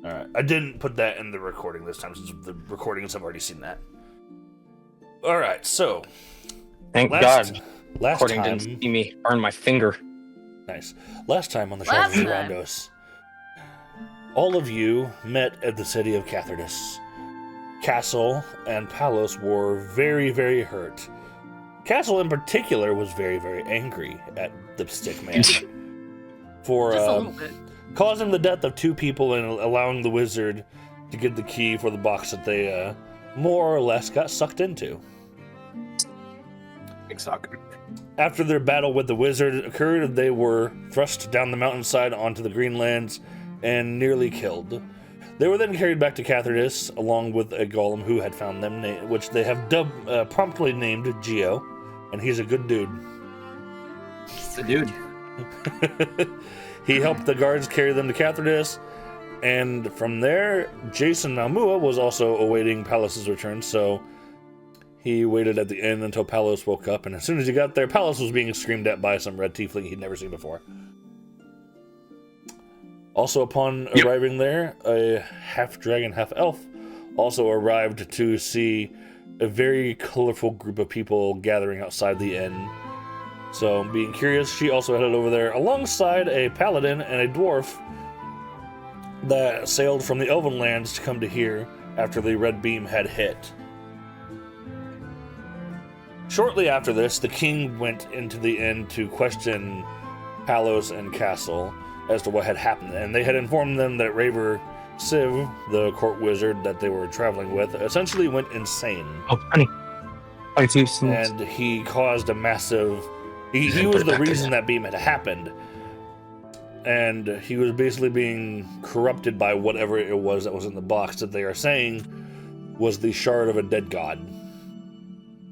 All right. I didn't put that in the recording this time since the recordings have already seen that. All right. So, Thank God. Last Recording time, didn't see me burn my finger. nice. Last time on the Shards of Zorandos, all of you met at the city of Cathardus. Castle and Palos were very, very hurt. Castle in particular was very, very angry at the stick man for Just a little bit. causing the death of 2 people and allowing the wizard to get the key for the box that they more or less got sucked into. Big sucker. After their battle with the wizard occurred, they were thrust down the mountainside onto the Greenlands and nearly killed. They were then carried back to Cathardus along with a golem who had found them, which they have promptly named Geo, and he's a good dude. It's a dude. He helped the guards carry them to Cathardus, and from there, Jason Malmua was also awaiting Palos' return, so he waited at the inn until Palos woke up, and as soon as he got there, Palos was being screamed at by some red tiefling he'd never seen before. Also, upon arriving there, a half-dragon, half-elf also arrived to see a very colorful group of people gathering outside the inn. So, being curious, she also headed over there alongside a paladin and a dwarf that sailed from the Elven lands to come to here after the red beam had hit. Shortly after this, the king went into the inn to question Palos and Castle as to what had happened, and they had informed them that Raver Siv, the court wizard that they were traveling with, essentially went insane. Oh, honey. And he caused a massive... He was the reason that beam had happened. And he was basically being corrupted by whatever it was that was in the box that they are saying was the shard of a dead god.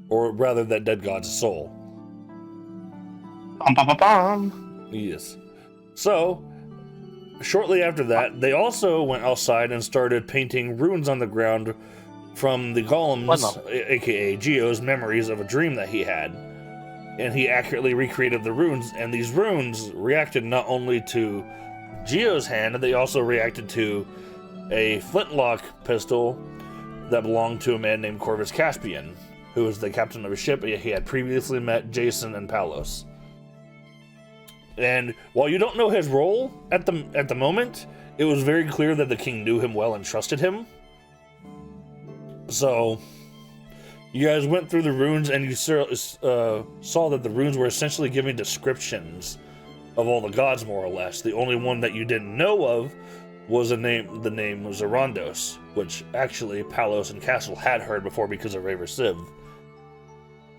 Or rather, that dead god's soul. Yes. So, shortly after that, they also went outside and started painting runes on the ground from the golem's, aka Geo's, memories of a dream that he had. And he accurately recreated the runes, and these runes reacted not only to Geo's hand, they also reacted to a flintlock pistol that belonged to a man named Corvus Caspian, who was the captain of a ship. He had previously met Jason and Palos. And while you don't know his role at the moment, it was very clear that the king knew him well and trusted him. So, you guys went through the runes, and you saw that the runes were essentially giving descriptions of all the gods, more or less. The only one that you didn't know of was the name Zorandos, which actually Palos and Castle had heard before because of Raver Siv.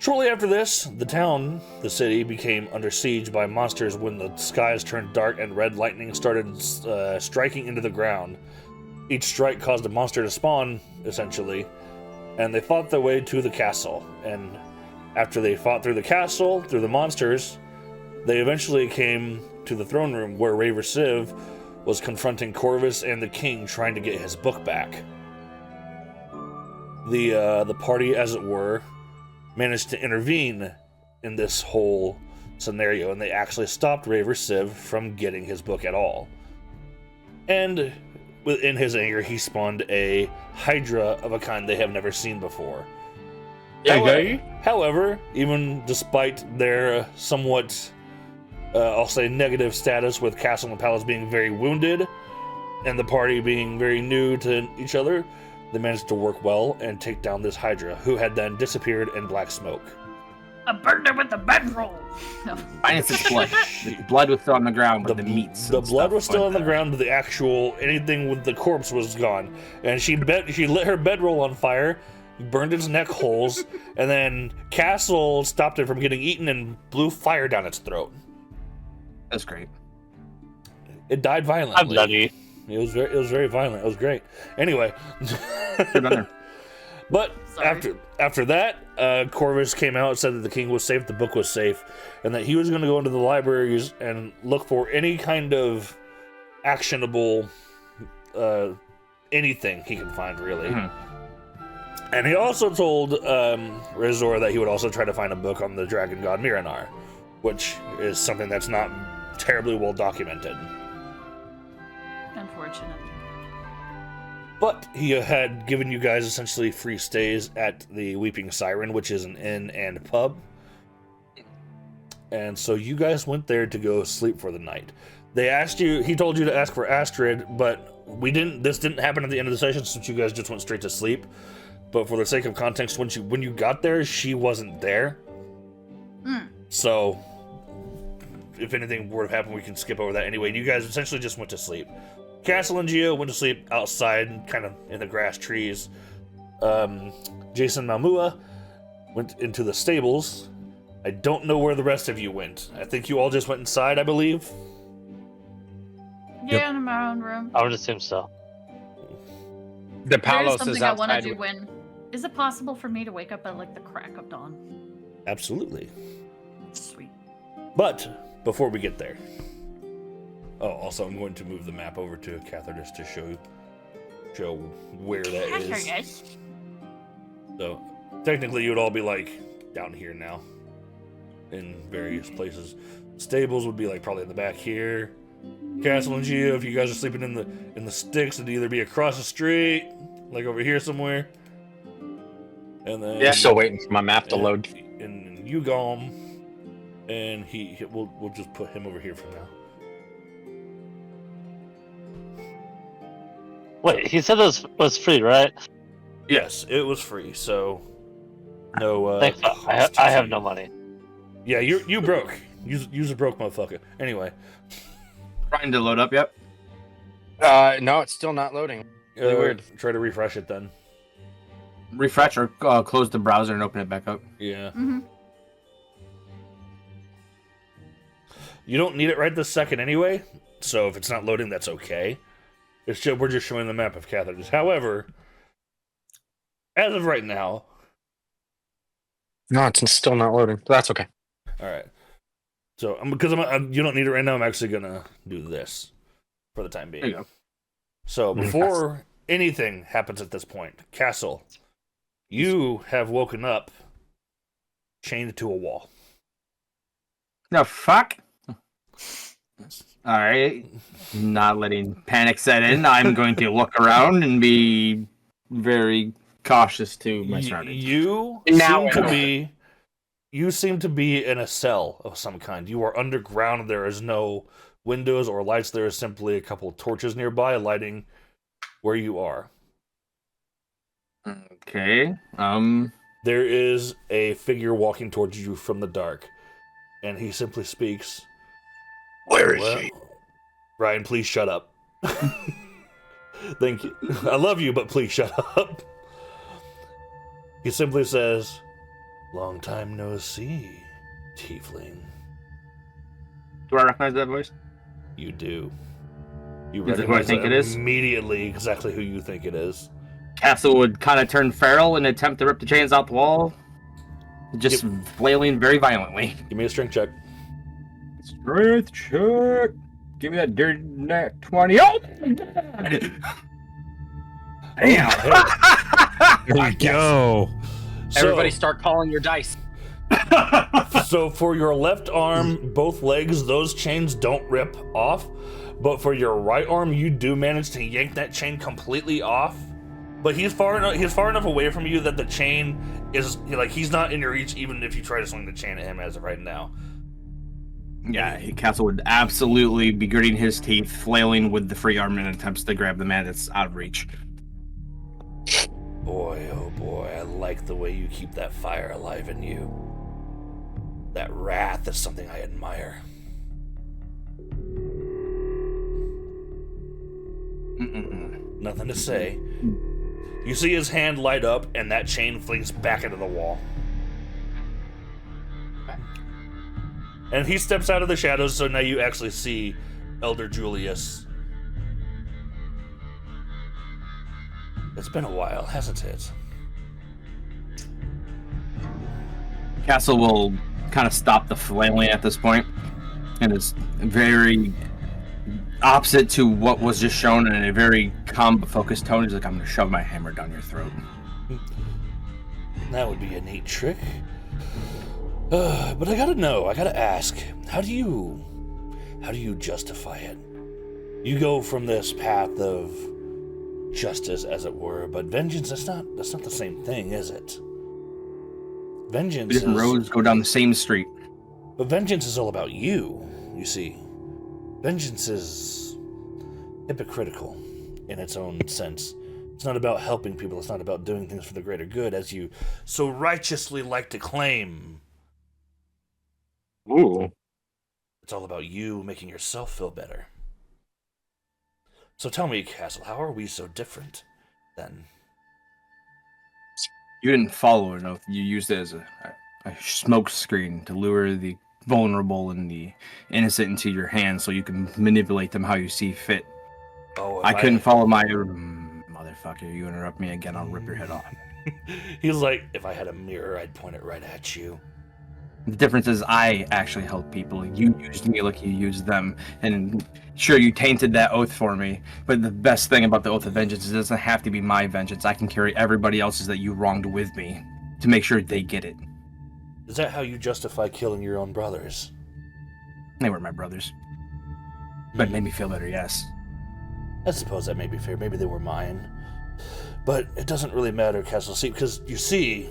Shortly after this, the city, became under siege by monsters when the skies turned dark and red lightning started striking into the ground. Each strike caused a monster to spawn, essentially, and they fought their way to the castle. And after they fought through the castle, through the monsters, they eventually came to the throne room where Raver Siv was confronting Corvus and the king trying to get his book back. The party, as it were, managed to intervene in this whole scenario, and they actually stopped Raver Siv from getting his book at all. And in his anger, he spawned a hydra of a kind they have never seen before. However, even despite their somewhat, I'll say, negative status with Castle and Palos being very wounded, and the party being very new to each other, they managed to work well and take down this hydra, who had then disappeared in black smoke. I burned her with the bedroll. Minus its blood. The blood was still on the ground, but the meats. The blood was still on the ground, but the actual anything with the corpse was gone. And she lit her bedroll on fire, burned its neck holes, and then Castle stopped it from getting eaten and blew fire down its throat. That's great. It died violently. I'm bloody. It was very violent. It was great. Anyway. But after that, Corvus came out and said that the king was safe, the book was safe, and that he was going to go into the libraries and look for any kind of actionable anything he could find, really. Mm-hmm. And he also told Razor that he would also try to find a book on the dragon god Miranar, which is something that's not terribly well documented. Unfortunate. But he had given you guys essentially free stays at the Weeping Siren, which is an inn and pub. And so you guys went there to go sleep for the night. They asked you, he told you to ask for Astrid, but this didn't happen at the end of the session since you guys just went straight to sleep. But for the sake of context, when you got there, she wasn't there. So if anything were to happen, we can skip over that anyway. You guys essentially just went to sleep. Castle and Geo went to sleep outside, kind of in the grass trees. Jason Malmua went into the stables. I don't know where the rest of you went. I think you all just went inside, I believe. Yeah, in my own room. I would assume so. The There's Palos something is I want to outside. do when... Is it possible for me to wake up at like the crack of dawn? Absolutely. Sweet. But before we get there, also I'm going to move the map over to Catharus to show where that is. So technically, you would all be like down here now, in various places. Stables would be like probably in the back here. Castle and Geo, if you guys are sleeping in the sticks, it'd either be across the street, like over here somewhere. And then Yeah, still waiting for my map to load. And Ugom, and we'll just put him over here for now. Wait, he said it was free, right? Yes, it was free, so no. Thanks. I have no money. Yeah, you broke. You's a broke motherfucker. Anyway, Trying to load up yet? No, it's still not loading. Really weird. Try to refresh it then. Refresh or close the browser and open it back up. Yeah. Mm-hmm. You don't need it right this second anyway, so if it's not loading, that's okay. We're just showing the map of Catharus. However, as of right now, No, it's still not loading. But that's okay. all right. So because you don't need it right now, I'm actually gonna do this for the time being. There you go. So before anything happens at this point, Castle, you have woken up chained to a wall. The fuck? Alright. Not letting panic set in. I'm going to look around and be very cautious to my surroundings. You seem to be in a cell of some kind. You are underground. There is no windows or lights. There is simply a couple of torches nearby lighting where you are. Okay. There is a figure walking towards you from the dark, and he simply speaks. Where is she? Ryan, please shut up. Thank you. I love you, but please shut up. He simply says, "Long time no see, tiefling." Do I recognize that voice? You do. You Is it who I recognize think it is? immediately exactly who you think it is. Castle would kind of turn feral and attempt to rip the chains out the wall. Just flailing very violently. Give me a strength check. Strength check. Give me that dirty net 20. Oh! Damn. There you go. Everybody start calling your dice. So for your left arm, both legs, those chains don't rip off. But for your right arm, you do manage to yank that chain completely off. But he's far enough away from you that the chain is like he's not in your reach, even if you try to swing the chain at him as of right now. Yeah, Castle would absolutely be gritting his teeth, flailing with the free arm in attempts to grab the man that's out of reach. Boy, oh boy, I like the way you keep that fire alive in you. That wrath is something I admire. Nothing to say. You see his hand light up, and that chain flings back into the wall. And he steps out of the shadows, so now you actually see Elder Julius. It's been a while, hasn't it? Castle will kind of stop the flailing at this point, and is very opposite to what was just shown in a very calm but focused tone. He's like, "I'm going to shove my hammer down your throat." That would be a neat trick. But I gotta ask, how do you justify it? You go from this path of justice, as it were. But vengeance, that's not the same thing, is it? Vengeance Different roads go down the same street. But vengeance is all about you, you see. Vengeance is hypocritical in its own sense. It's not about helping people. It's not about doing things for the greater good, as you so righteously like to claim. Ooh. It's all about you making yourself feel better. So tell me, Castle, how are we so different, then? You didn't follow an oath. You used it as a smoke screen to lure the vulnerable and the innocent into your hands so you can manipulate them how you see fit. Oh, I couldn't follow my... Motherfucker, you interrupt me again, I'll rip your head off. He's like, if I had a mirror, I'd point it right at you. The difference is I actually helped people. You used me like you used them. And sure, you tainted that oath for me. But the best thing about the Oath of Vengeance is it doesn't have to be my vengeance. I can carry everybody else's that you wronged with me to make sure they get it. Is that how you justify killing your own brothers? They were my brothers. But it made me feel better, yes. I suppose that may be fair. Maybe they were mine. But it doesn't really matter, Castle. See, because you see,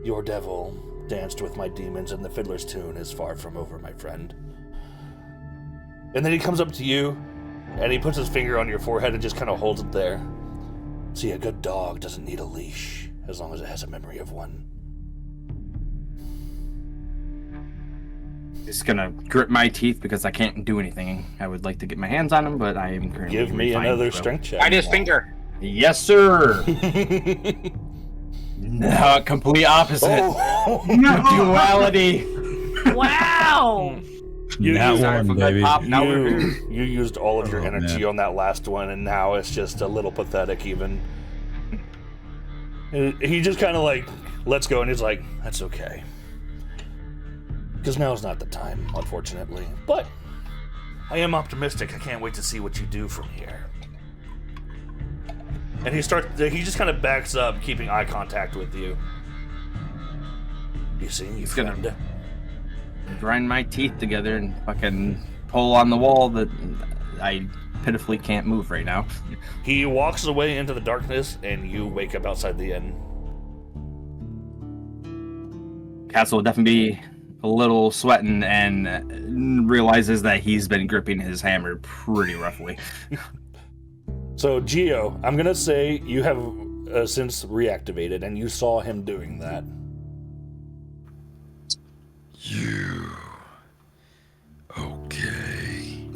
your devil danced with my demons, and the fiddler's tune is far from over, my friend. And then he comes up to you, and he puts his finger on your forehead and just kind of holds it there. See, a good dog doesn't need a leash, as long as it has a memory of one. Just gonna grit my teeth because I can't do anything. I would like to get my hands on him, but I am currently Give me refined, another so- strength check. Bite his finger. Yes, sir. No, complete opposite. Oh. Duality. Wow! You That used- one, baby. Now we're here. You used all of your Oh, energy man. on that last one, and now it's just a little pathetic even. And he just kind of like lets go, and he's like, that's okay. Because now's not the time, unfortunately. But I am optimistic. I can't wait to see what you do from here. And he just kind of backs up, keeping eye contact with you. You see, you gonna- friend. Grind my teeth together and fucking pull on the wall that I pitifully can't move right now. He walks away into the darkness, and you wake up outside the inn. Castle will definitely be a little sweating and realizes that he's been gripping his hammer pretty roughly. So, Gio, I'm gonna say you have since reactivated, and you saw him doing that. You. Okay.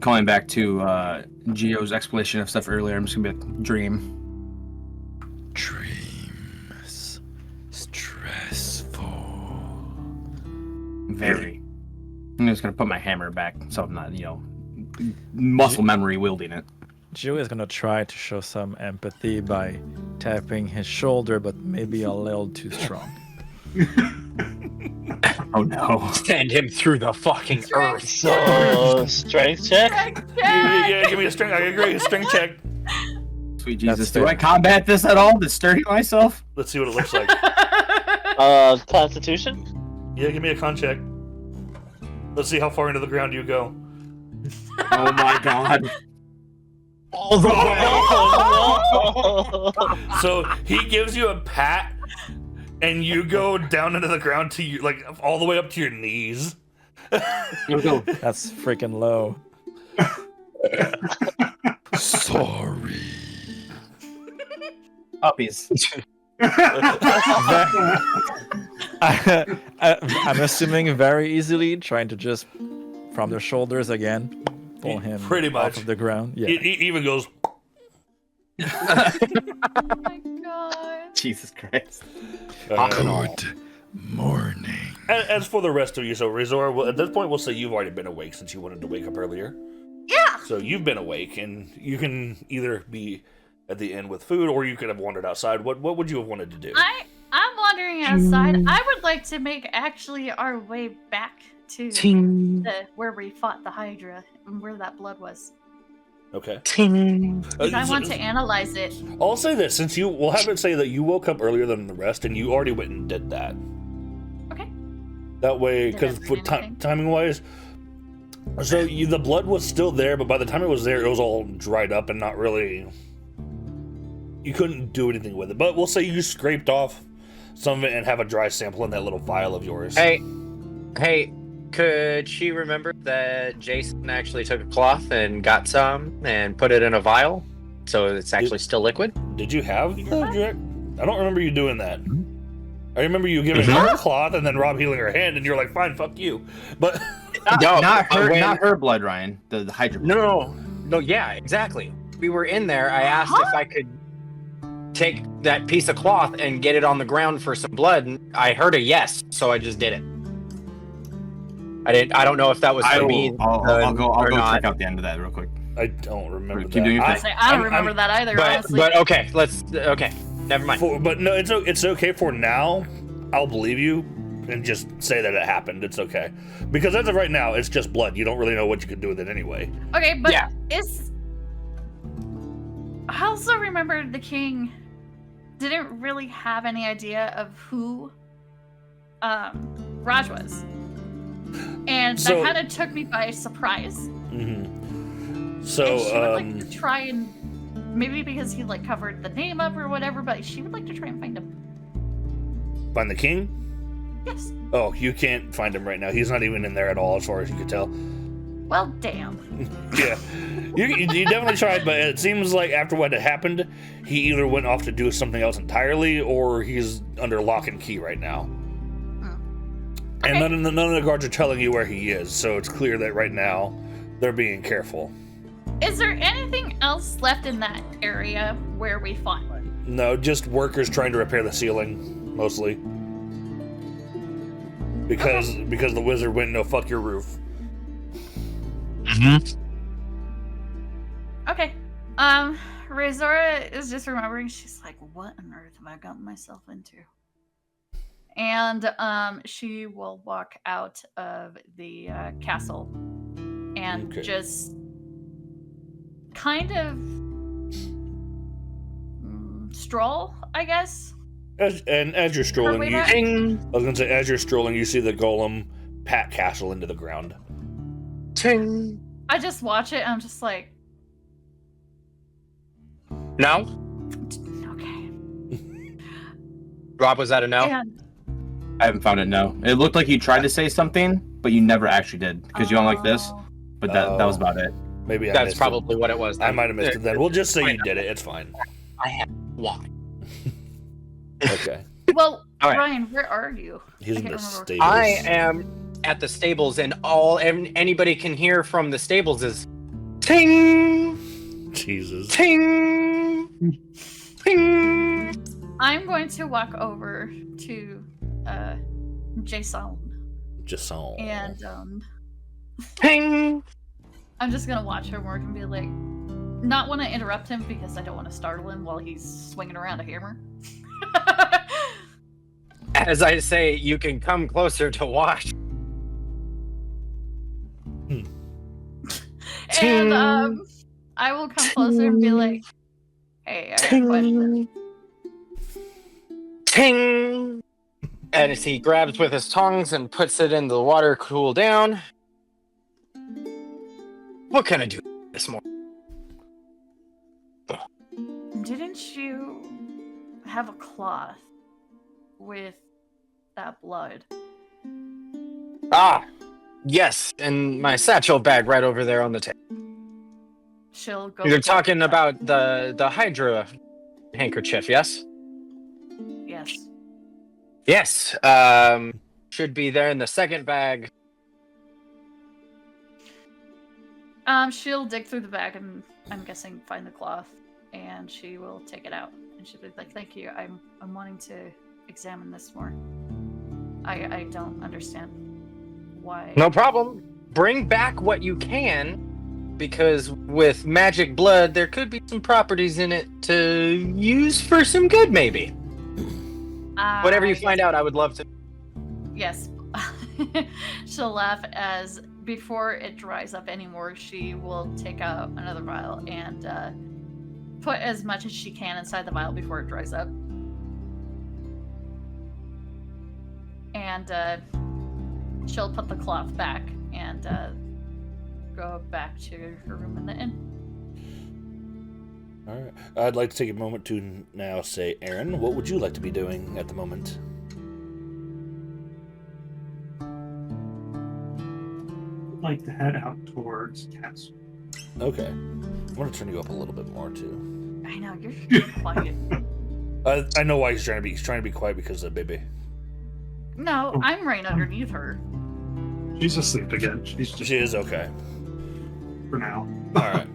Calling back to Gio's explanation of stuff earlier, I'm just gonna be like, dream. Dreams. Stressful. Very. I'm just gonna put my hammer back so I'm not, muscle memory wielding it. Joe is gonna try to show some empathy by tapping his shoulder, but maybe a little too strong. Oh no. Send him through the fucking earth. So, strength check? Yeah, give me a strength. I agree. A strength check. Sweet That's Jesus. Do fair. I combat this at all to sturdy myself? Let's see what it looks like. Constitution? Yeah, give me a con check. Let's see how far into the ground you go. Oh my god. All the way. Oh, no. So he gives you a pat, and you go down into the ground to you, like all the way up to your knees. That's freaking low. Sorry. Puppies. I'm assuming very easily, trying to just from their shoulders again, pull him Pretty much. off of the ground. Yeah. He even goes. Oh my god. Jesus Christ. Good morning. As for the rest of you, so Razor, well, at this point, we'll say you've already been awake since you wanted to wake up earlier. Yeah! So you've been awake, and you can either be at the inn with food, or you could have wandered outside. What would you have wanted to do? I'm wandering outside. I would like to make actually our way back to where we fought the Hydra and where that blood was. Okay. I want to analyze it. I'll say this, since we'll have it say that you woke up earlier than the rest, and you already went and did that. Okay. That way, Did because I bring anything? timing-wise, so the blood was still there, but by the time it was there, it was all dried up and not really You couldn't do anything with it, but we'll say you scraped off some of it and have a dry sample in that little vial of yours. Hey, could she remember that Jason actually took a cloth and got some and put it in a vial, so it's actually still liquid? Did you have the drink? I don't remember you doing that. I remember you giving her a cloth and then Rob healing her hand, and you're like, "Fine, fuck you." But not her blood, Ryan. The Hydra. No, yeah, exactly. We were in there. I asked if I could take that piece of cloth and get it on the ground for some blood, and I heard a yes, so I just did it. I don't know if that was for me. I'll go check out the end of that real quick. I don't remember Keep that. doing your thing. I don't remember that either, honestly. But okay, never mind. But no, it's okay for now. I'll believe you and just say that it happened. It's okay. Because as of right now, it's just blood. You don't really know what you can do with it anyway. Okay, but Yeah. I also remember the king didn't really have any idea of who Raj was. And that kind of took me by surprise. Mm-hmm. So, and she would like to try and, maybe because he like covered the name up or whatever, but she would like to try and find him. Find the king? Yes. Oh, you can't find him right now. He's not even in there at all, as far as you can tell. Well, damn. Yeah. You definitely tried, but it seems like after what had happened, he either went off to do something else entirely, or he's under lock and key right now. Okay. And none of the guards are telling you where he is, so it's clear that right now they're being careful. Is there anything else left in that area where we fought? No, just workers trying to repair the ceiling, mostly. Because the wizard went, "No, fuck your roof." Mm-hmm. Okay. Razora is just remembering, she's like, what on earth have I gotten myself into? And she will walk out of the castle and just kind of stroll, I guess. As you're strolling, as you're strolling, you see the golem pat castle into the ground. Ting. I just watch it and I'm just like, No? okay. Rob, was that a no? And, I haven't found it. No, it looked like you tried to say something, but you never actually did because you don't like this. But that was about it. Maybe That's probably what it was. I might have missed it then. We'll just say you did it. It's fine. I have why. Okay. well, All right. Ryan, where are you? He's I in can't the remember. stables. I am at the stables, and anybody can hear from the stables is ting, Jesus. ting, ting. I'm going to walk over to Jason Just so. and Ting. I'm just gonna watch him work and be like, not want to interrupt him because I don't want to startle him while he's swinging around a hammer. As I say, you can come closer to watch. And I will come closer and be like, hey, I got a question. Ting. And as he grabs with his tongs and puts it in the water, cool down. What can I do this morning? Didn't you have a cloth with that blood? Ah, yes, in my satchel bag right over there on the table. She'll go. You're talking about the Hydra handkerchief, yes? Yes. Yes. Should be there in the second bag. She'll dig through the bag and I'm guessing find the cloth, and she will take it out and she'll be like, "Thank you. I'm wanting to examine this more. I don't understand why." No problem. Bring back what you can, because with magic blood, there could be some properties in it to use for some good, maybe. Whatever you find out, I would love to. Yes. She'll laugh as before it dries up anymore, she will take out another vial and put as much as she can inside the vial before it dries up. And she'll put the cloth back and go back to her room in the inn. All right. I'd like to take a moment to now say, Aaron, what would you like to be doing at the moment? I'd like to head out towards castle. Okay. I'm going to turn you up a little bit more, too. I know, you're quiet. I know why he's trying to be. He's trying to be quiet because of baby. No, I'm right underneath her. She's asleep again. She's just She is okay. for now. All right.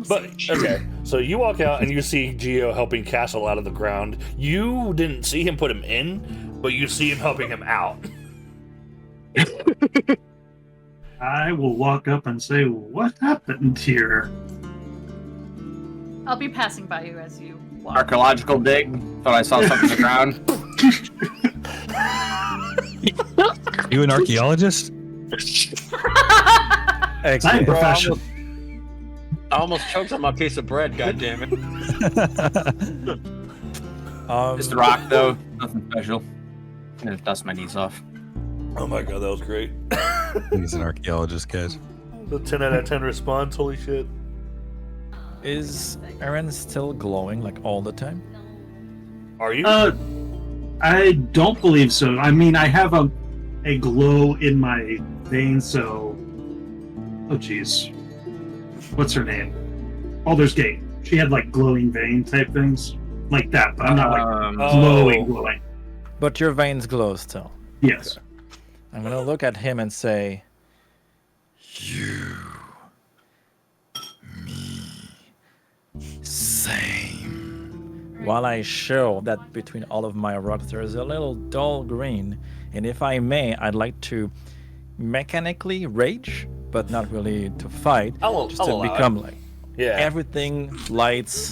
But okay, so you walk out and you see Geo helping Castle out of the ground. You didn't see him put him in, but you see him helping him out. I will walk up and say, "What happened here?" I'll be passing by you as you walk. Archaeological dig. Thought I saw something on the ground. You an archaeologist? I'm Excellent. professional. I almost choked on my piece of bread, goddammit. Just a rock, though. Nothing special. I'm gonna dust my knees off. Oh my god, that was great. He's an archaeologist, guys. The 10 out of 10 response, holy shit. Is Aaron still glowing like all the time? Are you? I don't believe so. I mean, I have a glow in my veins, so. Oh, jeez. What's her name? Baldur's Gate. She had like glowing vein type things, like that. But I'm not like glowing. But your veins glow still. Yes. Okay. I'm gonna look at him and say, You. Me. Same. while I show that between all of my rocks there is a little dull green, and if I may, I'd like to mechanically rage, but not really to fight, I'll just to allow become it. like Yeah. everything light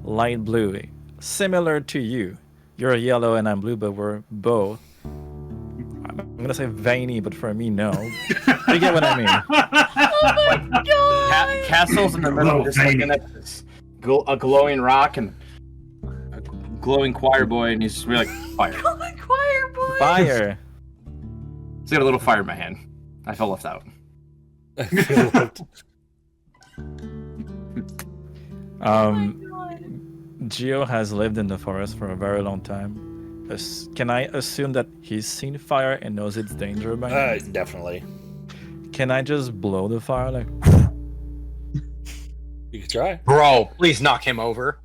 blue, similar to you. You're yellow and I'm blue, but we're both. I'm gonna say veiny, but for me, no. You get what I mean? Oh my god! Castle's in the middle, just looking at this a glowing rock and a glowing choir boy, and he's really like, fire. Oh my choir boy! Fire. He's got a little fire in my hand. I felt left out. Oh my god. Geo has lived in the forest for a very long time. Can I assume that he's seen fire and knows its danger by now? Definitely. Can I just blow the fire like? You can try. Bro, please knock him over.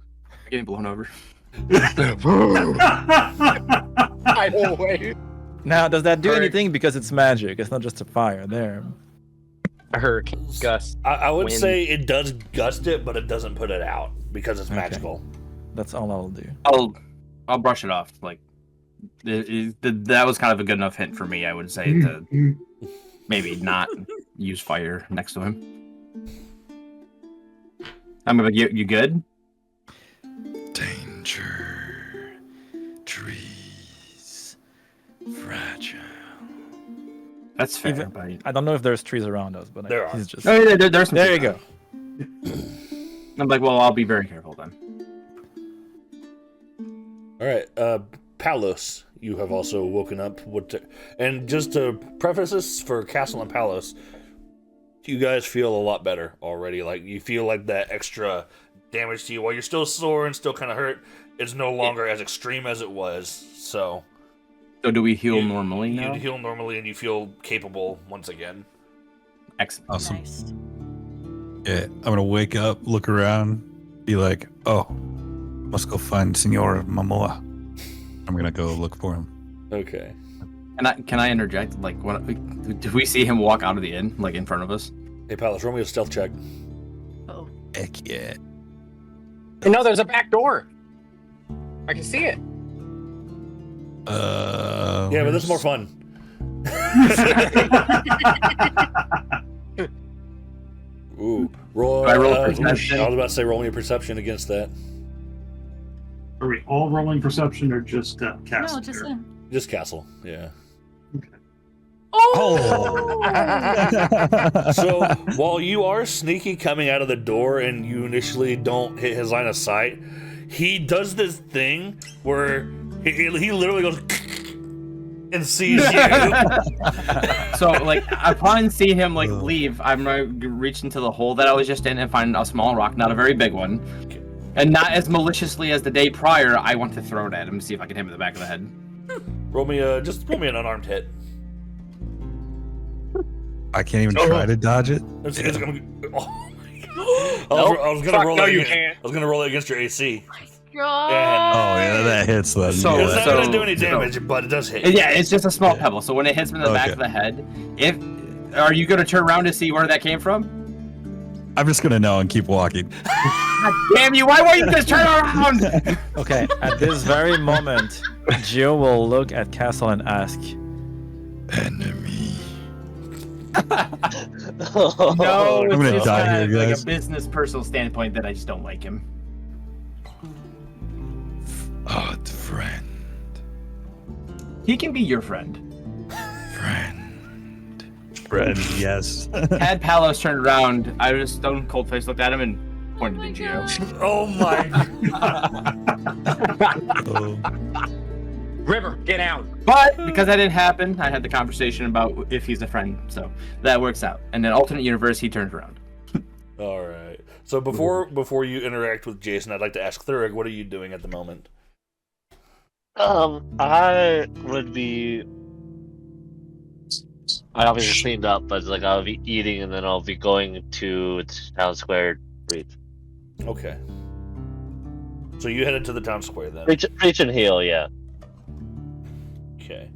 Getting blown over. I don't wait. Now, does that do Alright. anything? Because it's magic. It's not just a fire there. A hurricane gust. I would Wind. say it does gust it, but it doesn't put it out because it's Okay. magical. That's all I'll do. I'll brush it off. Like that was kind of a good enough hint for me. I would say to maybe not use fire next to him. I'm gonna get you good. Danger. Trees. Fragile. That's fair. Even- But... I don't know if there's trees around us, but There are. he's just. Oh, yeah, there's some There you trees. go. I'm like, well, I'll be very careful then. All right, Palos, you have also woken up. And just to preface this for Castle and Palos, you guys feel a lot better already. Like you feel like that extra damage to you, while you're still sore and still kind of hurt, it's no longer as extreme as it was. So So do we heal You- normally now? you heal normally and you feel capable once again. Excellent. Awesome. Nice. Yeah, I'm gonna wake up, look around, be like, oh, must go find Senor Mamoa. I'm gonna go look for him. Okay. Can I interject? Like, what? Do we see him walk out of the inn, like in front of us? Hey, Palos, roll me a stealth check. Oh. Heck yeah. You know, there's a back door. I can see it. Yeah, but this is more fun. Ooh, roll. Do I roll I perception? was about to say roll me a perception against that. Are we all rolling perception or just castle? No, just here? him. Just Castle, yeah. Oh! So while you are sneaky coming out of the door and you initially don't hit his line of sight, he does this thing where he literally goes and sees you. So, like, upon seeing him like leave, I'm gonna reach into the hole that I was just in and find a small rock, not a very big one, And not as maliciously as the day prior, I want to throw it at him to see if I can hit him in the back of the head. Roll me an unarmed hit. I can't even try to dodge it. It's gonna, oh my god! I was gonna roll. No, it you against, can't. I was gonna roll it against your AC. God. Oh yeah, that hits. Then. So- It's not so- gonna do any damage, but it does hit. Yeah, it's just a small pebble. So when it hits him in the back Okay. of the head, are you gonna turn around to see where that came from? I'm just gonna know and keep walking. God damn you! Why won't you just turn around? Okay, at this very moment, Gio will look at Castle and ask, Enemy. No, it's gonna just die here, like guys. a business personal standpoint that I just don't like him. Odd friend. He can be your friend. Friend. Friend, yes. Had Palos turned around, I just stone cold face looked at him and pointed to Gio. Oh my god! Oh. River, get out. But because that didn't happen, I had the conversation about if he's a friend, so that works out. And then alternate universe, he turned around. All right. So before you interact with Jason, I'd like to ask Thurg, what are you doing at the moment? I would be. I obviously cleaned up, but like I'll be eating and then I'll be going to town square. Breathe. Okay. So you headed to the town square then. Reach and heal, yeah. Okay.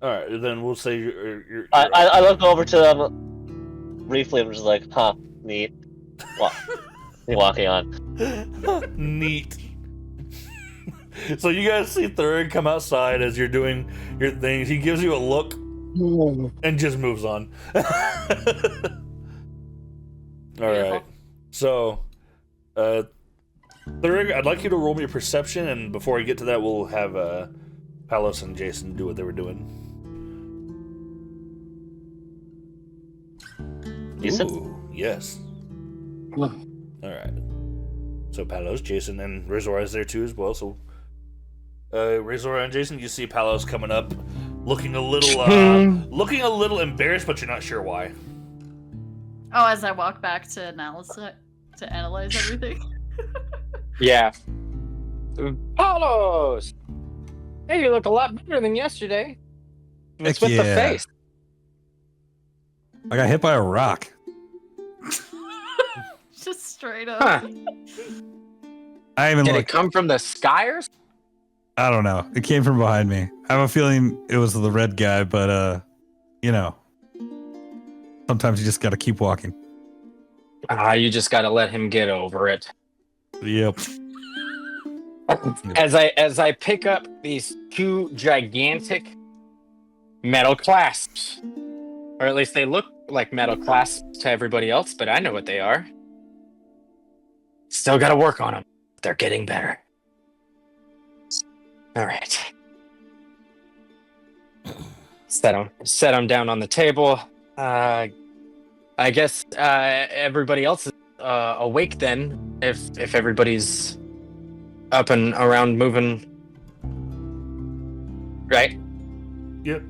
All right. Then we'll say you're I look over to them briefly. I'm just like, huh, neat. Walking on. neat. So you guys see Thurg come outside as you're doing your things. He gives you a look and just moves on. All right. So, Thurg, I'd like you to roll me a perception, and before I get to that, we'll have Palos and Jason do what they were doing. Decent? Ooh, yes. All right. So Palos, Jason, and Razor is there too as well. So, Razor and Jason, you see Palos coming up, looking a little embarrassed, but you're not sure why. Oh, as I walk back to analyze everything. Yeah. Palos! Hey, you look a lot better than yesterday. What's Heck with the yeah. face? I got hit by a rock. Just straight up. Huh. I even Did it looked. come from the Skyers? I don't know. It came from behind me. I have a feeling it was the red guy, but you know, sometimes you just got to keep walking. You just gotta let him get over it. Yep. As I pick up these two gigantic metal clasps, or at least they look like metal clasps to everybody else, but I know what they are. Still gotta work on them. They're getting better. All right. Set them down on the table. I guess everybody else is awake then. If everybody's up and around moving, right? Yep.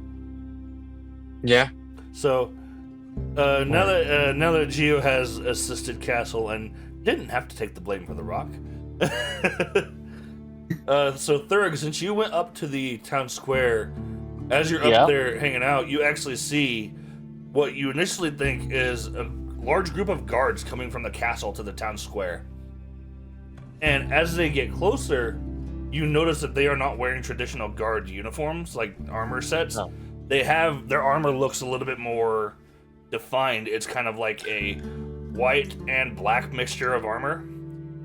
Yeah. So now that Gio has assisted Castle and didn't have to take the blame for the rock. So Thurg, since you went up to the town square, as you're up there hanging out, you actually see what you initially think is a large group of guards coming from the castle to the town square. And as they get closer, you notice that they are not wearing traditional guard uniforms, like armor sets. No. Their armor looks a little bit more defined. It's kind of like a white and black mixture of armor.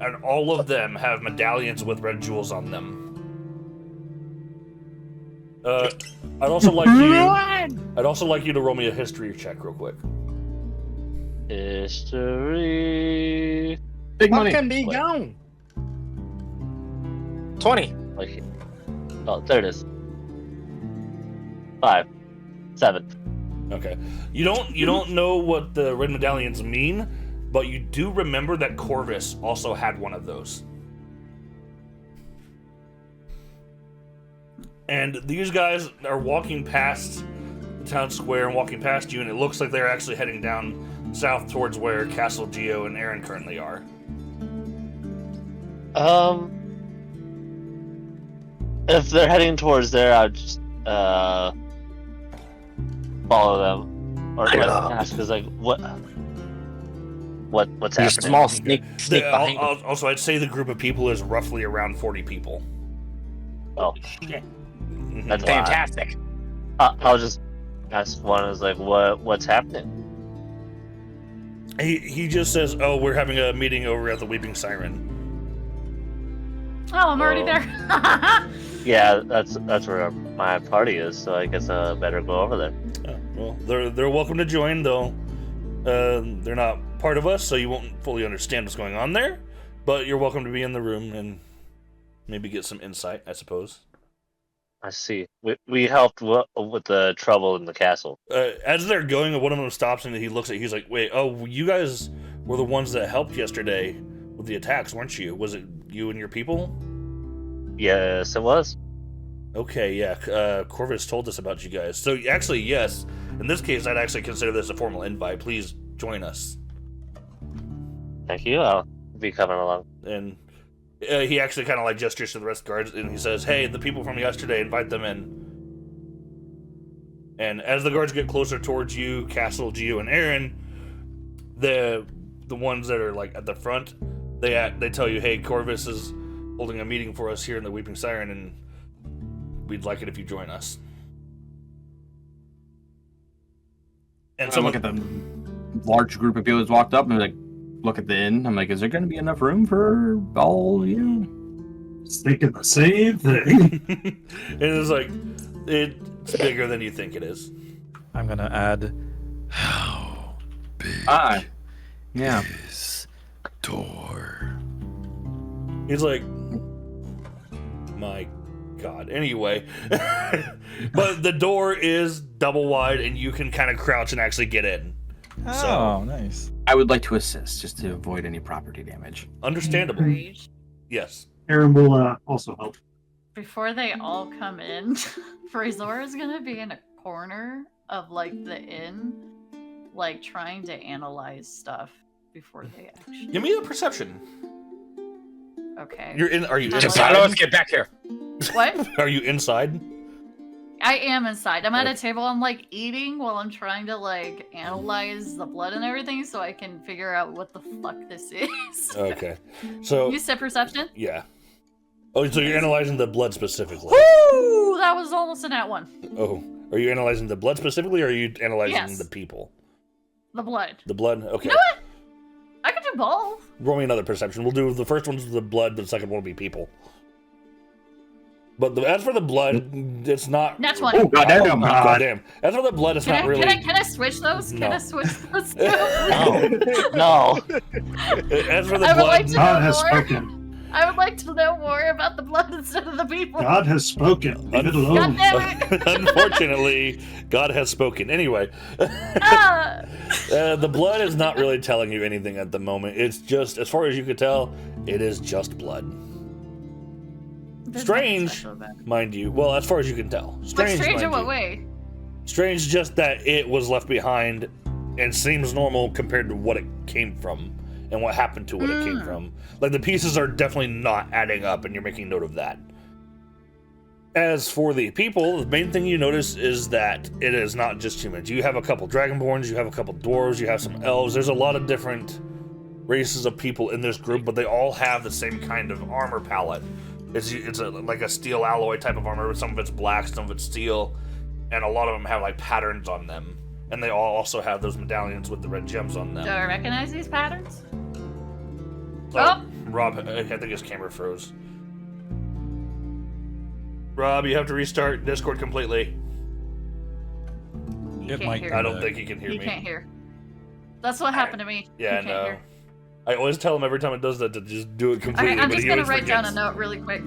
And all of them have medallions with red jewels on them. I'd also like you to roll me a history check real quick. History. Big money. Can be Wait. gone. 20. Like, oh, there it is. 5, 7. Okay. You don't know what the red medallions mean, but you do remember that Corvus also had one of those. And these guys are walking past the town square and walking past you, and it looks like they're actually heading down south towards where Castle Geo and Aaron currently are. If they're heading towards there, I'd just follow them, or ask, is like what's Your happening? small sneak behind him. Also, I'd say the group of people is roughly around 40 people. Oh, Shit. Mhm. That's a lot. Fantastic. I'll just ask one. Is like what's happening? He just says, "Oh, we're having a meeting over at the Weeping Siren." Oh, I'm already Oh. there. Yeah, that's where my party is. So I guess I better go over there. Oh, well, they're welcome to join, though. They're not part of us, so you won't fully understand what's going on there. But you're welcome to be in the room and maybe get some insight, I suppose. I see. We helped with the trouble in the castle. As they're going, one of them stops and he looks at. He's like, "Wait, oh, you guys were the ones that helped yesterday with the attacks, weren't you? Was it you and your people?" Yes, it was. Okay, yeah. Corvus told us about you guys. So actually, yes. In this case, I'd actually consider this a formal invite. Please join us. Thank you. I'll be coming along. And he actually kind of like gestures to the rest of the guards, and he says, "Hey, the people from yesterday, invite them in." And as the guards get closer towards you, Castle, Gio, and Aaron, the ones that are like at the front, they tell you, "Hey, Corvus is holding a meeting for us here in the Weeping Siren, and we'd like it if you join us." And So I look at the large group of people that's walked up and like look at the inn. I'm like, is there going to be enough room for all of you? Just thinking the same thing. and it's like, it's bigger than you think it is. I'm gonna add. How big Ah, yeah. is door? He's like, my God. Anyway, but the door is double wide, and you can kind of crouch and actually get in. Oh, nice. I would like to assist just to avoid any property damage. Understandable. Rage. Yes. Aaron will also help. Before they all come in, Frazora's gonna be in a corner of like the inn, like trying to analyze stuff before they actually. Give me a perception. Okay. You're in. Are you I'm inside? Let's get back here. What? Are you inside? I am inside. I'm at a table. I'm like eating while I'm trying to like analyze the blood and everything, so I can figure out what the fuck this is. Okay. So You said perception? yeah. Oh, so you're analyzing the blood specifically? Woo! That was almost a nat one. Oh, are you analyzing the blood specifically, or are you analyzing Yes. the people? The blood. The blood. Okay. You know what? I could do both. Roll me another perception. We'll do the first one's the blood, the second one will be people. But as for the blood, it's not. Nat 20. Oh, goddamn. Goddamn. As for the blood, it's not really. Can I switch those? No. Can I switch those? No. As for the I would blood, like to God know has more. spoken. I would like to know more about the blood instead of the people. God has spoken. Leave it God alone. damn it! unfortunately, God has spoken. Anyway, Ah! the blood is not really telling you anything at the moment. It's just, as far as you could tell, it is just blood. There's Strange, nothing special about it. mind you. Well, as far as you can tell. But Strange, strange in mind what you. way? Strange just that it was left behind and seems normal compared to what it came from and what happened to what it came from. Like, the pieces are definitely not adding up, and you're making note of that. As for the people, the main thing you notice is that it is not just humans. You have a couple dragonborns, you have a couple dwarves, you have some elves. There's a lot of different races of people in this group, but they all have the same kind of armor palette. It's like a steel alloy type of armor. Some of it's black, some of it's steel, and a lot of them have like patterns on them. And they all also have those medallions with the red gems on them. Do I recognize these patterns? Oh, Rob, I think his camera froze. Rob, you have to restart Discord completely. You It can't might- hear. I don't think he can hear He me. can't hear. That's what happened to me. Yeah, He can't no. hear. I always tell him every time it does that to just do it completely. Okay, I'm but just he gonna always write down a forgets. note really quick.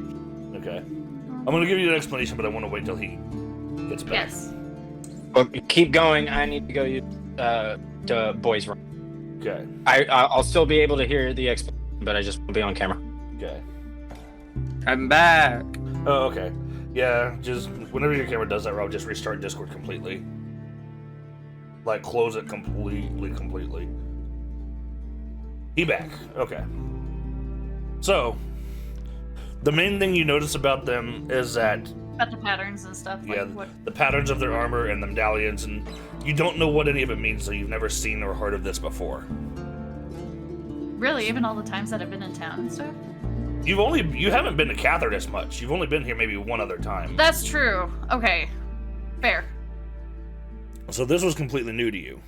Okay. I'm gonna give you an explanation, but I want to wait till he gets back. Yes. Well, keep going. I need to go to boys' room. Okay. I'll still be able to hear the explanation, but I just won't be on camera. Okay. I'm back. Oh, okay. Yeah, just whenever your camera does that, Rob, just restart Discord completely. Like, close it completely. He back. Okay. So, The main thing you notice about them is that About the patterns and stuff. Like yeah, what? the patterns of their armor and the medallions, and you don't know what any of it means, so you've never seen or heard of this before. Really, even all the times that I've been in town and stuff. You haven't been to Cathard as much. You've only been here maybe one other time. That's true. Okay, fair. So this was completely new to you.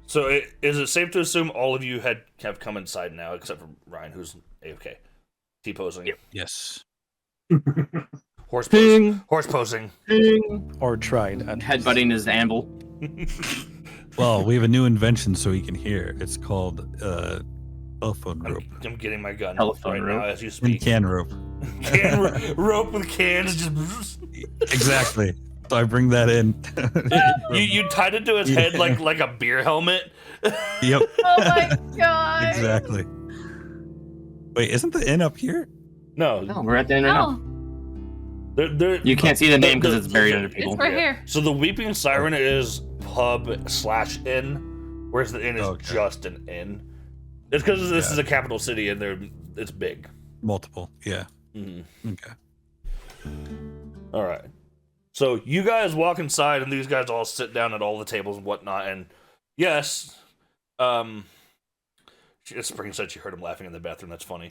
So is it safe to assume all of you have come inside now, except for Ryan, who's AFK, T-posing? Yep. Yes. Horse Ding. horse posing. Or tried. At Headbutting his anvil. Well, we have a new invention so he can hear. It's called telephone rope. I'm getting my gun Telephone right rope. now as you And speak. can rope. Rope with cans. Just Exactly. So I bring that in. you tied it to his head like a beer helmet. Yep. Oh my god. Exactly. Wait, isn't the inn up here? No, No, we're at the end right now. No, You can't see the name because it's buried under people. it's right here. So the Weeping Siren is pub/inn, whereas the inn is Okay. just an inn. It's because this is a capital city and it's big. Multiple. Yeah. Mm-hmm. Okay. All right. So you guys walk inside, and these guys all sit down at all the tables and whatnot. And yes, Spring said she heard him laughing in the bathroom. That's funny.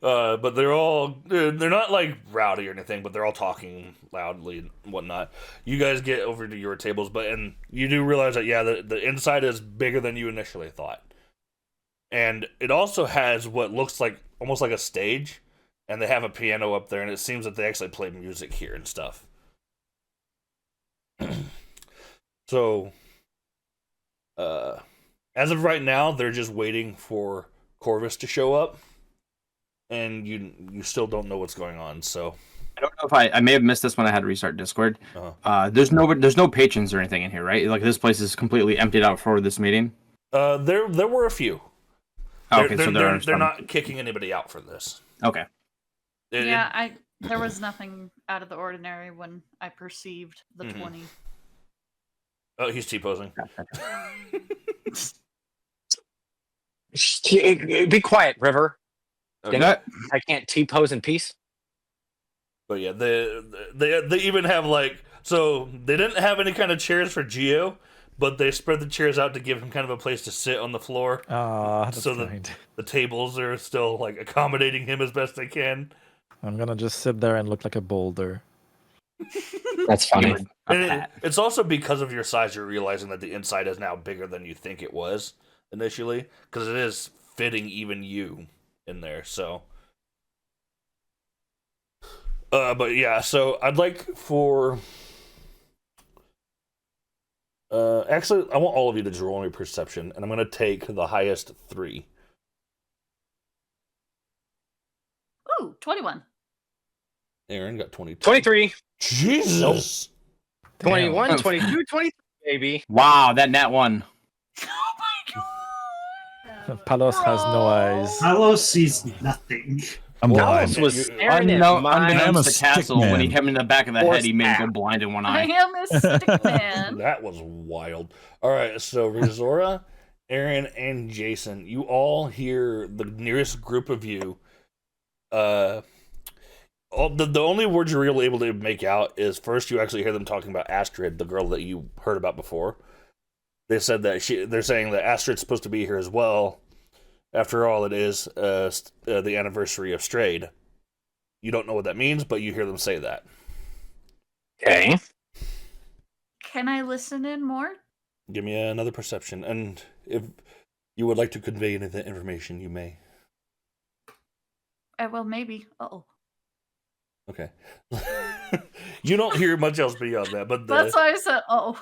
But they're not like rowdy or anything, but they're all talking loudly and whatnot. You guys get over to your tables, and you do realize that the inside is bigger than you initially thought. And it also has what looks like almost like a stage, and they have a piano up there, and it seems that they actually play music here and stuff. So, as of right now, they're just waiting for Corvus to show up, and you still don't know what's going on. So, I don't know if I may have missed this when I had to restart Discord. Uh-huh. There's no patrons or anything in here, right? Like this place is completely emptied out for this meeting. there were a few. Okay, they're, so they're some. not kicking anybody out for this. Okay. Yeah, there was nothing out of the ordinary when I perceived the Mhm. 20. Oh, he's T-posing. Be quiet, River. Okay. I can't T-pose in peace. But yeah, they even have so they didn't have any kind of chairs for Geo, but they spread the chairs out to give him kind of a place to sit on the floor. that's So kind. The tables are still accommodating him as best they can. I'm gonna just sit there and look like a boulder. That's funny. And it's also because of your size, you're realizing that the inside is now bigger than you think it was initially, because it is fitting even you in there. So, but yeah, so I'd like for. Actually, I want all of you to roll me perception, and I'm going to take the highest 3. Ooh, 21. Aaron got 22. 23, Jesus! 21, Damn. 22, 23, baby. Wow, that nat one. Oh my god! Palos has no eyes. Palos sees nothing. I'm Palos blind. was staring at Unbeknownst mine. I'm a to stick Castle, when he man. hit him in the back of the Horse head, he made him go ass. blind in one I eye. am a stick man. That was wild. All right, so Rizora, Aaron, and Jason, you all hear the nearest group of you. The only words you're really able to make out is first you actually hear them talking about Astrid, the girl that you heard about before. They said that they're saying that Astrid's supposed to be here as well. After all, it is the anniversary of Strayed. You don't know what that means, but you hear them say that. Okay. Can I listen in more? Give me another perception, and if you would like to convey any of the information, you may. Well, maybe. Oh, Okay. You don't hear much else beyond that, but that's why I said oh.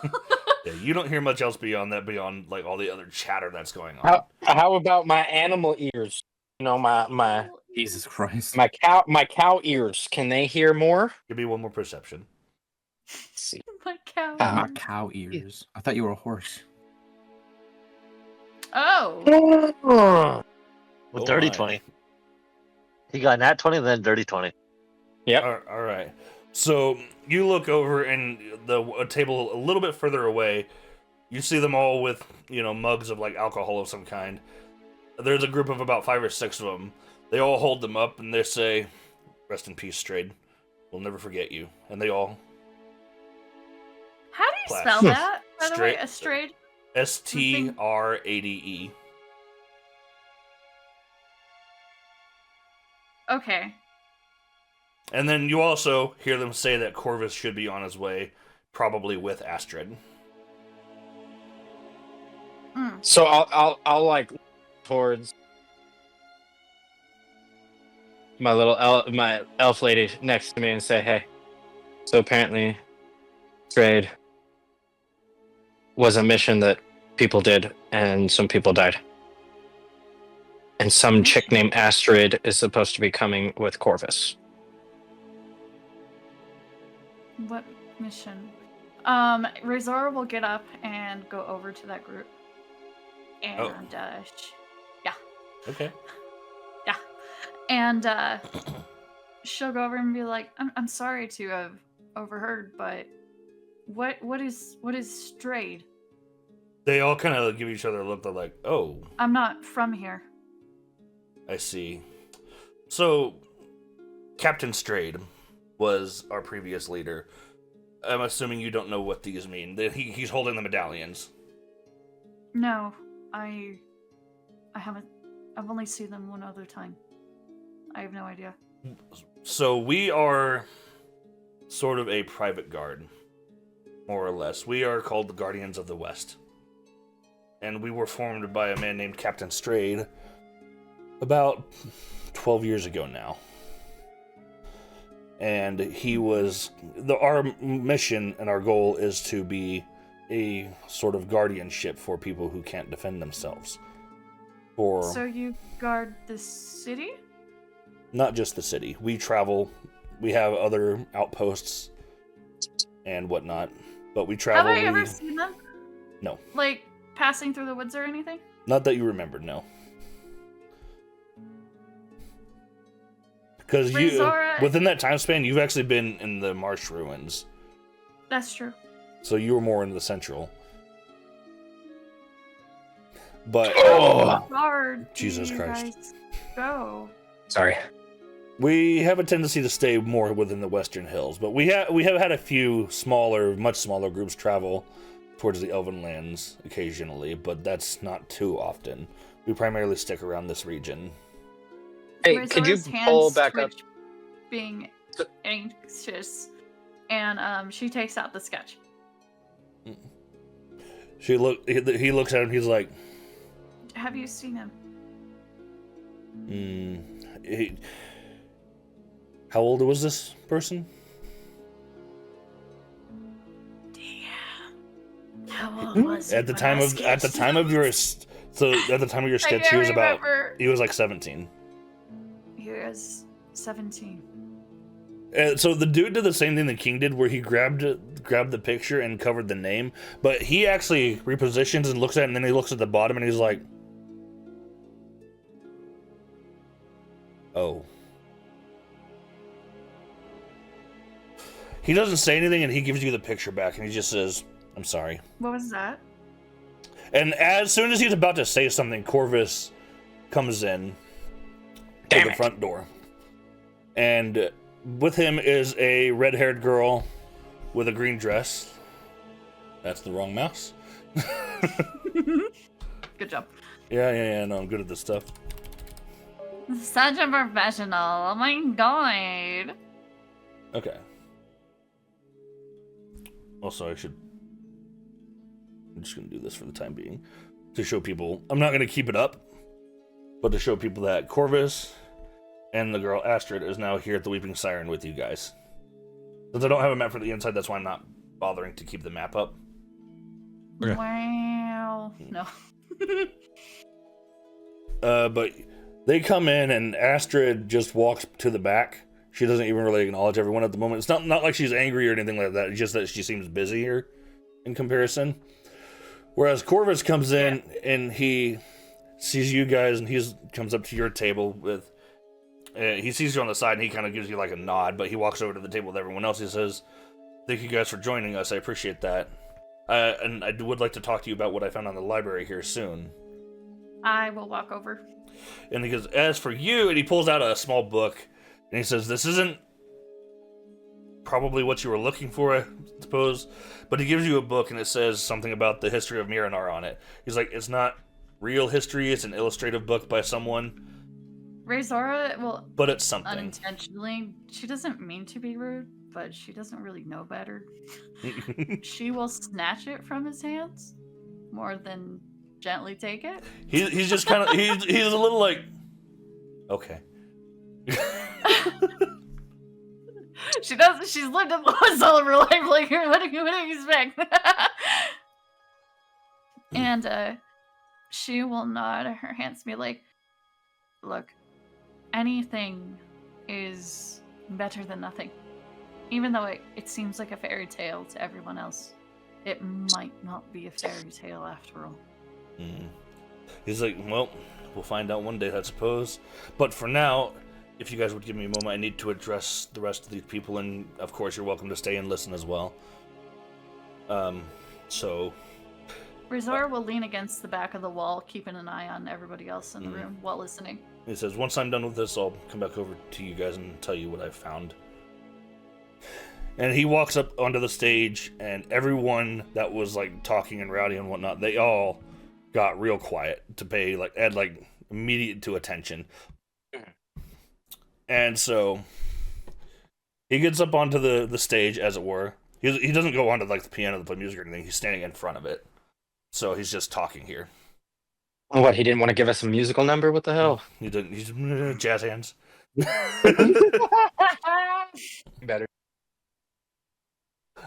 yeah, you don't hear much else beyond that, beyond all the other chatter that's going on. How about my animal ears? You know, my Jesus Christ. my cow ears. Can they hear more? Give me one more perception. Let's see. My cow. My cow ears. I thought you were a horse. Oh. With Oh dirty my. 20. He got nat 20, then dirty 20. Yep. All right. So you look over, and a table a little bit further away, You see them all with, mugs of like alcohol of some kind. There's a group of about 5 or 6 of them. They all hold them up and they say, "Rest in peace, Strayed. We'll never forget you." And they all How do you Flash. spell that? By the way, Straight- Astrade. STRADE. Okay. And then you also hear them say that Corvus should be on his way, probably with Astrid. So I'll like towards my little my elf lady next to me and say, "Hey, so apparently, trade was a mission that people did, and some people died, and some chick named Astrid is supposed to be coming with Corvus." What mission? Razor will get up and go over to that group. And, Okay. yeah. And, she'll go over and be like, I'm sorry to have overheard, but what is Strayed? They all kind of give each other a look. They're like, "Oh, I'm not from here." I see." So, Captain Strayed was our previous leader. I'm assuming you don't know what these mean. He's holding the medallions. No, I haven't. I've only seen them one other time. I have no idea. So we are sort of a private guard, more or less. We are called the Guardians of the West. And we were formed by a man named Captain Strayed about 12 years ago now. And he was... Our mission and our goal is to be a sort of guardianship for people who can't defend themselves. So you guard the city? Not just the city. We travel. We have other outposts and whatnot. But we travel. Have I ever seen them? No. Like, passing through the woods or anything? Not that you remember, no. Because within that time span, you've actually been in the marsh ruins. That's true. So you were more in the central. But Guard, Jesus you Christ. guys go. Sorry. we have a tendency to stay more within the Western Hills, but we have had a few much smaller groups travel towards the Elven lands occasionally, but that's not too often. We primarily stick around this region. Hey, could you Rizora's pull hands back up? twitch, being anxious, and she takes out the sketch. He looks at him. He's like, Have you seen him? how old was this person? How old was he At the time of your sketch, he was like 17. He was 17. So the dude did the same thing the king did, where he grabbed the picture and covered the name, but he actually repositions and looks at it, and then he looks at the bottom and he's like, "Oh." He doesn't say anything, and he gives you the picture back, and he just says, "I'm sorry." What was that? And as soon as he's about to say something, Corvus comes in to the front door. And with him is a red-haired girl with a green dress. That's the wrong mouse. Good job. Yeah, no, I'm good at this stuff. Such a professional. Oh my god. Okay. Also, I'm just going to do this for the time being. To show people, I'm not going to keep it up, but to show people that Corvus and the girl Astrid is now here at the Weeping Siren with you guys. Since I don't have a map for the inside, that's why I'm not bothering to keep the map up. Okay. Wow. No. But they come in and Astrid just walks to the back. She doesn't even really acknowledge everyone at the moment. It's not like she's angry or anything like that. It's just that she seems busy here in comparison. Whereas Corvus comes in and he sees you guys and he comes up to your table with... he sees you on the side and he kind of gives you like a nod, but he walks over to the table with everyone else. He says, "Thank you guys for joining us. I appreciate that. And I would like to talk to you about what I found on the library here soon. I will walk over. And he goes, as for you, and he pulls out a small book, and he says, this isn't probably what you were looking for, I suppose, but he gives you a book, and it says something about the history of Miranar on it. He's like, it's not real history, it's an illustrative book by someone. Razora, well, but it's something. Unintentionally, she doesn't mean to be rude, but she doesn't really know better. She will snatch it from his hands more than gently take it. He's just kind of he's a little like, okay. She's lived in Lois all of her life. Like, what do you expect? And she will nod her hands to me like, look, anything is better than nothing. Even though it seems like a fairy tale to everyone else, it might not be a fairy tale after all. He's like, well, we'll find out one day, I suppose. But for now, if you guys would give me a moment, I need to address the rest of these people, and of course you're welcome to stay and listen as well. So... Razor will lean against the back of the wall, keeping an eye on everybody else in the room while listening. He says, once I'm done with this, I'll come back over to you guys and tell you what I've found. And he walks up onto the stage, and everyone that was like talking and rowdy and whatnot, they all got real quiet to pay immediate to attention. And so he gets up onto the stage, as it were. He doesn't go onto like the piano to play music or anything. He's standing in front of it. So he's just talking here. What, he didn't want to give us a musical number? What the hell? He didn't. He's jazz hands. Better.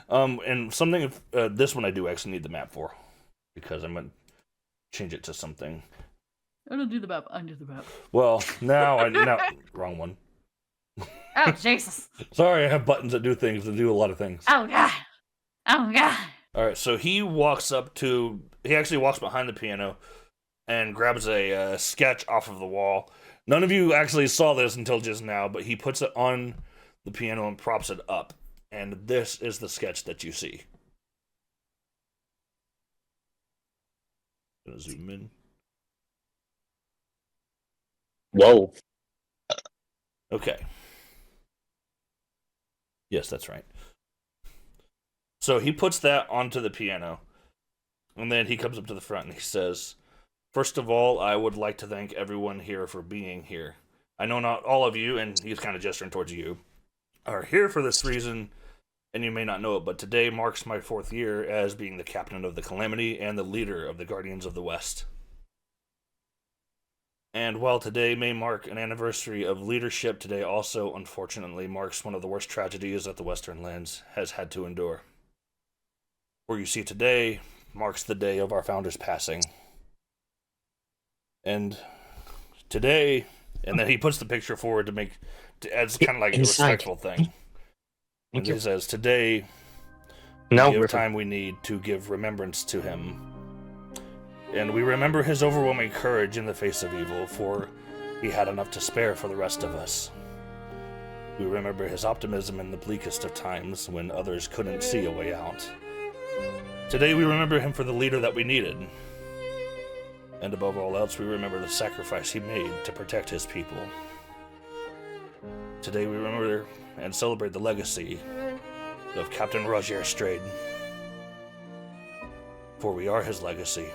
And something, this one I do actually need the map for, because I'm going to change it to something. I don't do the map, I do the map. Well, wrong one. Oh, Jesus. Sorry, I have buttons that do things, that do a lot of things. Oh, God. Oh, God. Alright, so he actually walks behind the piano and grabs a sketch off of the wall. None of you actually saw this until just now, but he puts it on the piano and props it up. And this is the sketch that you see. Gonna zoom in. Whoa. Okay. Yes, that's right. So he puts that onto the piano, and then he comes up to the front and he says, first of all, I would like to thank everyone here for being here. I know not all of you, and he's kind of gesturing towards you, are here for this reason, and you may not know it, but today marks my 4th year as being the captain of the Calamity and the leader of the Guardians of the West. And while today may mark an anniversary of leadership, today also, unfortunately, marks one of the worst tragedies that the Western Lands has had to endure. For you see, today marks the day of our founder's passing. And today, and then he puts the picture forward to add kind of like a respectful thing. And he says, today, we give time we need to give remembrance to him. And we remember his overwhelming courage in the face of evil, for he had enough to spare for the rest of us. We remember his optimism in the bleakest of times, when others couldn't see a way out. Today we remember him for the leader that we needed. And above all else, we remember the sacrifice he made to protect his people. Today we remember and celebrate the legacy of Captain Roger Strayed. For we are his legacy.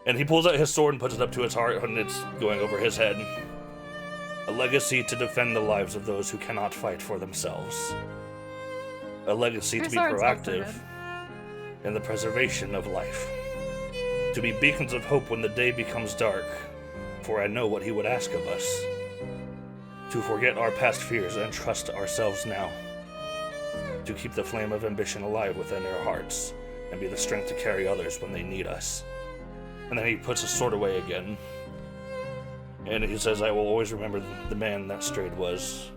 And he pulls out his sword and puts it up to his heart, and it's going over his head. A legacy to defend the lives of those who cannot fight for themselves. A legacy to be proactive in the preservation of life. To be beacons of hope when the day becomes dark, for I know what he would ask of us. To forget our past fears and trust ourselves now. To keep the flame of ambition alive within our hearts, and be the strength to carry others when they need us. And then he puts his sword away again. And he says, I will always remember the man that Strayed was.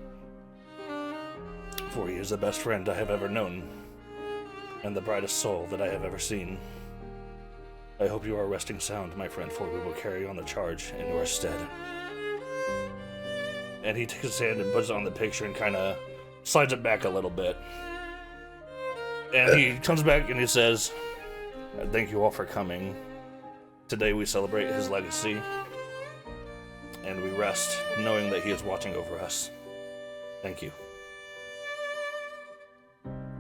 For he is the best friend I have ever known. And the brightest soul that I have ever seen. I hope you are resting sound, my friend, for we will carry on the charge in your stead. And he takes his hand and puts it on the picture and kind of slides it back a little bit. And he comes back and he says, "Thank you all for coming. Today we celebrate his legacy, and we rest knowing that he is watching over us. Thank you."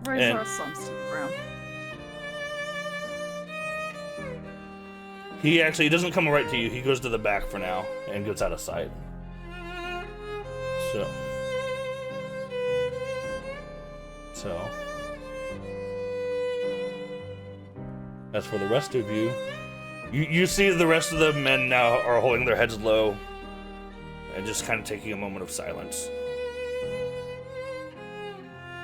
Razor slumps to the ground. He doesn't come right to you. He goes to the back for now and gets out of sight. So, as for the rest of you, you see the rest of the men now are holding their heads low and just kind of taking a moment of silence.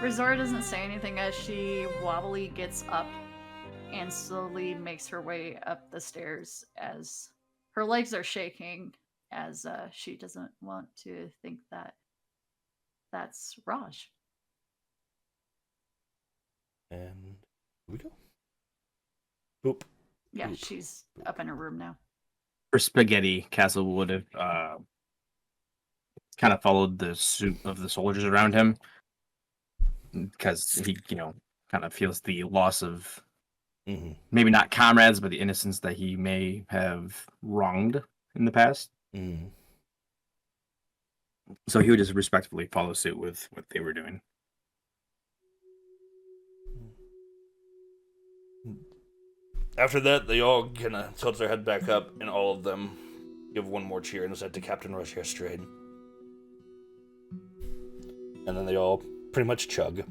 Razor doesn't say anything as she wobbly gets up and slowly makes her way up the stairs as her legs are shaking, as she doesn't want to think that that's Raj. And here we go. Boop. Yeah, Boop. she's up in her room now. For Spaghetti, Castle would have kind of followed the suit of the soldiers around him because he, kind of feels the loss of maybe not comrades, but the innocents that he may have wronged in the past. So he would just respectfully follow suit with what they were doing. After that, they all kind of tilt their head back up, and all of them give one more cheer and said to Captain Rozier Strayed. And then they all pretty much chug.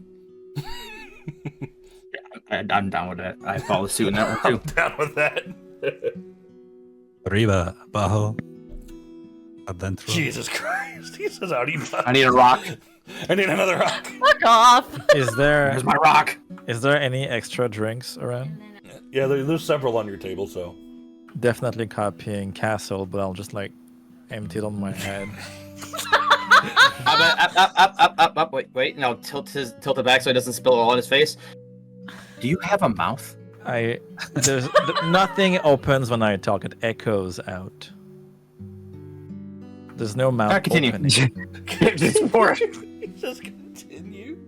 I'm down with that. I follow suit in that one I'm too. down with that. Arriba, abajo, adentro. Jesus Christ. He says, "Arriba." I need a rock. I need another rock. Fuck off! Is there There's my rock. is there any extra drinks around? Yeah, there's several on your table, so. Definitely copying Castle, but I'll just empty it on my head. Up. Wait. No, tilt it back so it doesn't spill all on his face. Do you have a mouth? There's nothing opens when I talk. It echoes out. There's no mouth Continue. opening. Just continue.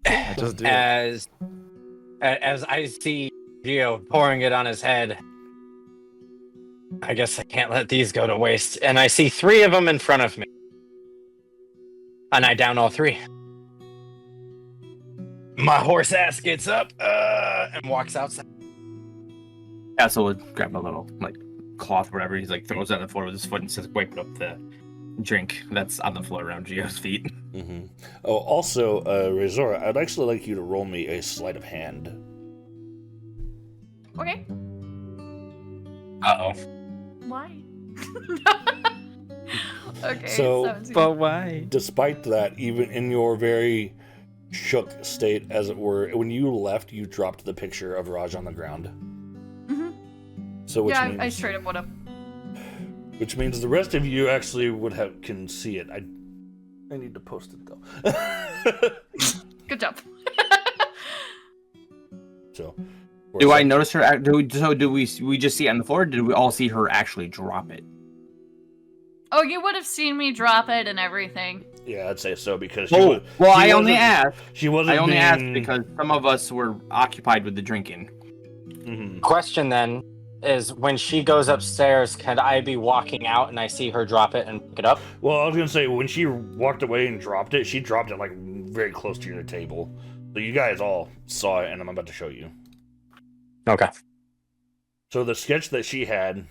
I just do. As I see Gio pouring it on his head, I guess I can't let these go to waste. And I see 3 of them in front of me. And I down all 3. My horse ass gets up and walks outside. Castle would grab a little cloth, whatever. He's throws it on the floor with his foot and says, "Wipe up the drink that's on the floor around Gio's feet." Oh, also, Razor, I'd actually like you to roll me a sleight of hand. Okay. Uh-oh. Why? Okay, So, 17. But why? Despite that, even in your very shook state, as it were, when you left, you dropped the picture of Raj on the ground. So, which Yeah, means, I straight up would have. which means the rest of you actually can see it. I need to post it though. Good job. So, Do I notice her? Do we just see it on the floor? Or did we all see her actually drop it? Oh, you would have seen me drop it and everything. Yeah, I'd say so because. I only asked. She wasn't. I only asked because some of us were occupied with the drinking. Question then is, when she goes upstairs, can I be walking out and I see her drop it and pick it up? Well, I was gonna say when she walked away and dropped it, she dropped it very close to your table. So you guys all saw it, and I'm about to show you. Okay. So the sketch that she had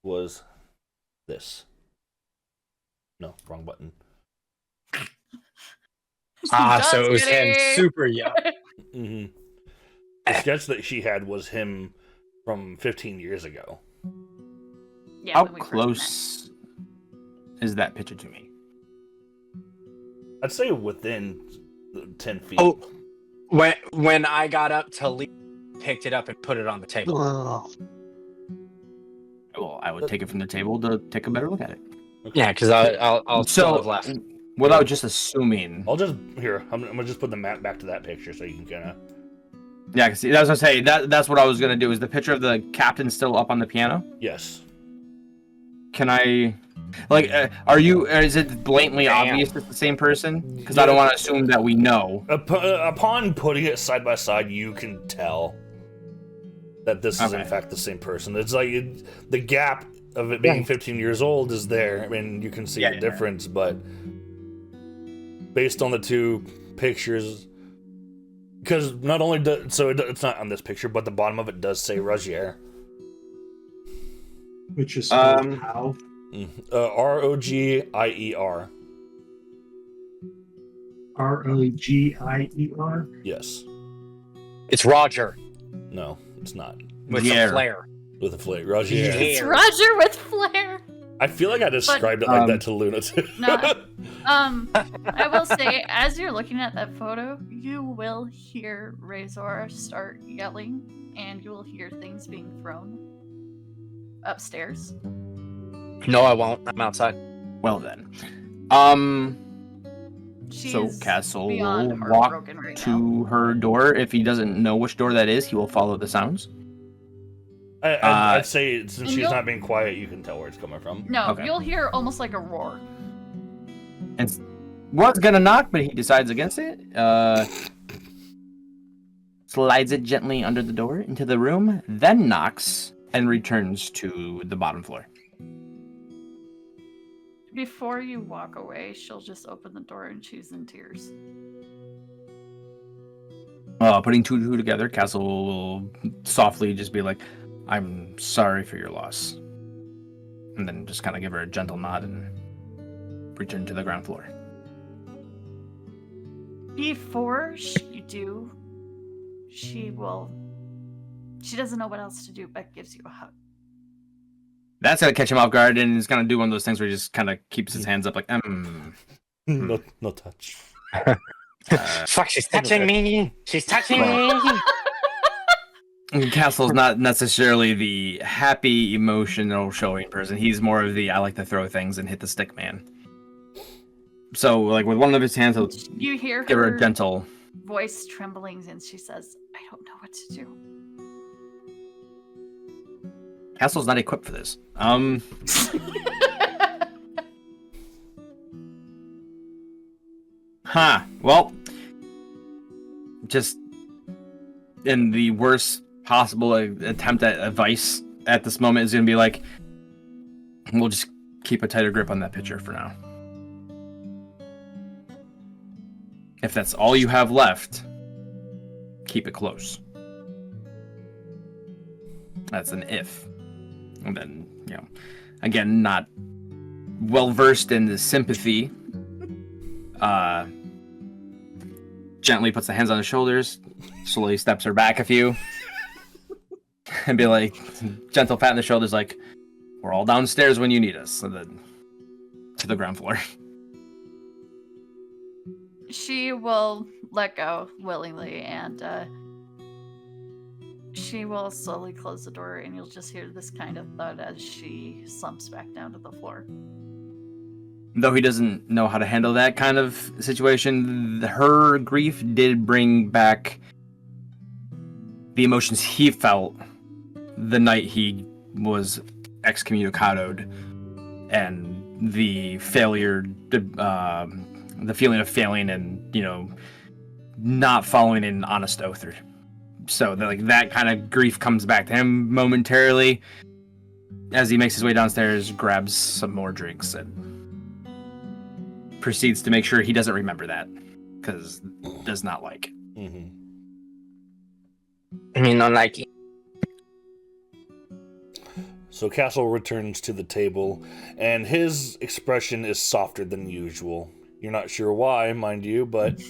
was this. No, wrong button. So it was him kidding. super young. The sketch that she had was him from 15 years ago. Yeah, How when we first close is that picture to me? I'd say within 10 feet. Oh, when I got up to leave, picked it up and put it on the table. Well, I would take it from the table to take a better look at it. Yeah, because I'll still have left. Without just assuming. I'm gonna just put the map back to that picture so you can kind of. Yeah, because that's what I say. That's what I was gonna do. Is the picture of the captain still up on the piano? Yes. Can I, like, are you? Is it blatantly Damn. obvious it's the same person? Because I don't want to assume that we know. Upon putting it side by side, you can tell that this is in Okay. fact the same person. It's like the gap of it being 15 years old is there. I mean, you can see the difference, but based on the two pictures, because not only it's not on this picture, but the bottom of it does say Rogier. Which is spelled how? Rogier. Rogier? Yes. It's Roger No, it's not. with Yeah. a flare. With a flair. Rogier. Yeah. It's Roger with flair. I feel like I described it like that to Luna too. No. I will say, as you're looking at that photo, you will hear Razor start yelling, and you will hear things being thrown upstairs. No, I won't. I'm outside. Well then, She's so Castle beyond will walk heartbroken right now. to her door. If he doesn't know which door that is, he will follow the sounds. I'd say since and she's you'll- not being quiet, you can tell where it's coming from. No, Okay. you'll hear almost like a roar. And was gonna knock, but he decides against it. Slides it gently under the door into the room, then knocks and returns to the bottom floor. Before you walk away, she'll just open the door and she's in tears. Putting two and two together, Castle will softly just be like, "I'm sorry for your loss," and then just kind of give her a gentle nod and return to the ground floor. Before you do, she doesn't know what else to do but gives you a hug. That's gonna catch him off guard, and he's gonna do one of those things where he just kind of keeps his hands up, like, No touch. Fuck, she's touching me. She's touching me. Castle's not necessarily the happy, emotional showing person. He's more of the I like to throw things and hit the stick man. So, like, with one of his hands, he'll You hear give her her a gentle. voice trembling, and she says, "I don't know what to do." Castle's not equipped for this. Well, just in the worst possible attempt at advice at this moment is going to be like, we'll just keep a tighter grip on that picture for now. If that's all you have left, keep it close. That's an if. And then, again, not well versed in the sympathy. Gently puts the hands on his shoulders, slowly steps her back a few, and be like, gentle pat on the shoulders, like, "We're all downstairs when you need us." And then to the ground floor. She will let go willingly, and she will slowly close the door, and you'll just hear this kind of thud as she slumps back down to the floor. Though he doesn't know how to handle that kind of situation, her grief did bring back the emotions he felt the night he was excommunicated, and the failure, the feeling of failing, and not following an honest oath. So that kind of grief comes back to him momentarily as he makes his way downstairs, grabs some more drinks, and proceeds to make sure he doesn't remember that, because does not like. Mm-hmm. I mean, not like it. So Castle returns to the table, and his expression is softer than usual. You're not sure why, mind you, but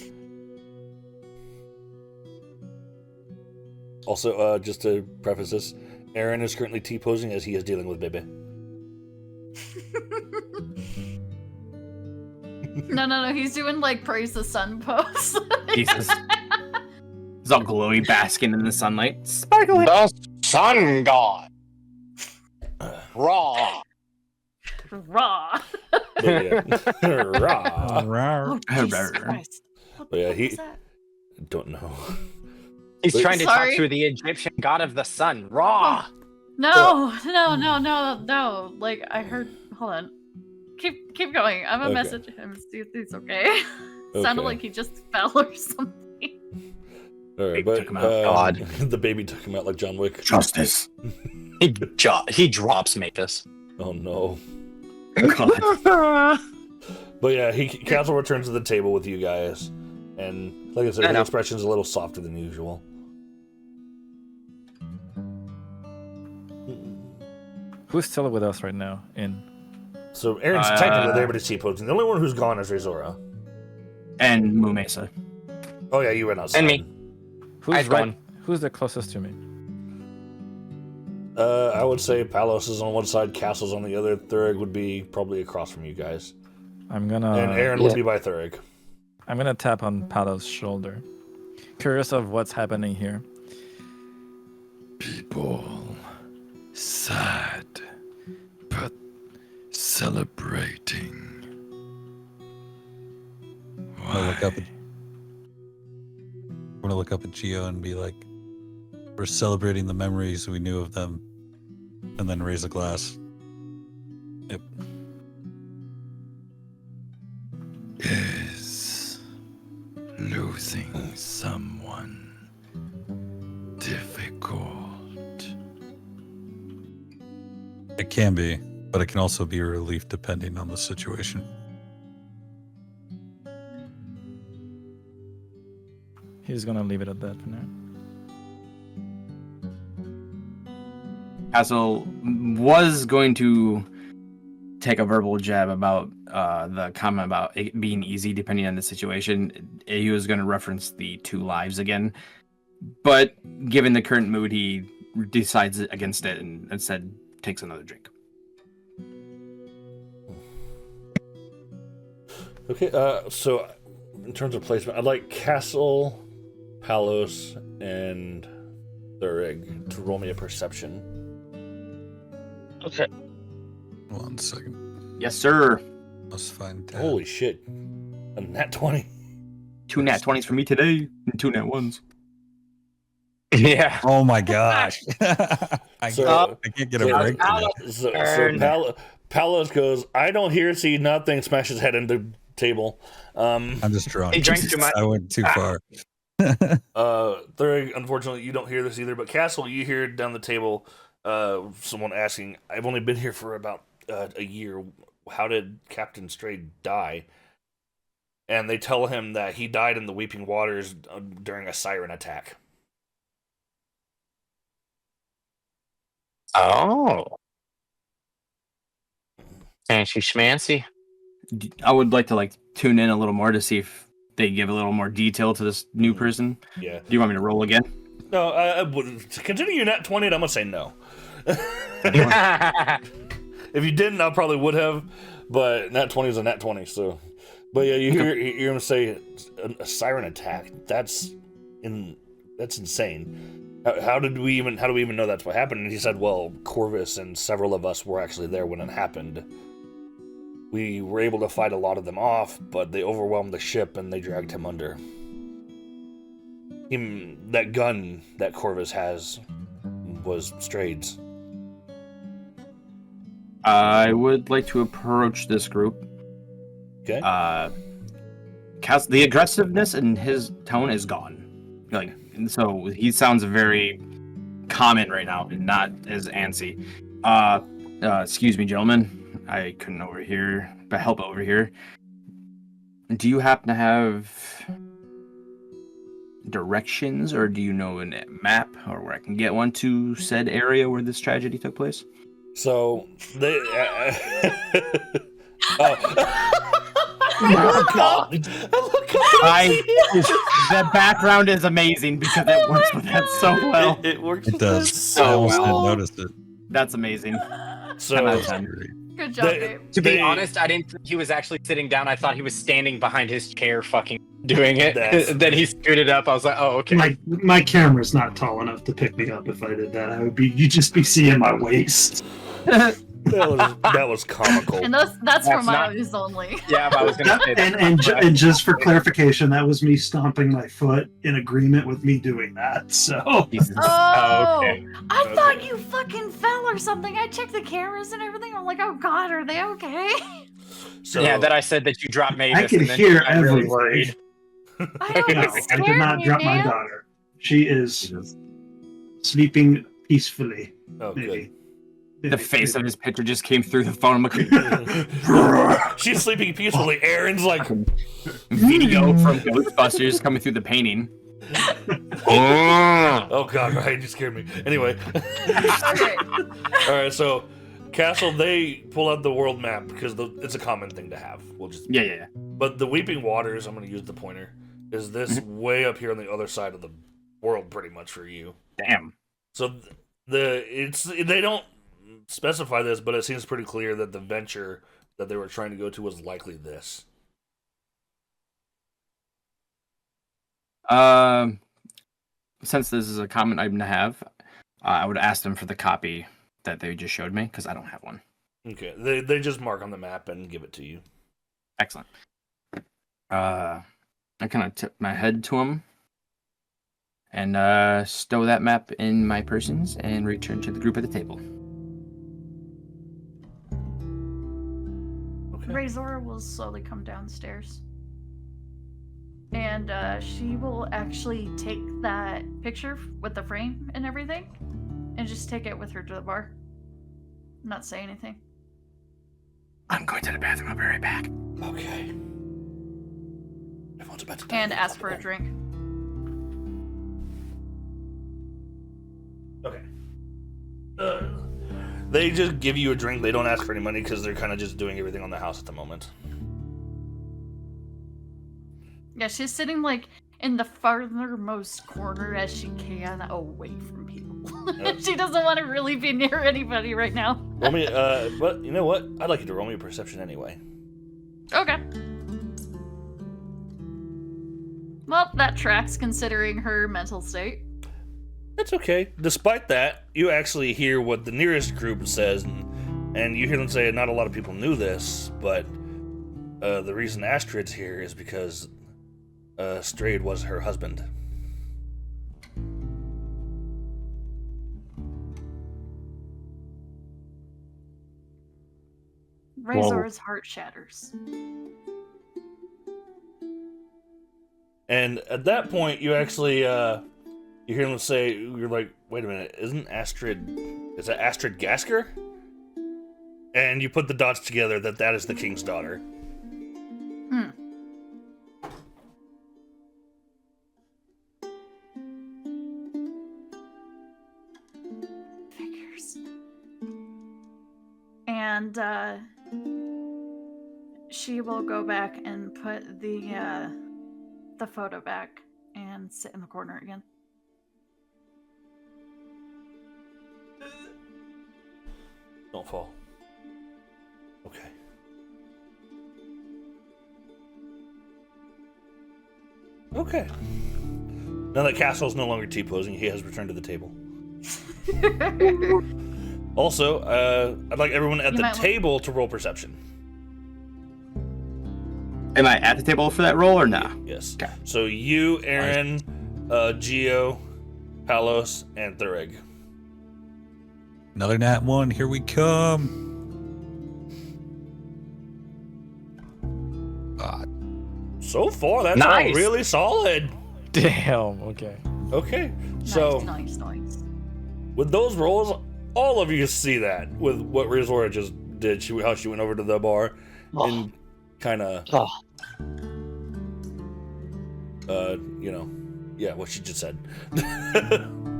also, just to preface this, Aaron is currently T-posing as he is dealing with Bebe. No, he's doing like praise the sun pose. Jesus. He's all glowy, basking in the sunlight. Sparkling. The sun god. Raw. Raw. But yeah. Rah. Oh, Jesus Christ. What But yeah, the he- fuck was that? Don't know. He's Wait, trying to sorry. talk to the Egyptian god of the sun. Raw. No. Like I heard. Hold on. Keep going. I'm gonna Okay. message him see if he's okay. Sounded Okay. like he just fell or something. All right, Baby but took him out. God. the baby took him out like John Wick. Justice. He drops Mavis. Oh no. God. But yeah, Castle returns to the table with you guys, and like I said, I his know. expression's a little softer than usual. Who's still with us right now? So Aaron's technically there, but he's T-posing. The only one who's gone is Razora. And Mumesa. Oh yeah, you went outside. And me. Who's I've gone. Who's the closest to me? I would say Palos is on one side, Castle's on the other. Thurg would be probably across from you guys, I'm gonna. and Aaron would be by Thurg. I'm gonna tap on Palos' shoulder. Curious of what's happening here. People sad, but celebrating. I'm gonna look up Why? at, I'm gonna look up at Gio and be like, we're celebrating the memories we knew of them, and then raise a glass. Yep. Is losing someone difficult? It can be, but it can also be a relief depending on the situation. He's gonna leave it at that for now. Castle was going to take a verbal jab about the comment about it being easy depending on the situation. He was going to reference the 2 lives again, but given the current mood, he decides against it and instead takes another drink. Okay, so in terms of placement, I'd like Castle, Palos, and Thurg to roll me a perception. Okay. 1 second. Yes, sir. Let's find tab. Holy shit. A nat 20. 2 nat 20s for me today, and 2 nat 1s. Yeah. Oh my gosh. I So- can't get a break. from it. So Turn. Palos goes, I don't hear, see nothing, smash his head into the table. I'm just drunk. He drank too much. I went too far. Thurg, unfortunately, you don't hear this either, but Castle, you hear down the table someone asking, I've only been here for about a year. How did Captain Strayed die? And they tell him that he died in the Weeping Waters during a siren attack. Oh. Fancy schmancy. I would like to tune in a little more to see if they give a little more detail to this new person. Yeah. Do you want me to roll again? No, to continue your nat 20, I'm going to say no. If you didn't, I probably would have, but nat 20 is a nat 20, so. But yeah, you hear him say a siren attack. That's insane. How do we even know that's what happened? And he said, well, Corvus and several of us were actually there when it happened. We were able to fight a lot of them off, but they overwhelmed the ship and they dragged him under. That gun that Corvus has was Strayed's. I would like to approach this group. Okay. The aggressiveness in his tone is gone. And so he sounds very common right now and not as antsy. Excuse me, gentlemen. I couldn't help over here. Do you happen to have directions, or do you know a map, or where I can get one to said area where this tragedy took place? So they. The background is amazing because it works with that so well. It works. It does. So I almost well. didn't notice it. That's amazing. 10 So out of 10. Good job, babe. To be honest, I didn't think he was actually sitting down. I thought he was standing behind his chair fucking doing it. That's- Then he scooted up. I was like, oh, okay. My camera's not tall enough to pick me up if I did that. You'd just be seeing my waist. That was comical. And that's That's for my not- eyes only. Yeah, but I was gonna say that. And just for clarification, that was me stomping my foot in agreement with me doing that. So Jesus. Oh, okay. I Okay. thought you fucking fell or something. I checked the cameras and everything. I'm like, oh god, are they okay? So Yeah, that I said that you dropped Mavis. I can and then hear I'm really everything. worried. I know, no, it I scared did not me, drop my man. daughter. She is sleeping peacefully. oh, Maybe. The face of his picture just came through the phone. I'm like, She's sleeping peacefully. Aaron's like, video from Ghostbusters coming through the painting. oh god, right? You scared me. Anyway, Okay. all right. So, Castle, they pull out the world map because it's a common thing to have. We'll just Yeah. But the Weeping Waters, I'm going to use the pointer, is this way up here on the other side of the world, pretty much for you. Damn. So they don't specify this, but it seems pretty clear that the venture that they were trying to go to was likely this. Since this is a common item to have, I would ask them for the copy that they just showed me because I don't have one. Okay, they just mark on the map and give it to you. Excellent. I kind of tip my head to him and stow that map in my persons and return to the group at the table. Okay. Razor will slowly come downstairs. And she will actually take that picture with the frame and everything and just take it with her to the bar. Not say anything. I'm going to the bathroom. I'll be right back. Okay. Everyone's about to die. And ask for a drink. Okay. They just give you a drink. They don't ask for any money because they're kind of just doing everything on the house at the moment. Yeah, she's sitting like in the farthermost corner as she can away from people. She doesn't want to really be near anybody right now. Roll me, but you know what? I'd like you to roll me a perception anyway. Okay. Well, that tracks considering her mental state. That's okay. Despite that, you actually hear what the nearest group says, and you hear them say not a lot of people knew this, but the reason Astrid's here is because Strayed was her husband. Razor's heart shatters. And at that point, you actually you hear them say, "You're like, wait a minute, isn't Astrid? Is that Astrid Gasker?" And you put the dots together that is the king's daughter. Figures. And she will go back and put the photo back and sit in the corner again. Don't fall. Okay. Okay. Now that Castle's no longer T-posing, he has returned to the table. Also, I'd like everyone at You the might want- table to roll perception. Am I at the table for that roll or no? Yes. Okay. So you, Aaron, Geo, Palos, and Thureg. Another nat one. Here we come. So far, that's Nice. all really solid. Damn. Okay. Okay. So Nice. with those rolls, all of you see that with what Rizora just did. How she went over to the bar and kind of, Oh. what she just said.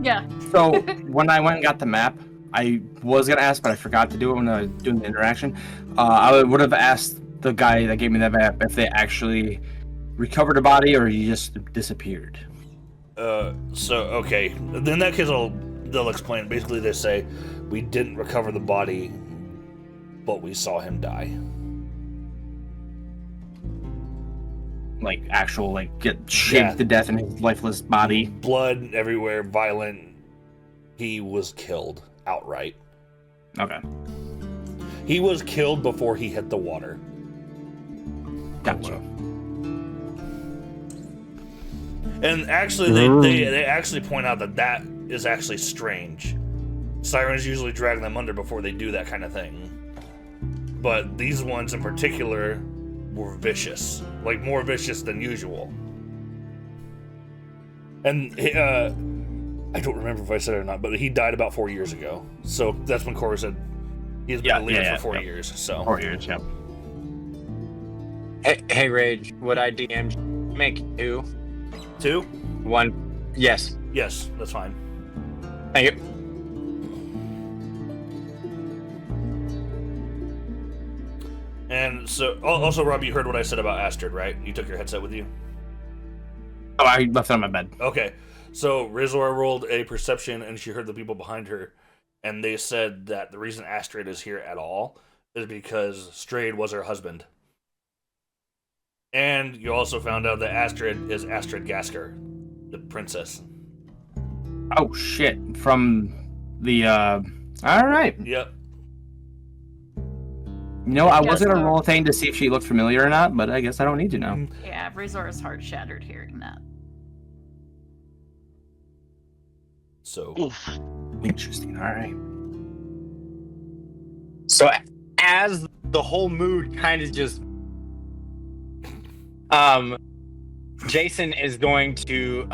Yeah. So when I went and got the map, I was gonna ask, but I forgot to do it when I was doing the interaction. I would have asked the guy that gave me that map if they actually recovered a body or he just disappeared. Okay. In that case, they'll explain. Basically, they say we didn't recover the body, but we saw him die. Like actual, get shaved to death in his lifeless body. Blood everywhere, violent. He was killed outright. Okay. He was killed before he hit the water. Gotcha. And actually, they actually point out that is actually strange. Sirens usually drag them under before they do that kind of thing. But these ones in particular were vicious. Like, more vicious than usual. And I don't remember if I said it or not, but he died about 4 years ago. So that's when Cora said he's been a leader for 4 years. So 4 years, yep. Hey, Rage, would I DM make 2? 2? 1. Yes. Yes, that's fine. Thank you. And so, also, Rob, you heard what I said about Astrid, right? You took your headset with you? Oh, I left it on my bed. Okay. So, Rizora rolled a perception, and she heard the people behind her, and they said that the reason Astrid is here at all is because Strayed was her husband. And you also found out that Astrid is Astrid Gasker, the princess. Oh, shit. From the, Alright. Yep. You know, I was gonna roll a thing to see if she looked familiar or not, but I guess I don't need to now. Yeah, Rezora's heart shattered hearing that. So. Oof. Interesting, alright. So, as the whole mood kind of just... Jason is going to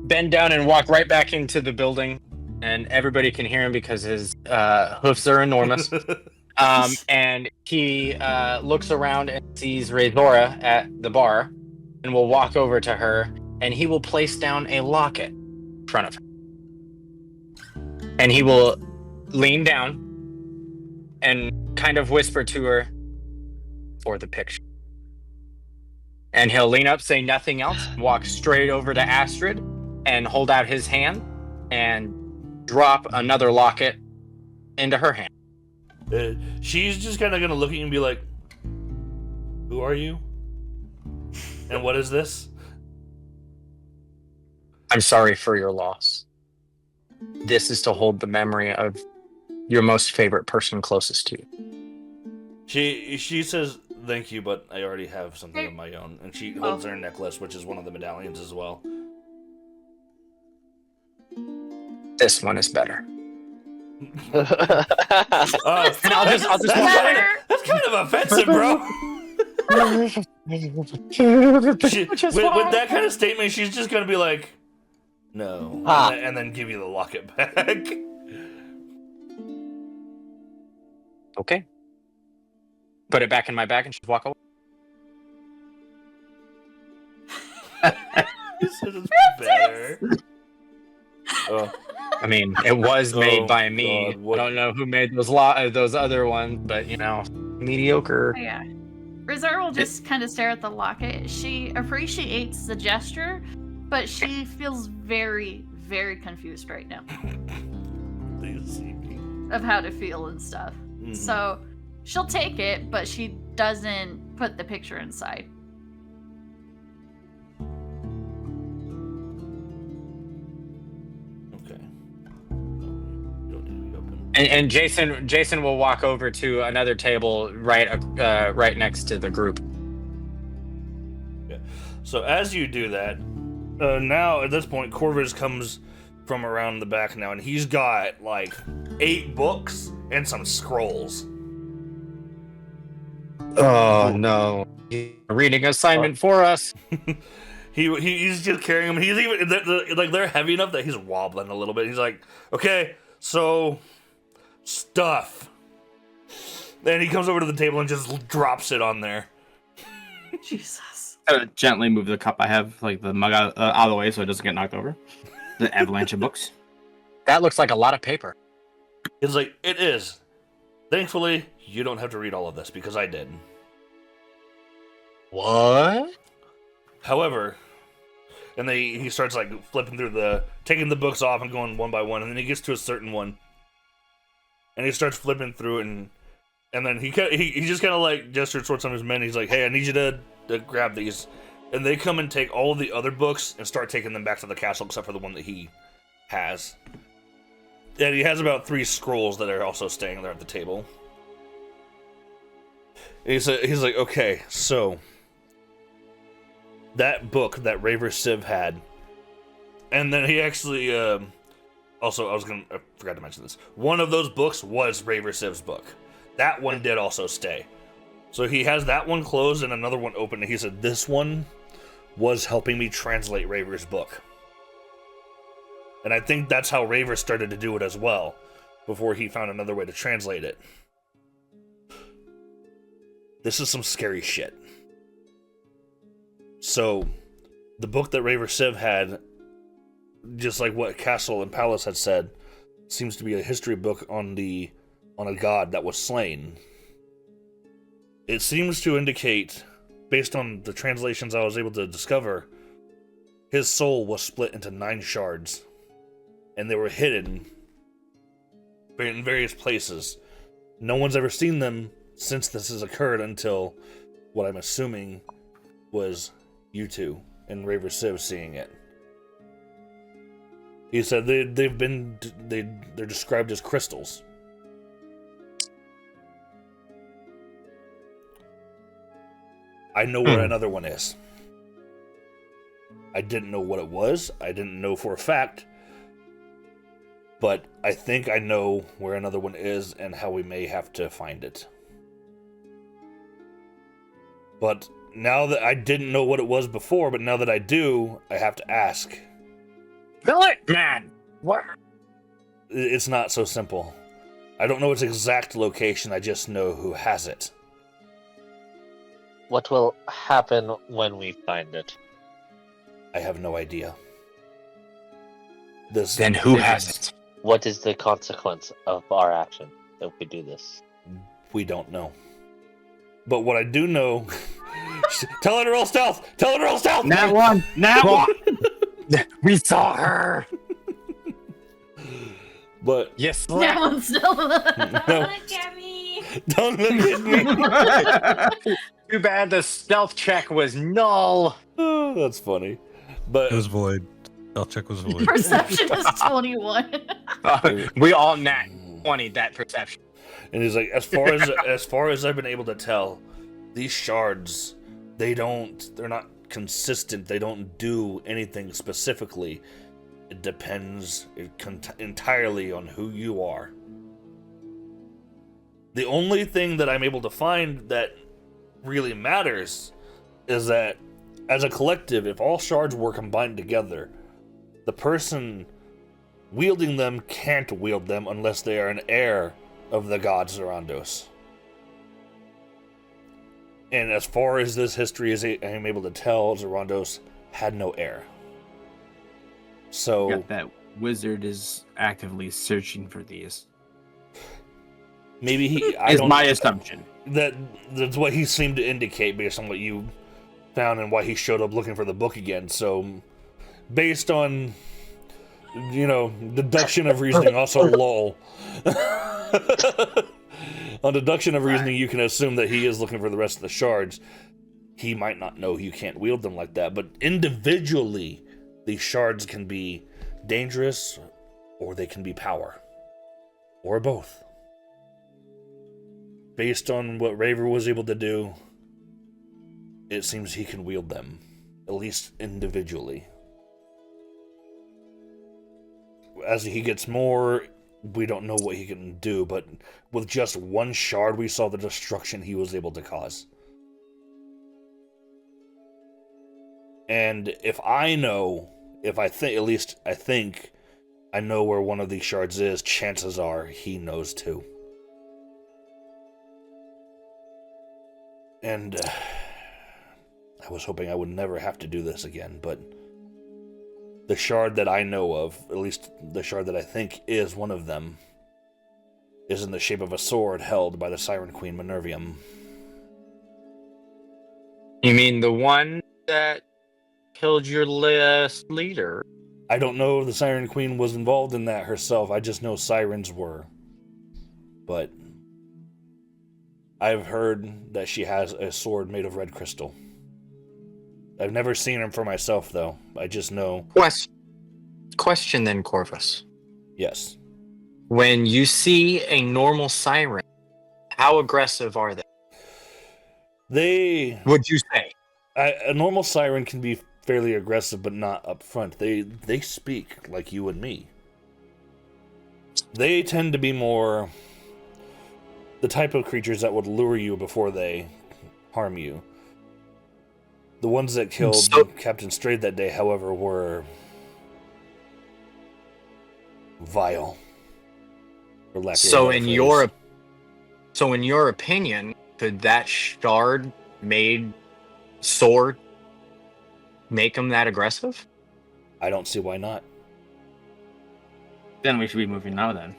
bend down and walk right back into the building, and everybody can hear him because his hoofs are enormous. And he looks around and sees Rezora at the bar, and will walk over to her, and he will place down a locket in front of her. And he will lean down and kind of whisper to her, "For the picture." And he'll lean up, say nothing else, walk straight over to Astrid, and hold out his hand, and drop another locket into her hand. She's just kind of going to look at you and be like, "Who are you? And what is this?" I'm sorry for your loss. This is to hold the memory of your most favorite person closest to you. She says, "Thank you, but I already have something of my own." And she holds her necklace, which is one of the medallions as well. This one is better. And I'll just walk away. That's kind of offensive, bro. With that kind of statement, she's just going to be like, "No," and then give you the locket back. Okay. Put it back in my bag and just walk away. This is better. Oh. I mean, it was made by me. God, what- I don't know who made those other ones, but you know, mediocre. Yeah. Rezora will just kind of stare at the locket. She appreciates the gesture, but she feels very, very confused right now of how to feel and stuff. Mhm. So she'll take it, but she doesn't put the picture inside. Okay. Don't need to be open. And Jason will walk over to another table right next to the group. Yeah. So as you do that, now at this point, Corvus comes from around the back now, and he's got like 8 books and some scrolls. Oh no! A reading assignment for us. He's just carrying them. He's even like they're heavy enough that he's wobbling a little bit. He's like, "Okay, so stuff." Then he comes over to the table and just drops it on there. Jesus. Gently move the cup I have, like the mug out of the way so it doesn't get knocked over. The avalanche of books. That looks like a lot of paper. It's like, "It is. Thankfully, you don't have to read all of this because I did." What? However, and he starts like flipping through taking the books off and going one by one, and then he gets to a certain one, and he starts flipping through it, and then he just kind of like gestures towards some of his men. He's like, "Hey, I need you to grab these," and they come and take all of the other books and start taking them back to the castle, except for the one that he has. And he has about 3 scrolls that are also staying there at the table. And he's like, okay, so that book that Raver Civ had, and then he actually also I forgot to mention this. One of those books was Raver Civ's book. That one did also stay. So he has that one closed and another one open, and he said this one was helping me translate Raver's book. And I think that's how Raver started to do it as well, before he found another way to translate it. This is some scary shit. So, the book that Raver Civ had, just like what Castle and Palace had said, seems to be a history book on a god that was slain. It seems to indicate, based on the translations I was able to discover, his soul was split into 9 shards, and they were hidden in various places. No one's ever seen them since this has occurred until what I'm assuming was you two and Raver Civ seeing it. He said they're described as crystals. I know where another one is. I didn't know what it was. I didn't know for a fact. But I think I know where another one is and how we may have to find it. But now that I didn't know what it was before, but now that I do, I have to ask. Fill it, man! What? It's not so simple. I don't know its exact location, I just know who has it. What will happen when we find it? I have no idea. Then who has it? What is the consequence of our action if we do this? We don't know. But what I do know... Tell her to roll stealth! Tell her to roll stealth! Nat 1! Nat 1! We saw her! But... Yes, That one's still. No. Look at me. Don't look at me! Too bad the stealth check was null. Oh, that's funny. But It was void. Spell check was void. Perception is 21. We all nat 20 that perception. And he's like, as far as I've been able to tell, these shards, they're not consistent. They don't do anything specifically. It depends entirely on who you are. The only thing that I'm able to find that really matters is that as a collective, if all shards were combined together, the person wielding them can't wield them unless they are an heir of the god Zorandos. And as far as this history is, I am able to tell, Zorandos had no heir. So That wizard is actively searching for these. maybe he Is my assumption. that's what he seemed to indicate based on what you found and why he showed up looking for the book again. So based on deduction of reasoning, also lol. On deduction of reasoning, you can assume that he is looking for the rest of the shards. He might not know you can't wield them like that, but individually, these shards can be dangerous, or they can be power, or both. Based on what Raver was able to do, it seems he can wield them, at least individually. As he gets more, we don't know what he can do, but with just one shard, we saw the destruction he was able to cause. And if I think I know where one of these shards is, chances are he knows too. And I was hoping I would never have to do this again, but the shard that I know of, at least the shard that I think is one of them, is in the shape of a sword held by the Siren Queen Minervium. You mean the one that killed your last leader? I don't know if the Siren Queen was involved in that herself. I just know sirens were. But I've heard that she has a sword made of red crystal. I've never seen her for myself, though. I just know. Question then, Corvus. Yes. When you see a normal siren, how aggressive are they? Would you say? A normal siren can be fairly aggressive, but not up front. They speak like you and me. They tend to be more the type of creatures that would lure you before they harm you. The ones that killed Captain Strayed that day, however, were vile. For lack of a better phrase. So in your opinion, could that shard made sword make them that aggressive? I don't see why not. Then we should be moving now then.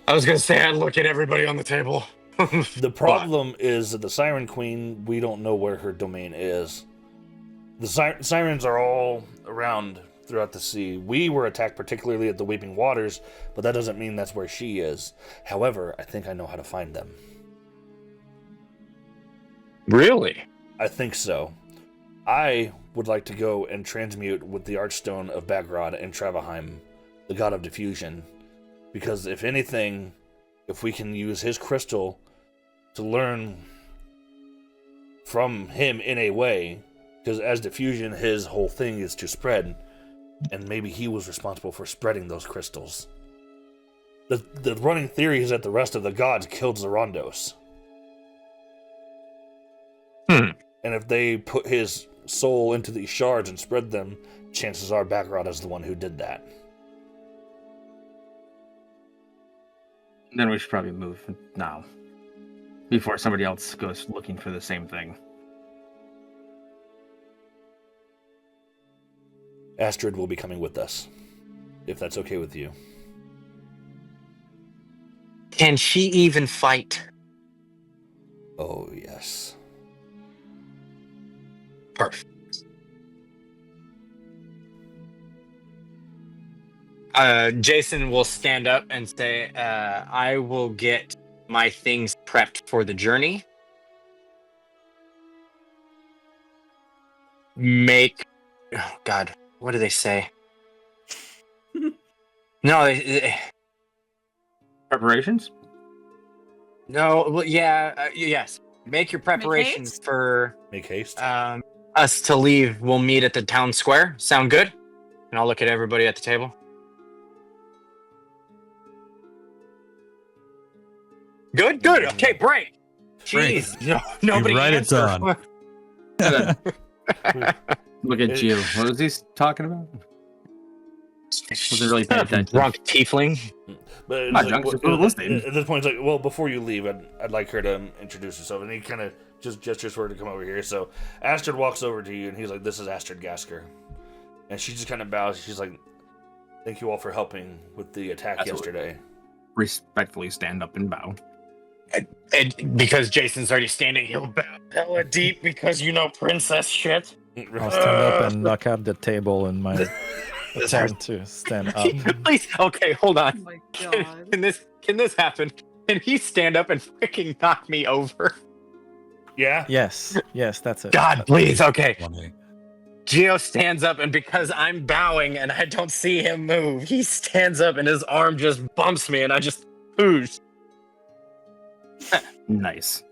I was gonna say I'd look at everybody on the table. The problem is that the Siren Queen, we don't know where her domain is. The sirens are all around throughout the sea. We were attacked particularly at the Weeping Waters, but that doesn't mean that's where she is. However, I think I know how to find them. Really? I think so. I would like to go and transmute with the Archstone of Bagrod and Travaheim, the god of diffusion, because if anything, if we can use his crystal to learn from him in a way, because as diffusion, his whole thing is to spread, and maybe he was responsible for spreading those crystals. The running theory is that the rest of the gods killed Zorandos. And if they put his soul into these shards and spread them, chances are Bagrod is the one who did that. Then we should probably move now, before somebody else goes looking for the same thing. Astrid will be coming with us, if that's okay with you. Can she even fight? Oh, yes. Perfect. Jason will stand up and say, I will get my things prepped for the journey. Oh God, what do they say? No, Preparations? No, well, yeah, yes. Make your preparations for Make haste. us to leave. We'll meet at the town square. Sound good? And I'll look at everybody at the table. Good, good. Okay, break. Jeez, nobody Right, it's answered. on. Look at you. What was he talking about? Wasn't really paying attention. Drunk tiefling. But it's Not like, drunk, just listening. at this point, it's like, well, before you leave, I'd like her to introduce herself. And he kind of just gestures for her to come over here. So Astrid walks over to you, and he's like, this is Astrid Gasker. And she just kind of bows. She's like, thank you all for helping with the attack yesterday. Respectfully stand up and bow. And because Jason's already standing, he'll bow hella deep because you know princess shit. I'll stand up and knock out the table in my attempt to stand up. Please, okay, hold on. Oh my god. Can this happen? Can he stand up and freaking knock me over? Yeah? Yes, that's it. God, please, okay. Funny. Geo stands up, and because I'm bowing and I don't see him move, he stands up and his arm just bumps me, and I just whoosh Nice.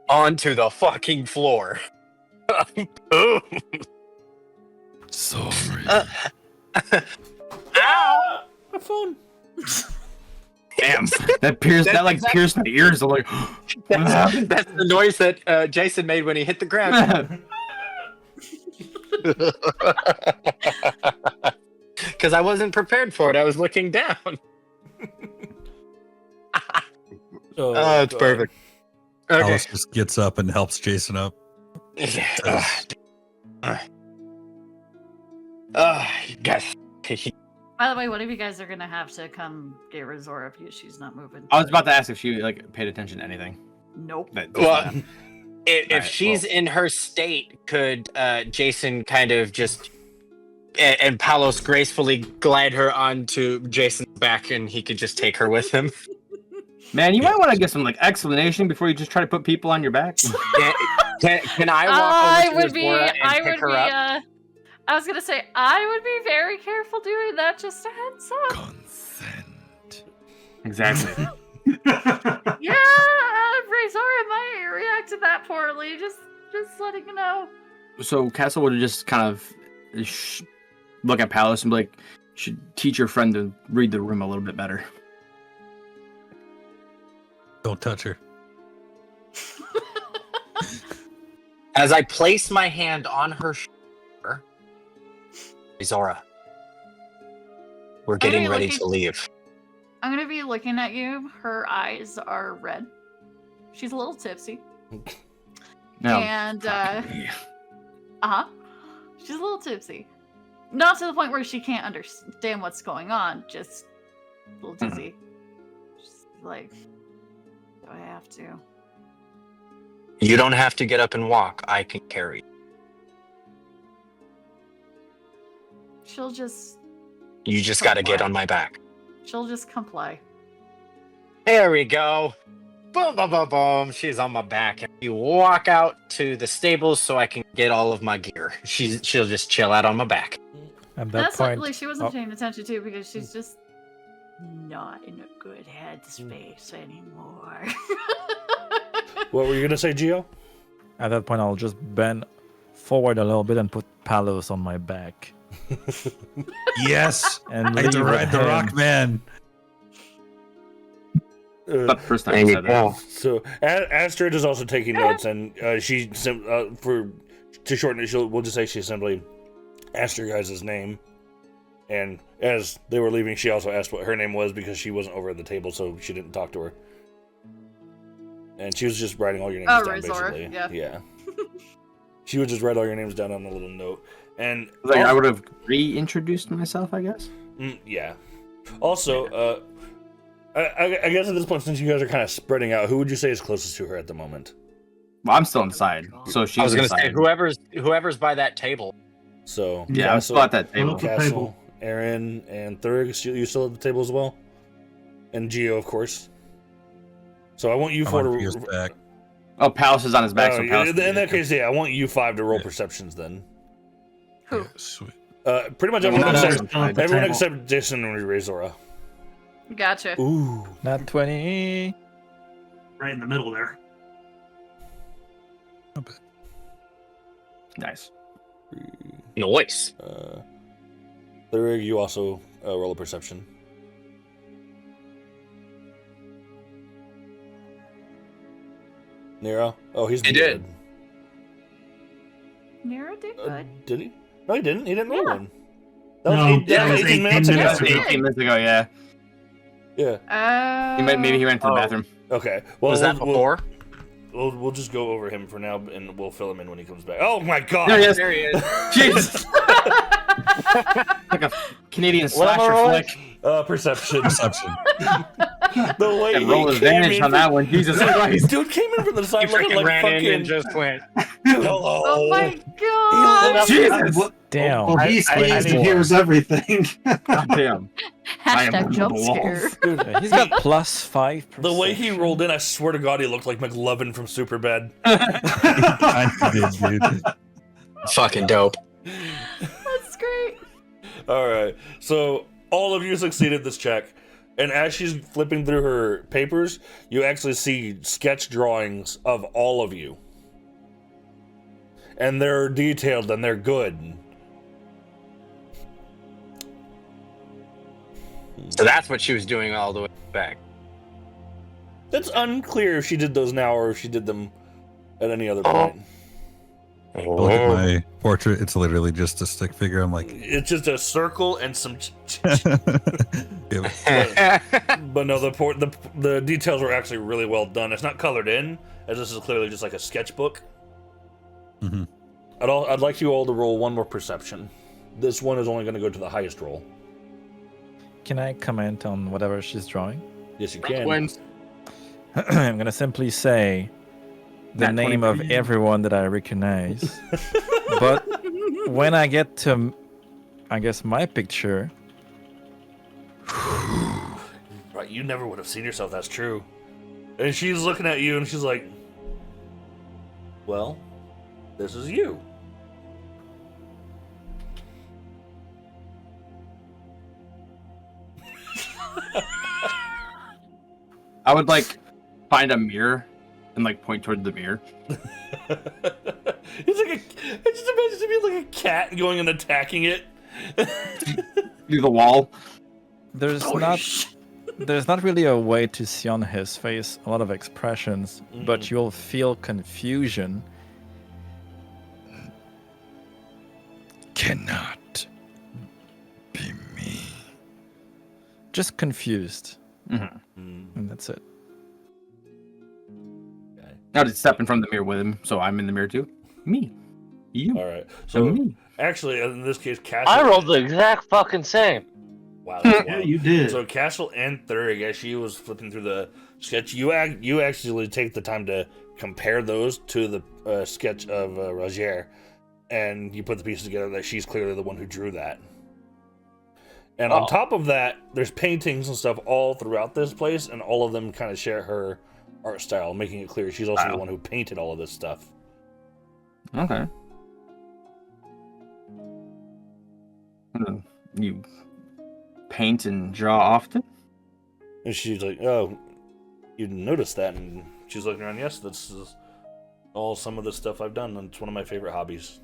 onto the fucking floor. Boom. Sorry. Ow! My phone. Damn. That pierced my ears. I'm like, That's the noise that Jason made when he hit the ground. Because I wasn't prepared for it. I was looking down. Oh, it's God. perfect. Okay. Alice just gets up and helps Jason up. You guys. By the way, one of you guys are gonna have to come get Razora if she's not moving. I was about to ask if she paid attention to anything. Nope. Well, if Alright, she's in her state, could Jason kind of just and Palos gracefully glide her onto Jason's back, and he could just take her with him? Man, you might want to get some explanation before you just try to put people on your back. Can I walk over to Razora and pick her up? I was gonna say I would be very careful doing that. Just a heads up. Consent. Exactly. Yeah, Razora might react to that poorly. Just letting you know. So Castle would just kind of look at Palace and be like, "Should teach your friend to read the room a little bit better." Don't touch her. As I place my hand on her shoulder, Zora, we're getting Okay, ready looking- to leave. I'm gonna be looking at you. Her eyes are red. She's a little tipsy. No. And she's a little tipsy. Not to the point where she can't understand what's going on, just a little dizzy. She's like, do I have to? You don't have to get up and walk. I can carry you. She'll just You just got to get on my back. she'll just comply. There we go. Boom, boom, boom, boom. She's on my back. And you walk out to the stables so I can get all of my gear. She'll just chill out on my back. At that That's point, like she wasn't oh, paying attention to because she's just not in a good headspace anymore. What were you gonna say, Gio? at that point, I'll just bend forward a little bit and put Palos on my back. Yes. And I get to leave ride the him. Rock Man. Not the first time you said that. So Astrid is also taking notes, and to shorten it, we'll just say she simply asked your guys' name, and as they were leaving, she also asked what her name was because she wasn't over at the table, so she didn't talk to her. And she was just writing all your names down, Razor, basically. yeah. She would just write all your names down on a little note, and Like I also- would have reintroduced myself, I guess. yeah. Also, I guess at this point, since you guys are kind of spreading out, who would you say is closest to her at the moment? Well, I'm still inside, so she's I was going to inside. say, whoever's by that table. So Yeah, I'm still at that table. Okay. Castle, Table. Aaron, and Thurg, you still at the table as well? And Geo, of course. So I want you I'm four on Gio's to... back. Oh, Palace is on his back, so yeah, Palace. in that case, yeah, I want you five to roll perceptions then. Who? Yeah, sweet. Pretty much everyone, No, no, except, no, no. everyone except Jason and Razora. Gotcha. Ooh. Not 20. Right in the middle there. Not bad. Nice. Nice. Thurg, you also roll a perception. Nero? Oh, he's He did. muted. Nero did good. Did he? No, he didn't. He didn't roll Yeah. one. That was, No, that was 18 minutes ago. minutes. That was 18 minutes ago, yeah. Yeah. Maybe he went to the Oh. bathroom. Okay. Well, Was that we'll- before? We'll just go over him for now, and we'll fill him in when he comes back. Oh my God! There he is. There he is. Jesus. Like a Canadian What am I slasher rolling? flick. Perception. Perception. The way And roll he advantage came on in that one. Jesus Christ. Dude came in from the He side looking freaking like ran fucking. in and just went. Hello. Oh my god! Jesus. Well, Damn. well, he I sees need and hears everything. God damn. I am Hashtag jump the scare. wolf. Yeah, he's got plus 5%. The way he rolled in, I swear to God, he looked like McLovin from Superbad. I did, dude. Fucking dope. That's great. All right. So all of you succeeded this check. And as she's flipping through her papers, you actually see sketch drawings of all of you. And they're detailed and they're good. So that's what she was doing all the way back. It's unclear if she did those now or if she did them at any other point. Look at my portrait. It's literally just a stick figure. I'm like, It's just a circle and some... yeah, But no, the details were actually really well done. It's not colored in, as this is clearly just like a sketchbook. Mhm. I'd like you all to roll one more perception. This one is only going to go to the highest roll. Can I comment on whatever she's drawing? Yes, you can. Wins. I'm gonna simply say the Nat name of 23. everyone that I recognize. But when I get to, I guess, my picture, Right, you never would have seen yourself. That's true. And she's looking at you, and she's like, "Well, this is you." I would like find a mirror and like point toward the mirror. It's like I just imagine it being like a cat going and attacking it. Through the wall. There's not really a way to see on his face a lot of expressions, but you'll feel confusion. Cannot be me. Just confused. Mm-hmm. And that's it. I'll just step in front of the mirror with him, so I'm in the mirror too. Me. You. All right. So me. actually, in this case, Castle. I rolled the exact fucking same. Wow. That's Yeah, wild. you did. So Castle and Thurig, as she was flipping through the sketch, you actually take the time to compare those to the sketch of Roger, and you put the pieces together that she's clearly the one who drew that. And on top of that, there's paintings and stuff all throughout this place, and all of them kind of share her art style, making it clear she's also the one who painted all of this stuff. Okay. You paint and draw often? And she's like, "Oh, you noticed that?" And she's looking around. Yes, this is all some of the stuff I've done, and it's one of my favorite hobbies.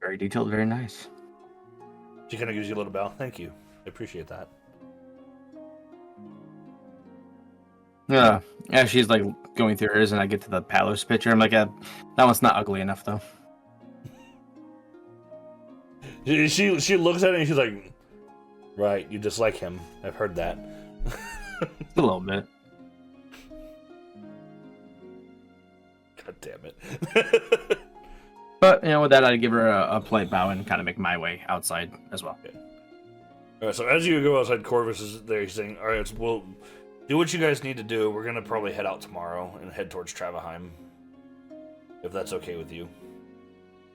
Very detailed, very nice. She kind of gives you a little bow. Thank you. I appreciate that. Yeah. Yeah, she's like going through hers, and I get to the Palos picture. I'm like, that one's not ugly enough, though. She looks at it and she's like, "Right, you dislike him. I've heard that." A little bit. God damn it. But, with that, I'd give her a polite bow and kind of make my way outside as well. Okay. All right, so as you go outside, Corvus is there. He's saying, "All right, well, do what you guys need to do. We're going to probably head out tomorrow and head towards Travaheim, if that's okay with you."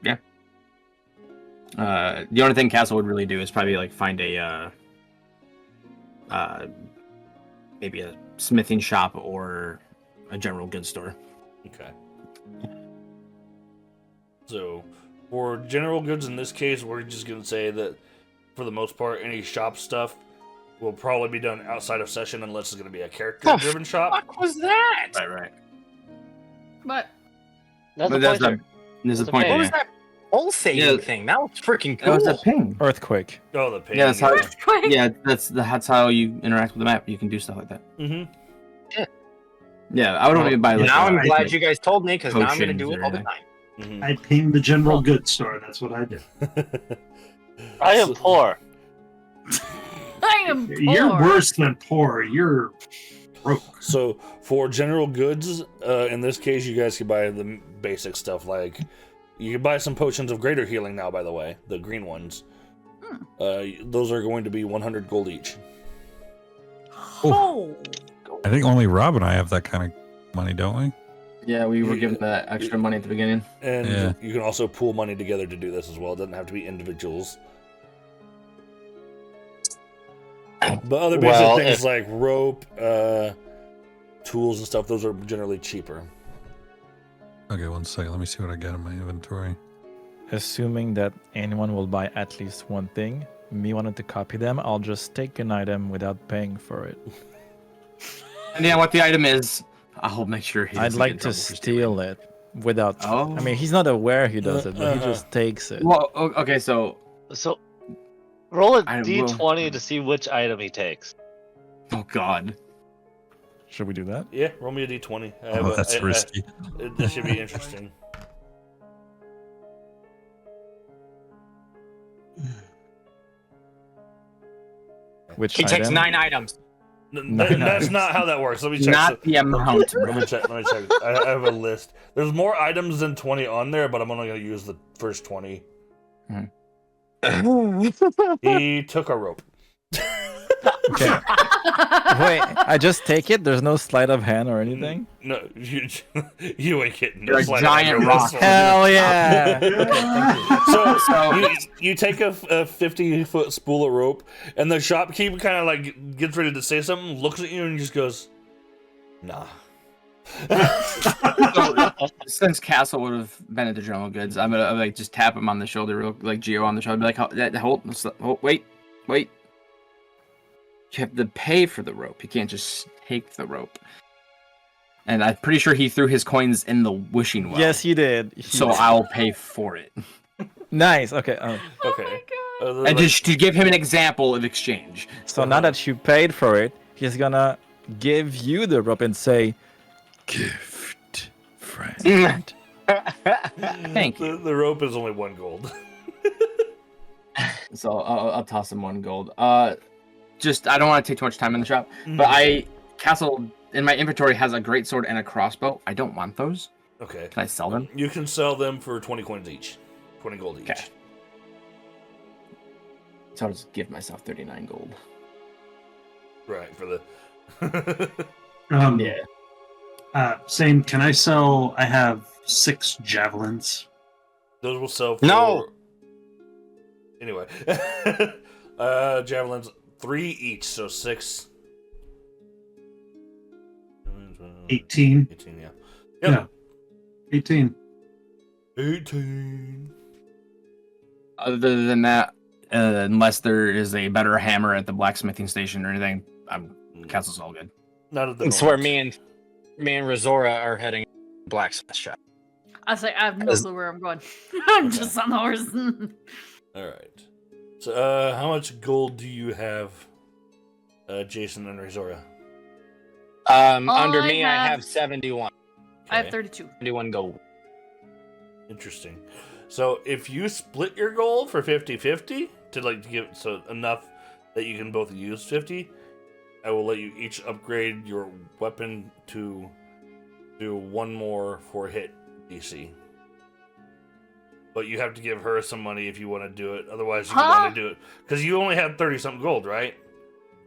Yeah. The only thing Castle would really do is probably like find a maybe a smithing shop or a general goods store. Okay. So, for general goods in this case, we're just going to say that, for the most part, any shop stuff will probably be done outside of session unless it's going to be a character-driven shop. What was that? Right. But That's But the that's point. There's a That's point. okay. What was that pulsating Yeah. thing? That was freaking That cool. was a ping. Earthquake. Oh, the pain. Yeah, that's how. Earthquake. Yeah, that's how you interact with the map. You can do stuff like that. Mm-hmm. Yeah, I would only buy like. now I'm I glad think you guys told me, because now I'm going to potions do it or all the anything. time. Mm-hmm. I pinged the general goods store. That's what I did. I am poor. I am poor. You're worse than poor. You're broke. So, for general goods, in this case, you guys can buy the basic stuff, like, you can buy some potions of greater healing now, by the way, the green ones. Those are going to be 100 gold each. Oh. I think only Rob and I have that kind of money, don't we? Yeah, we were given that extra money at the beginning. And Yeah. you can also pool money together to do this as well. It doesn't have to be individuals. But other basic Well, things if- like rope, tools and stuff, those are generally cheaper. Okay, one second. Let me see what I got in my inventory. Assuming that anyone will buy at least one thing, me wanted to copy them, I'll just take an item without paying for it. And yeah, what the item is, I'll make sure he. I'd doesn't like get in to trouble for steal it without. Oh. I mean, he's not aware he does it, but he just takes it. Well, okay, so So, roll a I will- d20 to see which item he takes. oh god, Should we do that? Yeah, roll me a d20. Oh, that's risky. This should be interesting. Which He takes item? 9 items. That's not how that works. Let me check. not the amount. Let me check. I have a list. There's more items than 20 on there, but I'm only going to use the first 20. He took a rope. Okay. Wait, I just take it? There's no sleight of hand or anything? No, you ain't getting You're a sleight of giant hand on rock. this one. Hell yeah! So you take a 50-foot spool of rope, and the shopkeep kind of like gets ready to say something, looks at you, and just goes, "Nah." So, since Castle would have been at the general goods, I'm gonna like just tap him on the shoulder, like Geo on the shoulder, be like, hold, wait. you have to pay for the rope. You can't just take the rope. And I'm pretty sure he threw his coins in the wishing well. Yes, he did. So I'll pay for it. Nice. Okay. Okay. Oh my god. And just to give him an example of exchange. So now that you paid for it, he's gonna give you the rope and say, Gift, friend. Thank you. The rope is only 1 gold. So I'll toss him 1 gold. Just I don't want to take too much time in the shop, but Castle in my inventory has a great sword and a crossbow. I don't want those. Okay. Can I sell them? You can sell them for 20 coins each. 20 gold each. Okay. So I'll just give myself 39 gold. Right, for the... Same. Can I sell? I have 6 javelins. Those will sell for... No! Anyway. Javelins, 3 each, so 6. 18. 18, yeah. Yeah. 18. 18. Other than that, unless there is a better hammer at the blacksmithing station or anything, Castle's all good. Not at the It's moment. where me and Razora are heading to the blacksmith shop. I was like, I have no clue where I'm going. I'm just on the horse. Alright. So, how much gold do you have, Jason and Razora? Under I me, I have- have 71. I have Okay. 32. 71 gold. Interesting. So, if you split your gold for 50-50, to give so enough that you can both use 50, I will let you each upgrade your weapon to do 1 more for hit DC. But you have to give her some money if you want to do it. Otherwise, you can only do it because you only have 30-something gold, right?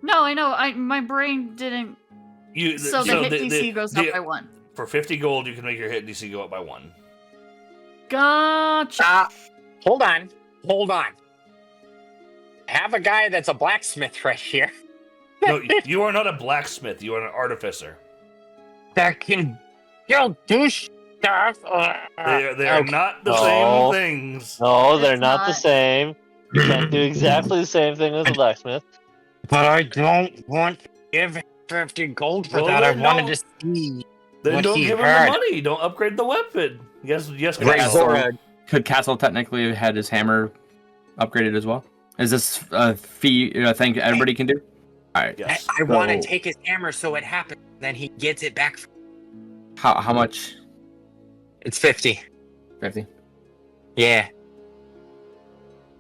No, I know. My brain didn't. So the hit DC goes up by 1. For 50 gold, you can make your hit DC go up by 1. Gotcha. Hold on. I have a guy that's a blacksmith right here No, you are not a blacksmith. You are an artificer. that can do stuff. They are not the No. same things. No, they're It's not the not. same. You can't do exactly the same thing as a blacksmith. But I don't want to give him 50 gold for Well, that. I then wanted don't- to see. Then What don't he give him heard. the money. Don't upgrade the weapon. Yes, Right, Castle. Razora. Could Castle technically had his hammer upgraded as well? Is this a thing everybody can do? All right. Yes. I want to So- take his hammer so it happens. Then he gets it back. How much? It's 50. 50. Yeah.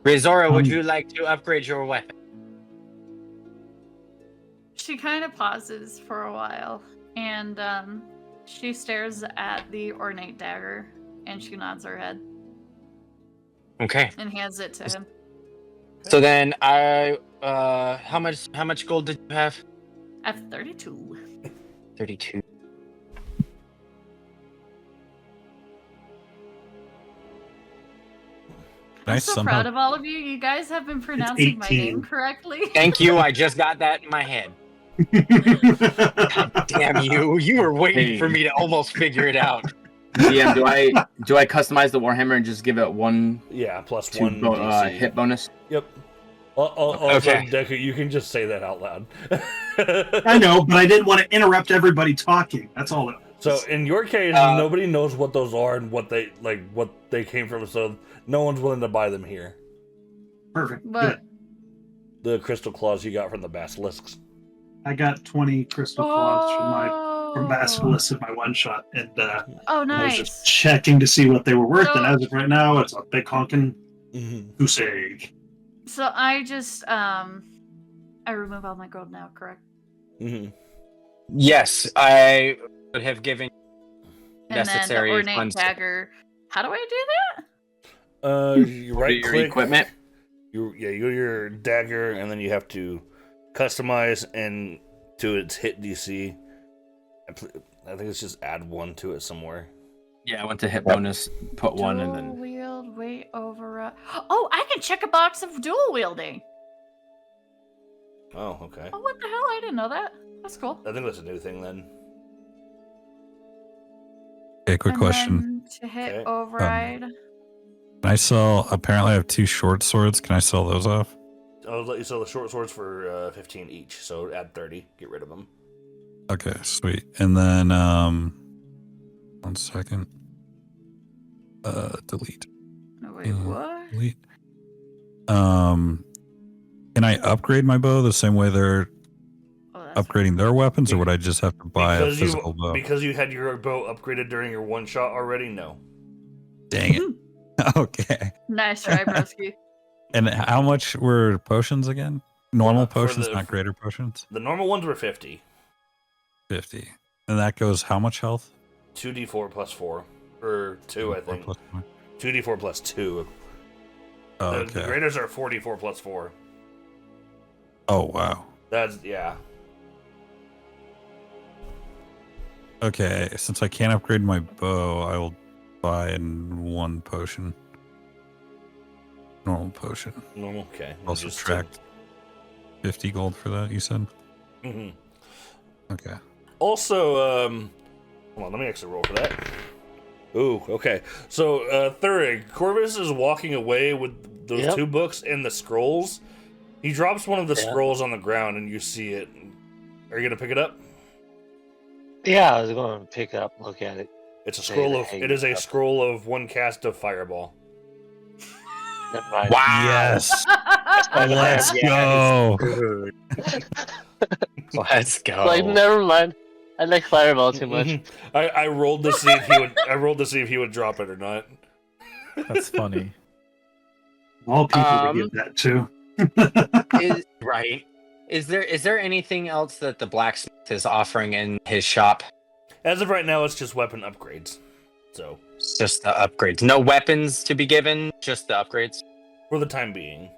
Razora, would Um, you like to upgrade your weapon? She kind of pauses for a while, and she stares at the ornate dagger, and she nods her head Okay. and hands it to him. So then how much gold did you have? I have 32. 32. I'm Nice so somehow. proud of all of you. You guys have been pronouncing my 18. name correctly. Thank you. I just got that in my head. Damn you. You were waiting for me to almost figure it out. DM, do I customize the Warhammer and just give it 1 Yeah, plus to 1 DC. hit bonus? Yep. Also, Okay. Deku, you can just say that out loud. I know, but I didn't want to interrupt everybody talking. That's all. So in your case, nobody knows what those are and what they came from. So no one's willing to buy them here. Perfect. But Good. The crystal claws you got from the basilisks. I got 20 crystal claws from Basilisk in my one shot, and Oh, I was nice. just checking to see what they were worth. And So- as of right now, it's a big honking Mm-hmm. goose egg. So I just I remove all my gold now, correct? Mm-hmm. Yes, I would have given And then the necessary ornate funds. dagger. How do I do that? You right Your click equipment. You go to your dagger, and then you have to customize and to its hit DC. I think it's just add 1 to it somewhere. Yeah, I went to hit bonus, put 1, and Dual then wield, weight over. Oh, I can check a box of dual wielding. Oh, okay. Oh, what the hell? I didn't know that. That's cool. I think that's a new thing then. Okay, quick And question. then to hit Okay. override. Can I sell? Apparently, I have 2 short swords. Can I sell those off? I'll let you sell the short swords for 15 each. So add 30. Get rid of them. Okay, sweet. And then 1 second. Delete. No, wait, what? Delete. Can I upgrade my bow the same way they're Oh, that's upgrading their weapons, or would I just have to buy a physical bow? Because you had your bow upgraded during your one shot already. No. Dang it. Okay. nice try, broski. And how much were potions again? Normal For potions, the- not greater potions? The normal ones were 50. 50. And that goes how much health? 2d4 plus 4. Or 2, I think. Plus one. 2d4 plus 2. Oh, The okay. graders are 44 plus 4. Oh, wow. That's, yeah. Okay, since I can't upgrade my bow, I will buy one potion. Normal potion. Normal, okay. I'll subtract 50 gold for that, you said? Mm-hmm. Okay. Also, hold on, let me actually roll for that. Ooh, okay. So, Thurig, Corvus is walking away with those 2 books and the scrolls. He drops one of the scrolls on the ground and you see it. Are you gonna pick it up? Yeah, I was going to pick it up, look at it. It's a scroll of. It is a scroll of 1 cast of Fireball. Never mind. Wow. Yes. Never mind. Let's go. Dude. Let's go. Like, never mind. I like Fireball too much. I rolled to see if he would. I rolled to see if he would drop it or not. That's funny. All people would get that too. Right. Is there anything else that the blacksmith is offering in his shop? As of right now, it's just weapon upgrades. So It's just the upgrades. No weapons to be given, just the upgrades. for the time being,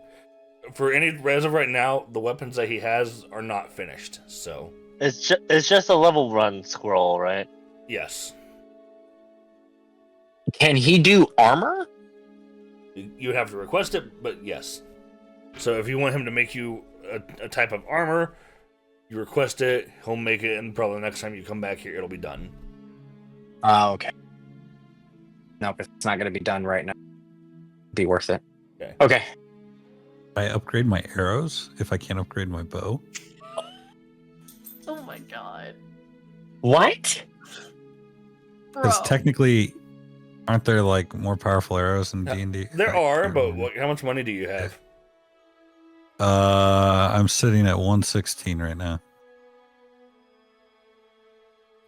as of right now, the weapons that he has are not finished. So It's just a level run scroll, right? yes, Can he do armor? you would have to request it, but yes. So if you want him to make you a type of armor, you request it. He'll make it, and probably the next time you come back here, it'll be done. Oh, okay. Nope, it's not going to be done right now. Be worth it. Okay. I upgrade my arrows if I can't upgrade my bow. Oh my god. What? Bro. Because technically, aren't there like more powerful arrows in D&D? There are, but how much money do you have? I'm sitting at 116 right now.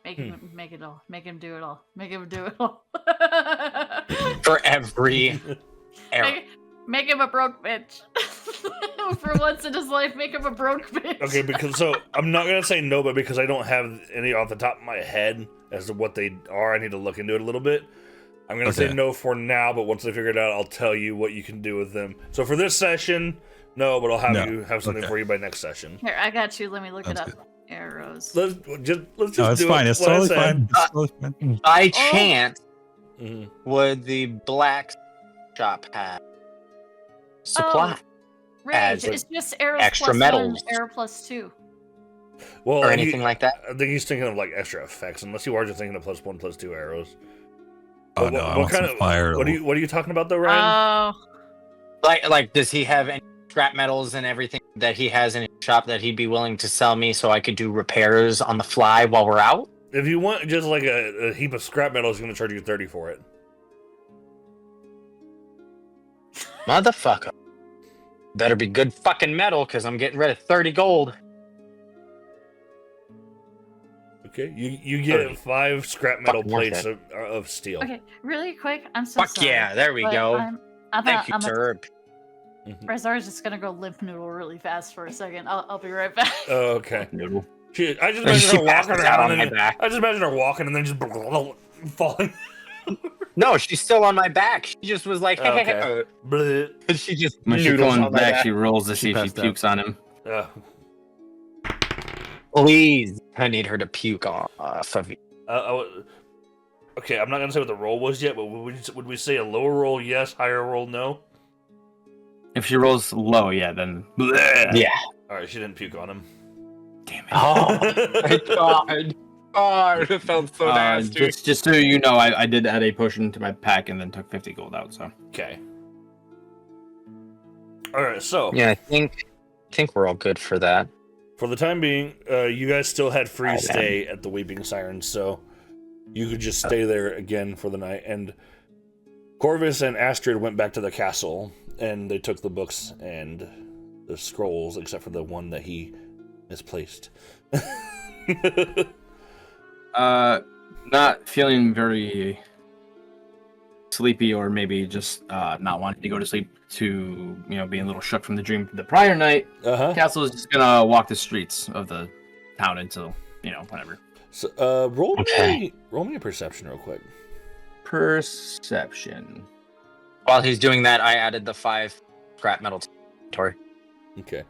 Make him make it all. Make him do it all. Make him do it all. For every arrow. Make him a broke bitch. For once in his life, make him a broke bitch. Okay, because so I'm not gonna say no, but because I don't have any off the top of my head as to what they are, I need to look into it a little bit. I'm gonna say no for now, but once I figure it out, I'll tell you what you can do with them. So for this session, no, but I'll have you have something for you by next session. Here, I got you. Let me look it up. Good. Arrows. Let's just No, it's do fine. it. It's What I totally said. fine. It's totally fine. By chance, Mhm. would the black shop have supply Rage. as It's just arrows extra plus metals. 1, arrow plus 2. Well, or anything like that? I think he's thinking of like extra effects, unless you are just thinking of +1, +2 arrows. Oh But no, I want some fire. What are you talking about though, Ryan? Oh. Like, does he have any scrap metals and everything that he has in his shop that he'd be willing to sell me so I could do repairs on the fly while we're out? If you want just like a heap of scrap metal, he's going to charge you 30 for it. Motherfucker. Better be good fucking metal, because I'm getting rid of 30 gold. Okay, you get 30. 5 scrap metal Fucking worth plates of steel. Okay, really quick. I'm so Fuck sorry. yeah, there we but go. Thank you, sir. Rezar's just gonna go limp noodle really fast for a second. I'll be right back. Oh, okay. Noodle. I just imagine She her walking passes out around on my and back. I just imagine her walking and then just falling. No, she's still on my back. She just was like, hey, Okay. Bleh. she just When she noodles comes on my back, back. she rolls to see if she passed out. pukes on him. Please, I need her to puke off of you. Okay, I'm not gonna say what the roll was yet, but would we say a lower roll yes, higher roll no? If she rolls low, yeah, then. Bleh. Yeah. All right, she didn't puke on him. Damn it. Oh, my God. Oh, it felt so nasty. Just so you know, I did add a potion to my pack and then took 50 gold out, so. Okay. All right, so Yeah, I think think we're all good for that. For the time being, you guys still had free Oh, stay at the Weeping Sirens, so you could just stay there again for the night. And Corvus and Astrid went back to the castle, and they took the books and the scrolls, except for the one that he misplaced. Not feeling very sleepy, or maybe just not wanting to go to sleep, to being a little shook from the dream the prior night. Castle is just gonna walk the streets of the town until whatever. So roll me a perception real quick. Perception. While he's doing that, I added the 5 scrap metal to inventory. Okay.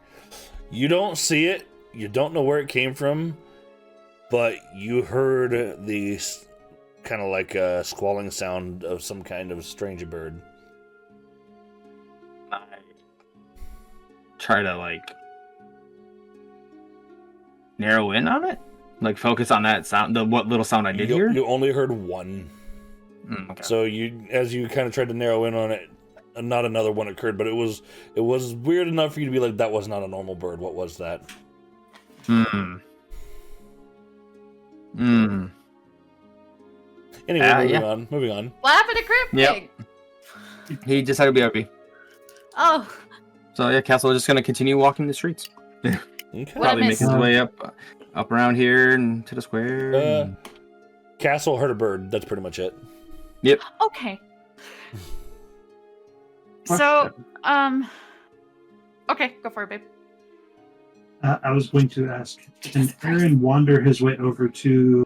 You don't see it. You don't know where it came from, but you heard the kind of like a squalling sound of some kind of strange bird. I try to narrow in on it, focus on that sound, what little sound I did hear. You only heard one. Okay. So as you kind of tried to narrow in on it, not another one occurred, but it was weird enough for you to be like, that was not a normal bird. What was that? Hmm. Anyway, moving on. What happened to Crypt Pig? Yep. He decided to be happy. Oh. So yeah, Castle is just gonna continue walking the streets. Okay. Probably make his way up around here and to the square. Castle heard a bird. That's pretty much it. Yep. Okay. So, okay, go for it, babe. I was going to ask, can Aaron wander his way over to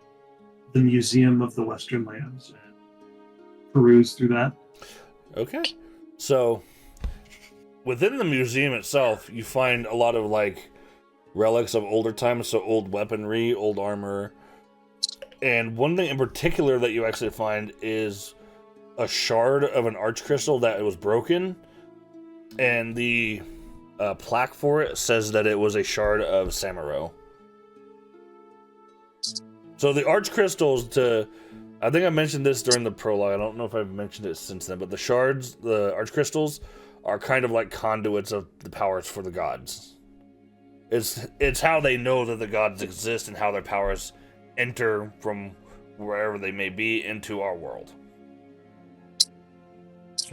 the Museum of the Western Lands and peruse through that? Okay. So, within the museum itself, you find a lot of relics of older times, so old weaponry, old armor. And one thing in particular that you actually find is a shard of an arch crystal that was broken, and the plaque for it says that it was a shard of Samaro. So the arch crystals, I think I mentioned this during the prologue, I don't know if I've mentioned it since then, but the shards, the arch crystals, are kind of like conduits of the powers for the gods. It's how they know that the gods exist and how their powers enter from wherever they may be into our world.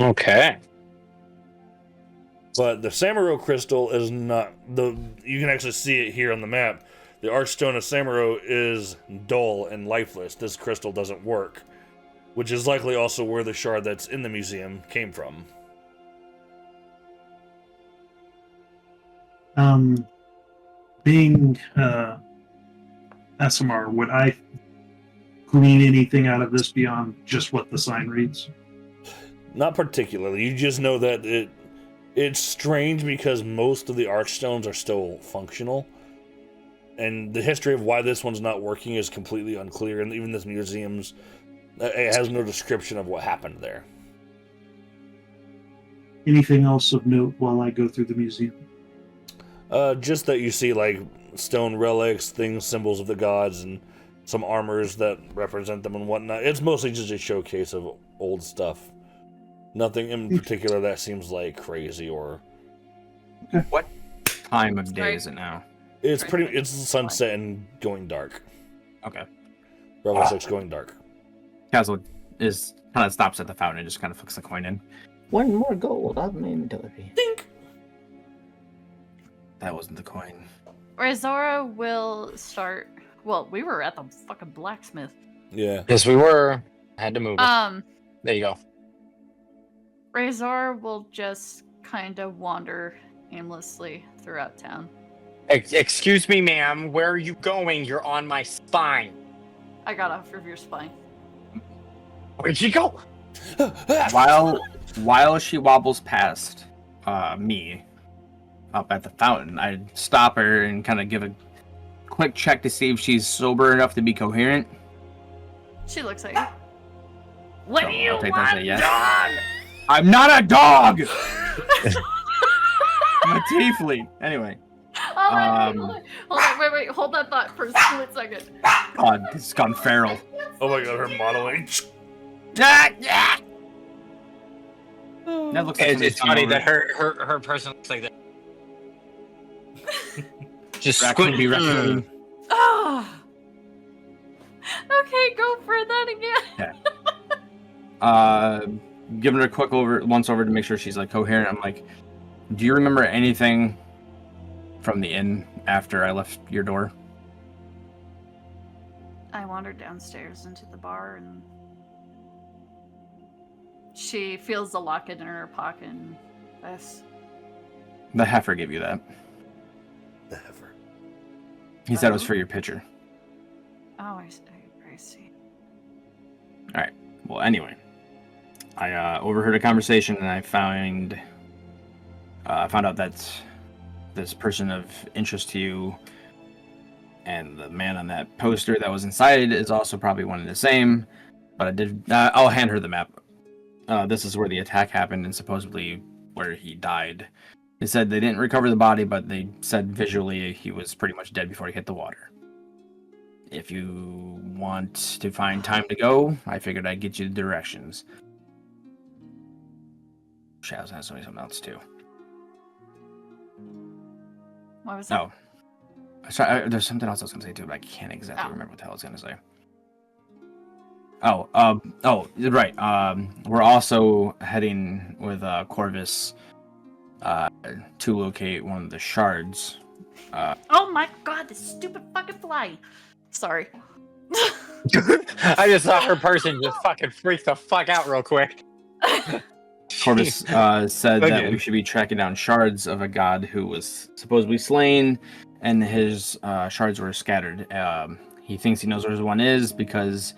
Okay. But the Samaro crystal is not you can actually see it here on the map. The Archstone of Samaro is dull and lifeless. This crystal doesn't work, which is likely also where the shard that's in the museum came from. Being SMR, would I glean anything out of this beyond just what the sign reads? Not particularly. You just know that it's strange because most of the Archstones are still functional. And the history of why this one's not working is completely unclear. And even this museum's, it has no description of what happened there. Anything else of note while I go through the museum? Just that you see stone relics, things, symbols of the gods, and some armors that represent them and whatnot. It's mostly just a showcase of old stuff. Nothing in particular that seems crazy or... What time of day is it now? It's sunset and going dark. Okay. Level 6 going dark. Castle is kind of stops at the fountain and just kind of flicks the coin in. 1 more gold out of my inventory. Dink! That wasn't the coin. Razora will start. Well, we were at the fucking blacksmith. Yeah. Yes, we were. I had to move it. There you go. Razor will just kind of wander aimlessly throughout town. Excuse me, ma'am. Where are you going? You're on my spine. I got off of your spine. Where'd you go? While she wobbles past me up at the fountain, I stop her and kind of give a quick check to see if she's sober enough to be coherent. She looks at you. What do you I'll take want, that as a yes. dog? I'm not a dog! I'm a tiefling. Anyway. Hold on, wait, hold that thought for a split second. God, this has gone feral. Oh my god, her modeling. That looks like It's funny that her person looks like that. Just Raccoon be squint. raccoon. Oh. Okay, go for that again. Giving her a quick once over to make sure she's like coherent. I'm like, do you remember anything from the inn after I left your door? I wandered downstairs into the bar and she feels the locket in her pocket and this. The heifer gave you that. The heifer. He said it was for your pitcher. Oh, I see. Well, anyway, I overheard a conversation and I found out that this person of interest to you and the man on that poster that was inside is also probably one and the same. But I'll hand her the map. This is where the attack happened and supposedly where he died. They said they didn't recover the body, but they said visually he was pretty much dead before he hit the water. If you want to find time to go, I figured I'd get you the directions. Shadows has something else too. What was that? Oh. Sorry, there's something else I was going to say too, but I can't exactly remember what the hell I was going to say. Right. We're also heading with Corvus to locate one of the shards. Oh my god, this stupid fucking fly. Sorry. I just saw her person just fucking freak the fuck out real quick. Corvus said that Again. we should be tracking down shards of a god who was supposedly slain, and his shards were scattered. He thinks he knows where his one is because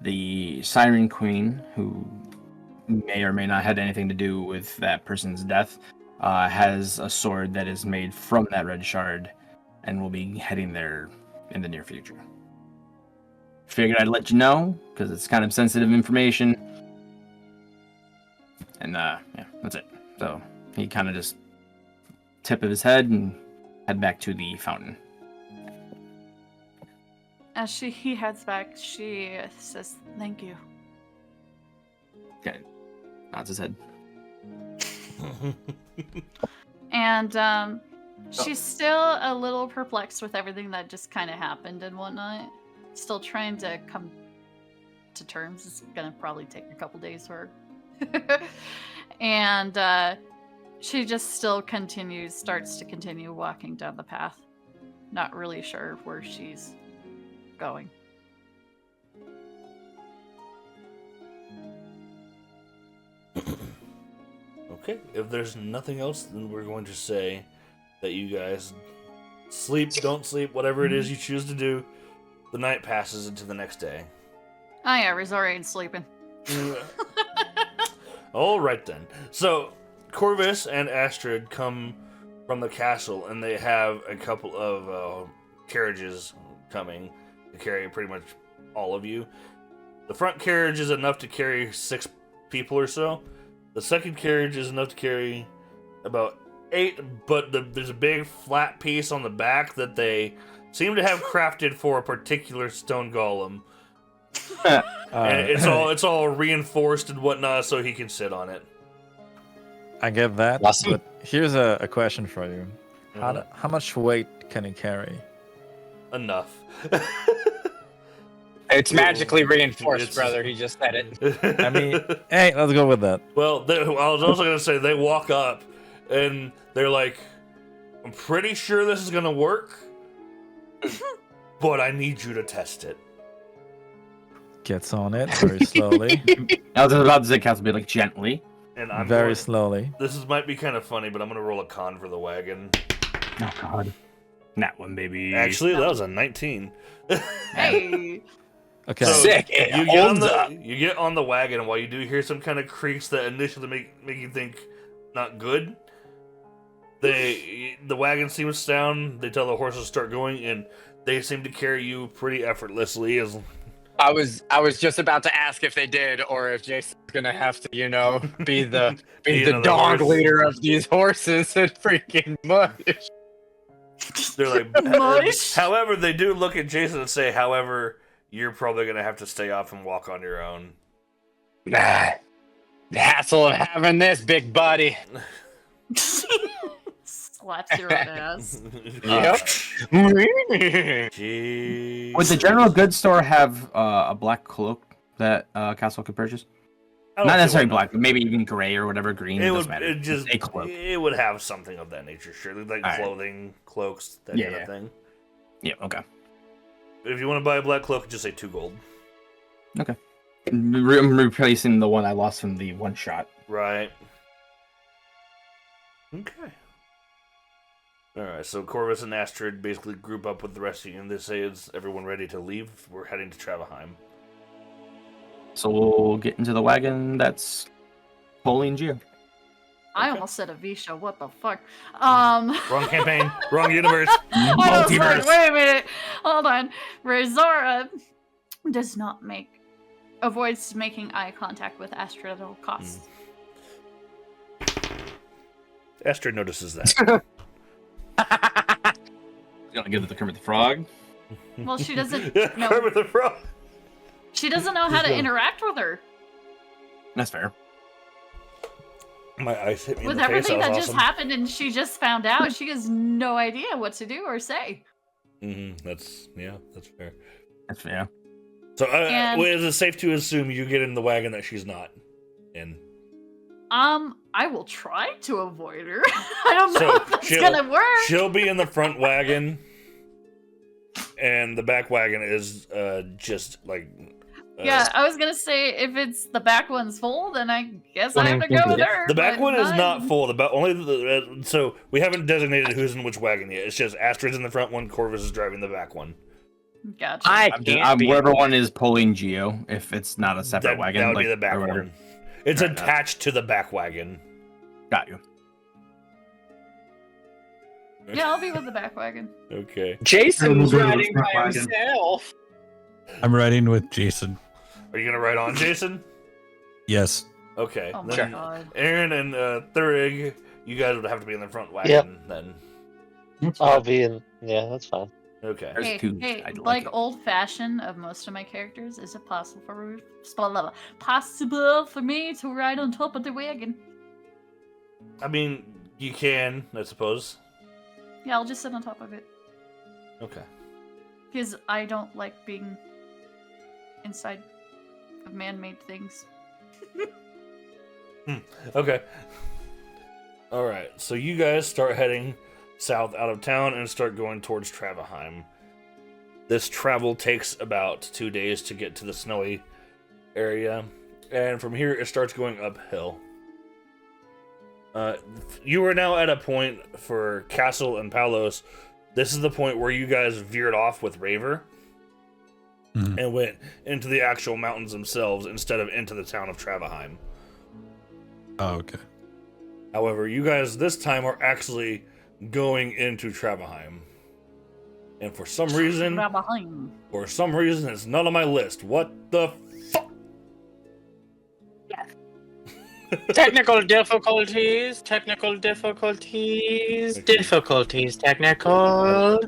the Siren Queen, who may or may not had anything to do with that person's death, has a sword that is made from that red shard, and will be heading there in the near future. Figured I'd let you know because it's kind of sensitive information. And yeah, that's it. So he kind of just tip of his head and head back to the fountain. As he heads back, she says, "Thank you." Okay, nods his head. And she's still a little perplexed with everything that just kind of happened and whatnot. Still trying to come to terms. It's gonna probably take a couple days for her. And she just still starts to continue walking down the path. Not really sure where she's going. Okay, if there's nothing else, then we're going to say that you guys sleep, don't sleep, whatever it is you choose to do. The night passes into the next day. Oh yeah, Rizori ain't sleeping. All right then. So Corvus and Astrid come from the castle, and they have a couple of carriages coming to carry pretty much all of you. The front carriage is enough to carry 6 people or so. The second carriage is enough to carry about 8, but there's a big flat piece on the back that they seem to have crafted for a particular stone golem. And it's all reinforced and whatnot, so he can sit on it. I get that, Awesome. but here's a question for you. How much weight can it carry? Enough. It's magically reinforced, It's- brother. He just said it. I mean, hey, let's go with that. Well, I was also going to say, they walk up, and they're like, I'm pretty sure this is going to work, but I need you to test it. Gets on it very slowly. I was about to say, Castle, be like gently. And I'm Very going- slowly. might be kind of funny, but I'm going to roll a con for the wagon. Oh God, that one, baby. Actually, that was a 19. Hey! Okay. So, Sick. You get on the wagon, and while you do hear some kind of creaks that initially make you think not good, the wagon seems down. They tell the horses to start going, and they seem to carry you pretty effortlessly. As I was just about to ask if they did, or if Jason's gonna have to, be the another dog horse. leader of these horses and freaking mush. they're like, Mush. however, they do look at Jason and say, "However, you're probably gonna have to stay off and walk on your own." Nah, the hassle of having this big buddy. slaps your own ass. Yep. Jeez. Would the general goods store have a black cloak that Castle could purchase? I don't Not see necessarily why black, but maybe even gray or whatever. Green It doesn't would matter. it just a cloak. it would have something of that nature, sure. Like Alright. clothing, cloaks, that Yeah, kind yeah. of thing. Yeah. Okay. If you want to buy a black cloak, just say 2 gold. I'm replacing the one I lost from the one shot. Right. Okay. Alright, so Corvus and Astrid basically group up with the rest of you, and they say, is everyone ready to leave? We're heading to Travaheim. So we'll get into the wagon that's pulling Geo. I Okay. almost said a V-show. What the fuck? Wrong campaign, wrong universe. I was like, Multiverse. wait a minute. Hold on. Rezora avoids making eye contact with Astrid at all costs. Astrid notices that. Gonna give it to Kermit the Frog. Well, she doesn't Kermit know. the Frog. She doesn't know how to Yeah. interact with her. That's fair. My eyes hit me With in the face. everything That that was just awesome. happened and she just found out, she has no idea what to do or say. That's fair. That's fair. So, And- is it safe to assume you get in the wagon that she's not in? I will try to avoid her. I don't know So, if that's she'll- gonna work. She'll be in the front wagon, and the back wagon is just like. Yeah, I was gonna say if it's the back one's full, then I guess I have to go with her. The back but one is not fine. full. So we haven't designated who's in which wagon yet. It's just Astrid's in the front one. Corvus is driving the back one. Gotcha. I'm whoever one is pulling Geo, if it's not a separate wagon. That would be like, the back or whatever. one. It's Fair enough. attached to the back wagon. Got you. Yeah, I'll be with the back wagon. Okay. Jason's We'll go to the riding front by wagon. himself. I'm riding with Jason. Are you gonna ride on, Jason? Yes. Okay. Oh my Then god. Aaron and Thurig, you guys would have to be in the front wagon then. I'll be in. Yeah, that's fine. Okay. There's Hey, two. hey, I'd like it. old fashioned of most of my characters, is it possible for me to ride on top of the wagon? I mean, you can, I suppose. Yeah, I'll just sit on top of it. Okay. Because I don't like being inside of man-made things. Okay. Alright, so you guys start heading south out of town and start going towards Travaheim. This travel takes about 2 days to get to the snowy area, and from here it starts going uphill. You are now at a point for Castle and Palos. This is the point where you guys veered off with Raver and went into the actual mountains themselves instead of into the town of Travaheim. Oh, okay. However, you guys this time are actually going into Travaheim. And for some reason, it's not on my list. What the fuck? Technical difficulties, technical.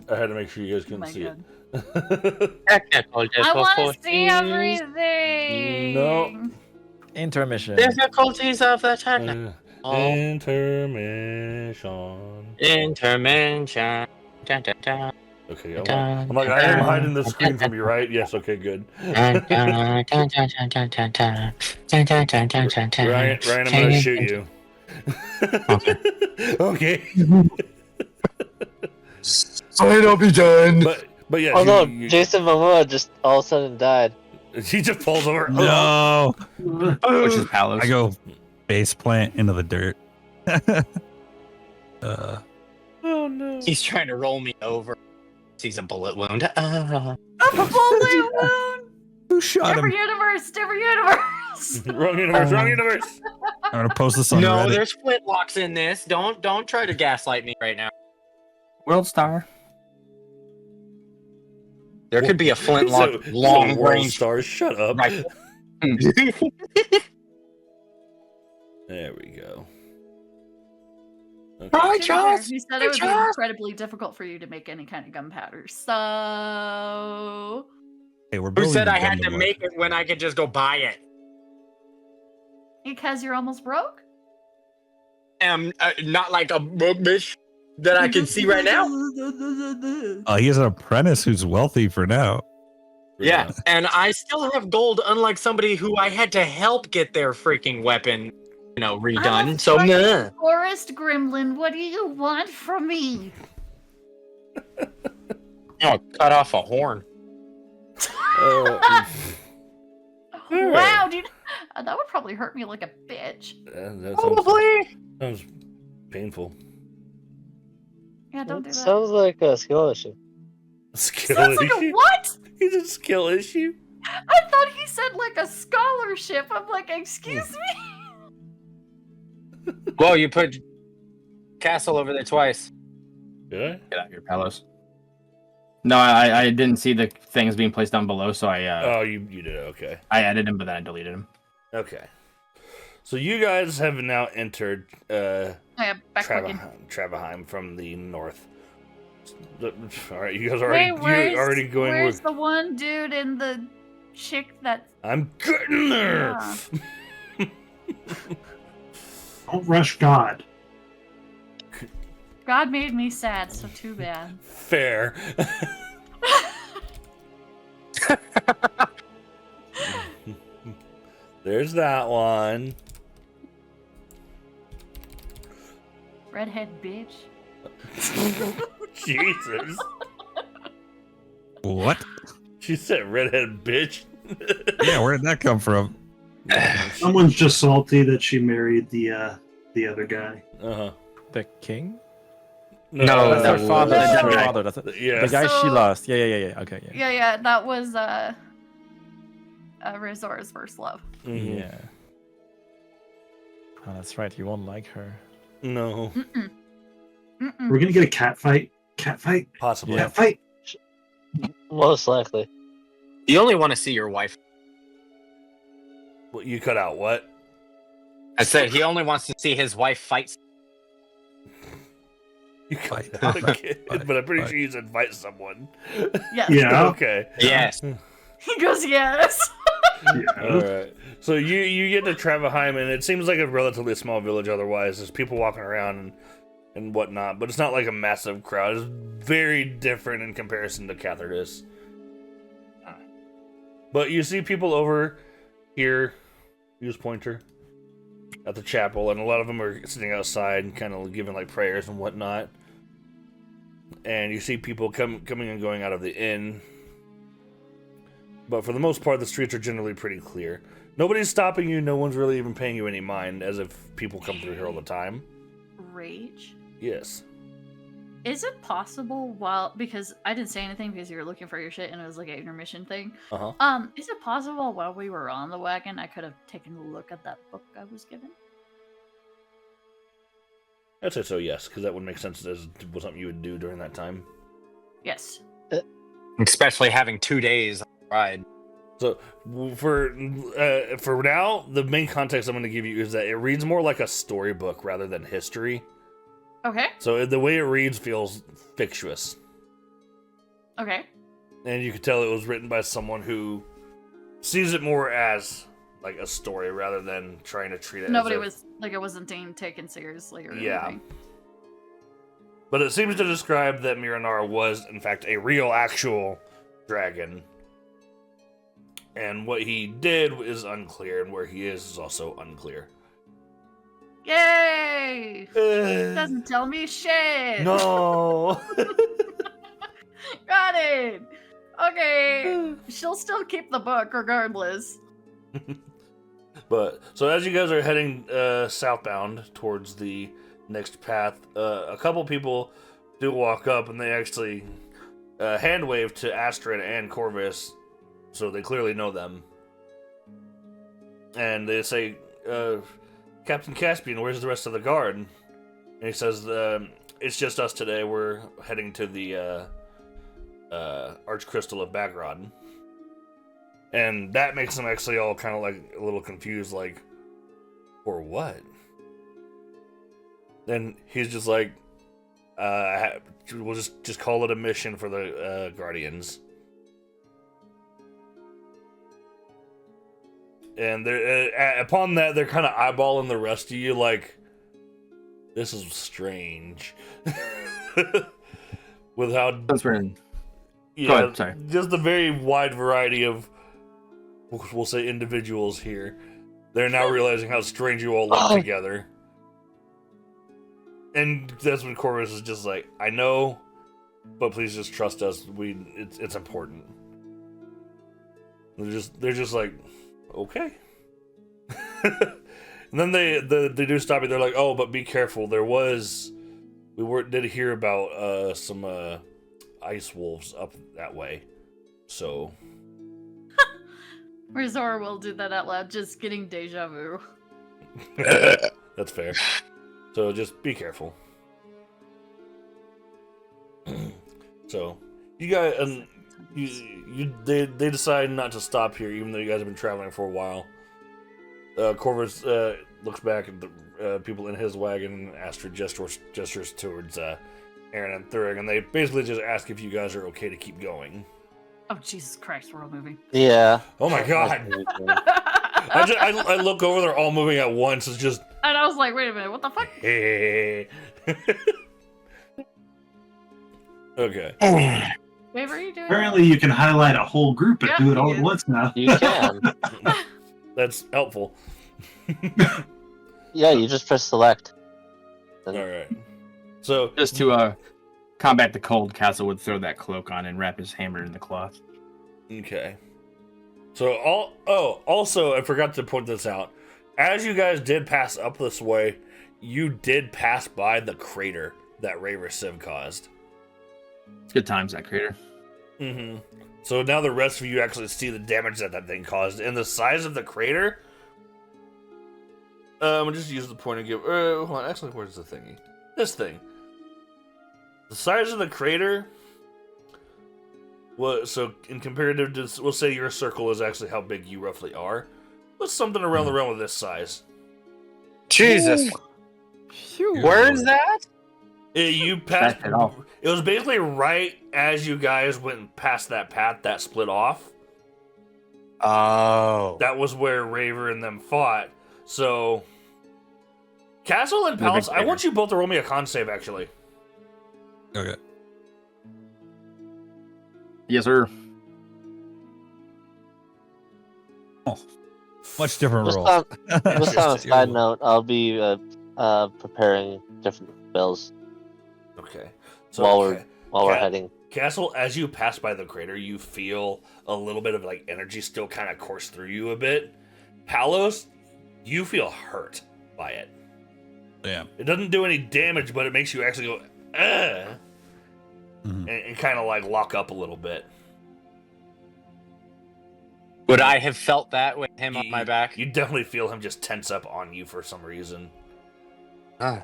I had to make sure you guys Oh couldn't my see god. it. Technical I want to see difficulties. everything! No. Intermission. Difficulties of the technical. Intermission. Intervention. Dun, dun, dun. Okay, I'm like, I am hiding the screen from you, right? Yes, okay, good. Dun, dun, dun, dun, dun, dun, dun, dun. Dun, dun, dun, dun, dun, dun. Ryan, I'm gonna shoot you. Okay. I'll be done. But yes, Oh no, you, Jason Momoa just all of a sudden died. he just falls over. No. Which is Palos. I go base plant into the dirt. Oh no. He's trying to roll me over. Sees a bullet wound. A bullet wound! Who shot Different him? universe, different universe! Wrong universe, wrong universe. I'm gonna post this on No, Reddit. there's flintlocks in this. Don't try to gaslight me right now. World Star. There could be a flintlock So- long so World range Stars, shut up. rifle. There we go. Okay. Hi, To be fair, Charles. he said it would be incredibly difficult for you to make any kind of gunpowder. So Hey, we're Who building said the I had to Gundam make it when I could just go buy it? because you're almost broke? Not like a broke bitch. that I can see right now. He has an apprentice who's wealthy for now. Yeah, and I still have gold, unlike somebody who I had to help get their freaking weapon, redone. I'm a So, fucking meh. forest gremlin. What do you want from me? Cut off a horn. Wow, dude. That would probably hurt me like a bitch. Probably. Sounds painful. Yeah, don't do that. Sounds like a skill issue. Skill Sounds like issue? a what? It's a skill issue? I thought he said like a scholarship. I'm like, excuse me? Whoa, you put Castle over there twice. Did I? Get out here, Palos. No, I didn't see the things being placed down below, so Oh, you did. Okay. I added him, but then I deleted him. Okay. So you guys have now entered Travaheim from the north. All right, you guys already going. Where's the one dude and the chick that? I'm getting there. Yeah. Don't rush God. God made me sad, so too bad. Fair. There's that one. Redhead bitch. Jesus. What? She said redhead bitch. Yeah, where did that come from? Someone's just salty that she married the other guy. Uh-huh. The king? No, That's her father. that's That's her right. father. That's it. Yeah. The guy she So- lost. Yeah. Okay, yeah. Yeah, that was Resor's first love. Mhm. Yeah. Oh, that's right. You won't like her. No. Mm-mm. We're gonna get a cat fight. Cat fight. Possibly. Cat fight. Most likely. You only want to see your wife. What, you cut out what? I said he only wants to see his wife fight. You cut Fight. out a kid, Fight. but I'm pretty Fight. sure you said fight someone. Yes. Yeah. Okay. Yes. He goes, yes. Yeah. All right. So you get to Travaheim, and it seems like a relatively small village. Otherwise, there's people walking around and whatnot, but it's not like a massive crowd. It's very different in comparison to Cathardus. But you see people over here, use pointer, at the chapel, and a lot of them are sitting outside and kind of giving like prayers and whatnot. And you see people coming and going out of the inn. But for the most part, the streets are generally pretty clear. Nobody's stopping you. No one's really even paying you any mind, as if people come through here all the time. Rage. Yes. Is it possible because I didn't say anything because you were looking for your shit and it was like an intermission thing. Uh-huh. Is it possible while we were on the wagon I could have taken a look at that book I was given? I'd say so, yes, because that would make sense as was something you would do during that time. Yes. Especially having 2 days on the ride. So for now, the main context I'm going to give you is that it reads more like a storybook rather than history. Okay. So the way it reads feels fictitious. Okay. And you can tell it was written by someone who sees it more as like a story rather than trying to treat it Nobody as was like it wasn't being taken seriously or Yeah. anything. But it seems to describe that Miranar was, in fact, a real, actual dragon. And what he did is unclear, and where he is also unclear. Yay! Doesn't tell me shit. No! Got it. Okay. She'll still keep the book regardless. But, so as you guys are heading southbound towards the next path, a couple people do walk up, and they actually hand wave to Astrid and Corvus, so they clearly know them. And they say, Captain Caspian, where's the rest of the guard? And he says, it's just us today. We're heading to the Archcrystal of Bagrod. And that makes them actually all kind of like a little confused, like, for what? Then he's just like, we'll just call it a mission for the Guardians. And they're, upon that, they're kind of eyeballing the rest of you like, this is strange. With how Since we're in, yeah, Go ahead, sorry. just a very wide variety of, we'll say, individuals here. They're now realizing how strange you all look together. And that's when Corvus is just like, I know, but please just trust us. It's important. They're just like, okay. And then they do stop you. They're like, oh, but be careful. Did hear about some ice wolves up that way. So Rizora will do that out loud, just getting deja vu. that's fair. So just be careful. So you guys, they decide not to stop here, even though you guys have been traveling for a while. Corvus looks back at the people in his wagon, and Astrid gestures towards Aaron and Thurig, and they basically just ask if you guys are okay to keep going. Oh, Jesus Christ, we're all moving. Yeah. Oh my god. I look over, they're all moving at once. It's just... And I was like, wait a minute, what the fuck? Okay. Wait, are you doing? Apparently, you can highlight a whole group and Yeah, do it all you at can. once now. You can. That's helpful. Yeah, you just press select. Alright. So, just to combat the cold, Castle would throw that cloak on and wrap his hammer in the cloth. okay. So, also, I forgot to point this out. As you guys did pass up this way, you did pass by the crater that Raver Civ caused. It's good times, that crater. Mm-hmm. So now the rest of you actually see the damage that thing caused. And the size of the crater... I'll just use the point and give... hold on, actually, where's the thingy? This thing. The size of the crater... So in comparative to... We'll say your circle is actually how big you roughly are. Was something around the realm of this size. Jesus. Where is that? You passed... Back it off. It was basically right as you guys went past that path that split off. Oh. That was where Raver and them fought. So, Castle and Palace, I want you both to roll me a con save, actually. Okay. Yes, sir. Oh, much different Just roll. Just on a side note, I'll be preparing different spells Okay. So, while we're heading. Castle, as you pass by the crater, you feel a little bit of like energy still kind of course through you a bit. Palos, you feel hurt by it. Damn. It doesn't do any damage, but it makes you actually go, ugh, and kind of like lock up a little bit. Would I have felt that with him on my back? You definitely feel him just tense up on you for some reason. Ah.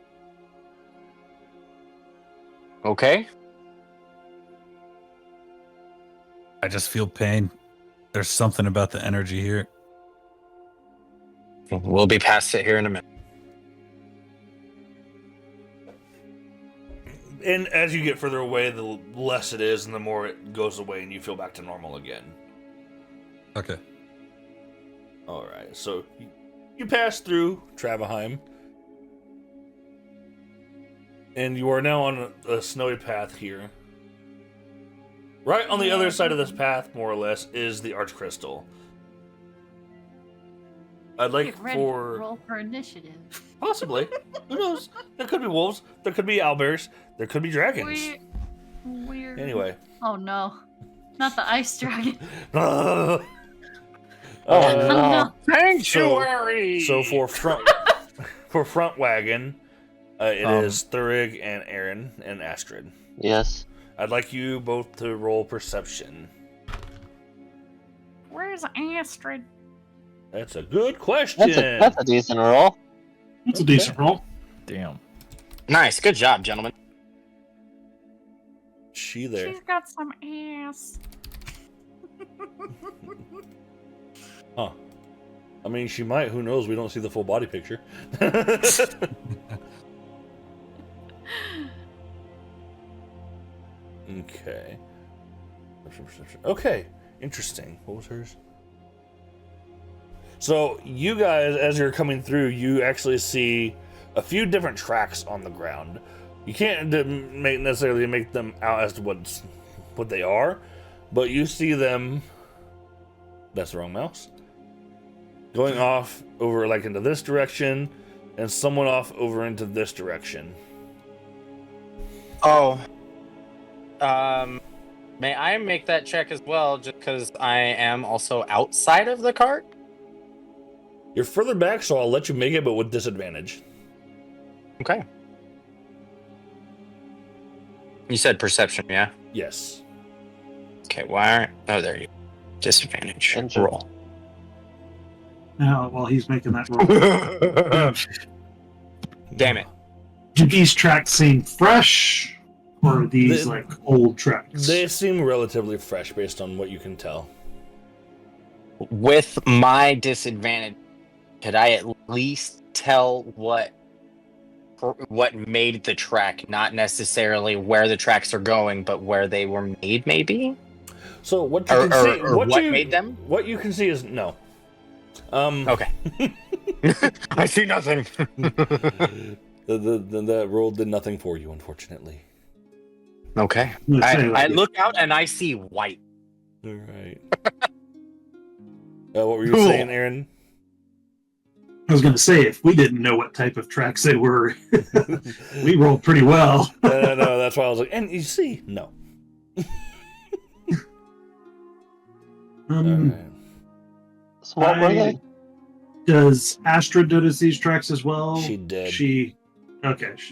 Okay. I just feel pain. There's something about the energy here. We'll be past it here in a minute. And as you get further away, the less it is, and the more it goes away, and you feel back to normal again. Okay. All right, so you pass through Travaheim, and you are now on a snowy path here. Right on the other side of this path, more or less, is the Arch Crystal. I'd like Get ready to roll for initiative. Possibly. Who knows? There could be wolves. There could be owlbears. There could be dragons. Weird. Anyway. Oh no, not the ice dragon. Oh no. Sanctuary. So for front wagon, it is Thurig and Aaron and Astrid. Yes. I'd like you both to roll perception. Where's Astrid? That's a good question. That's a decent roll. That's a decent roll. Damn. Nice. Good job, gentlemen. She there. She's got some ass. Huh. I mean, she might. Who knows? We don't see the full body picture. Okay. Okay. Interesting. What was hers? So, you guys, as you're coming through, you actually see a few different tracks on the ground. You can't necessarily make them out as to what they are, but you see them. That's the wrong mouse. Going off over like into this direction, and someone off over into this direction. Oh. May I make that check as well, just because I am also outside of the cart? You're further back, so I'll let you make it, but with disadvantage. Okay. You said perception, yeah? Yes. Okay, why? Oh, there you go. Disadvantage. Enjoy. Roll. Now, while he's making that roll, Damn it. do these tracks seem fresh, or are these like old tracks? They seem relatively fresh based on what you can tell. With my disadvantage, could I at least tell what made the track, not necessarily where the tracks are going, but where they were made, maybe? So what you can see, what made them? What you can see is no. Okay. I see nothing. That roll did nothing for you, unfortunately. Okay. Let's say, I like, look out and I see white. All right. What were you Cool. saying, Aaron? I was going to say, if we didn't know what type of tracks they were, we rolled pretty well. No, that's why I was like, and you see, no. All right. So what were they? Does Astra notice these tracks as well? She did. She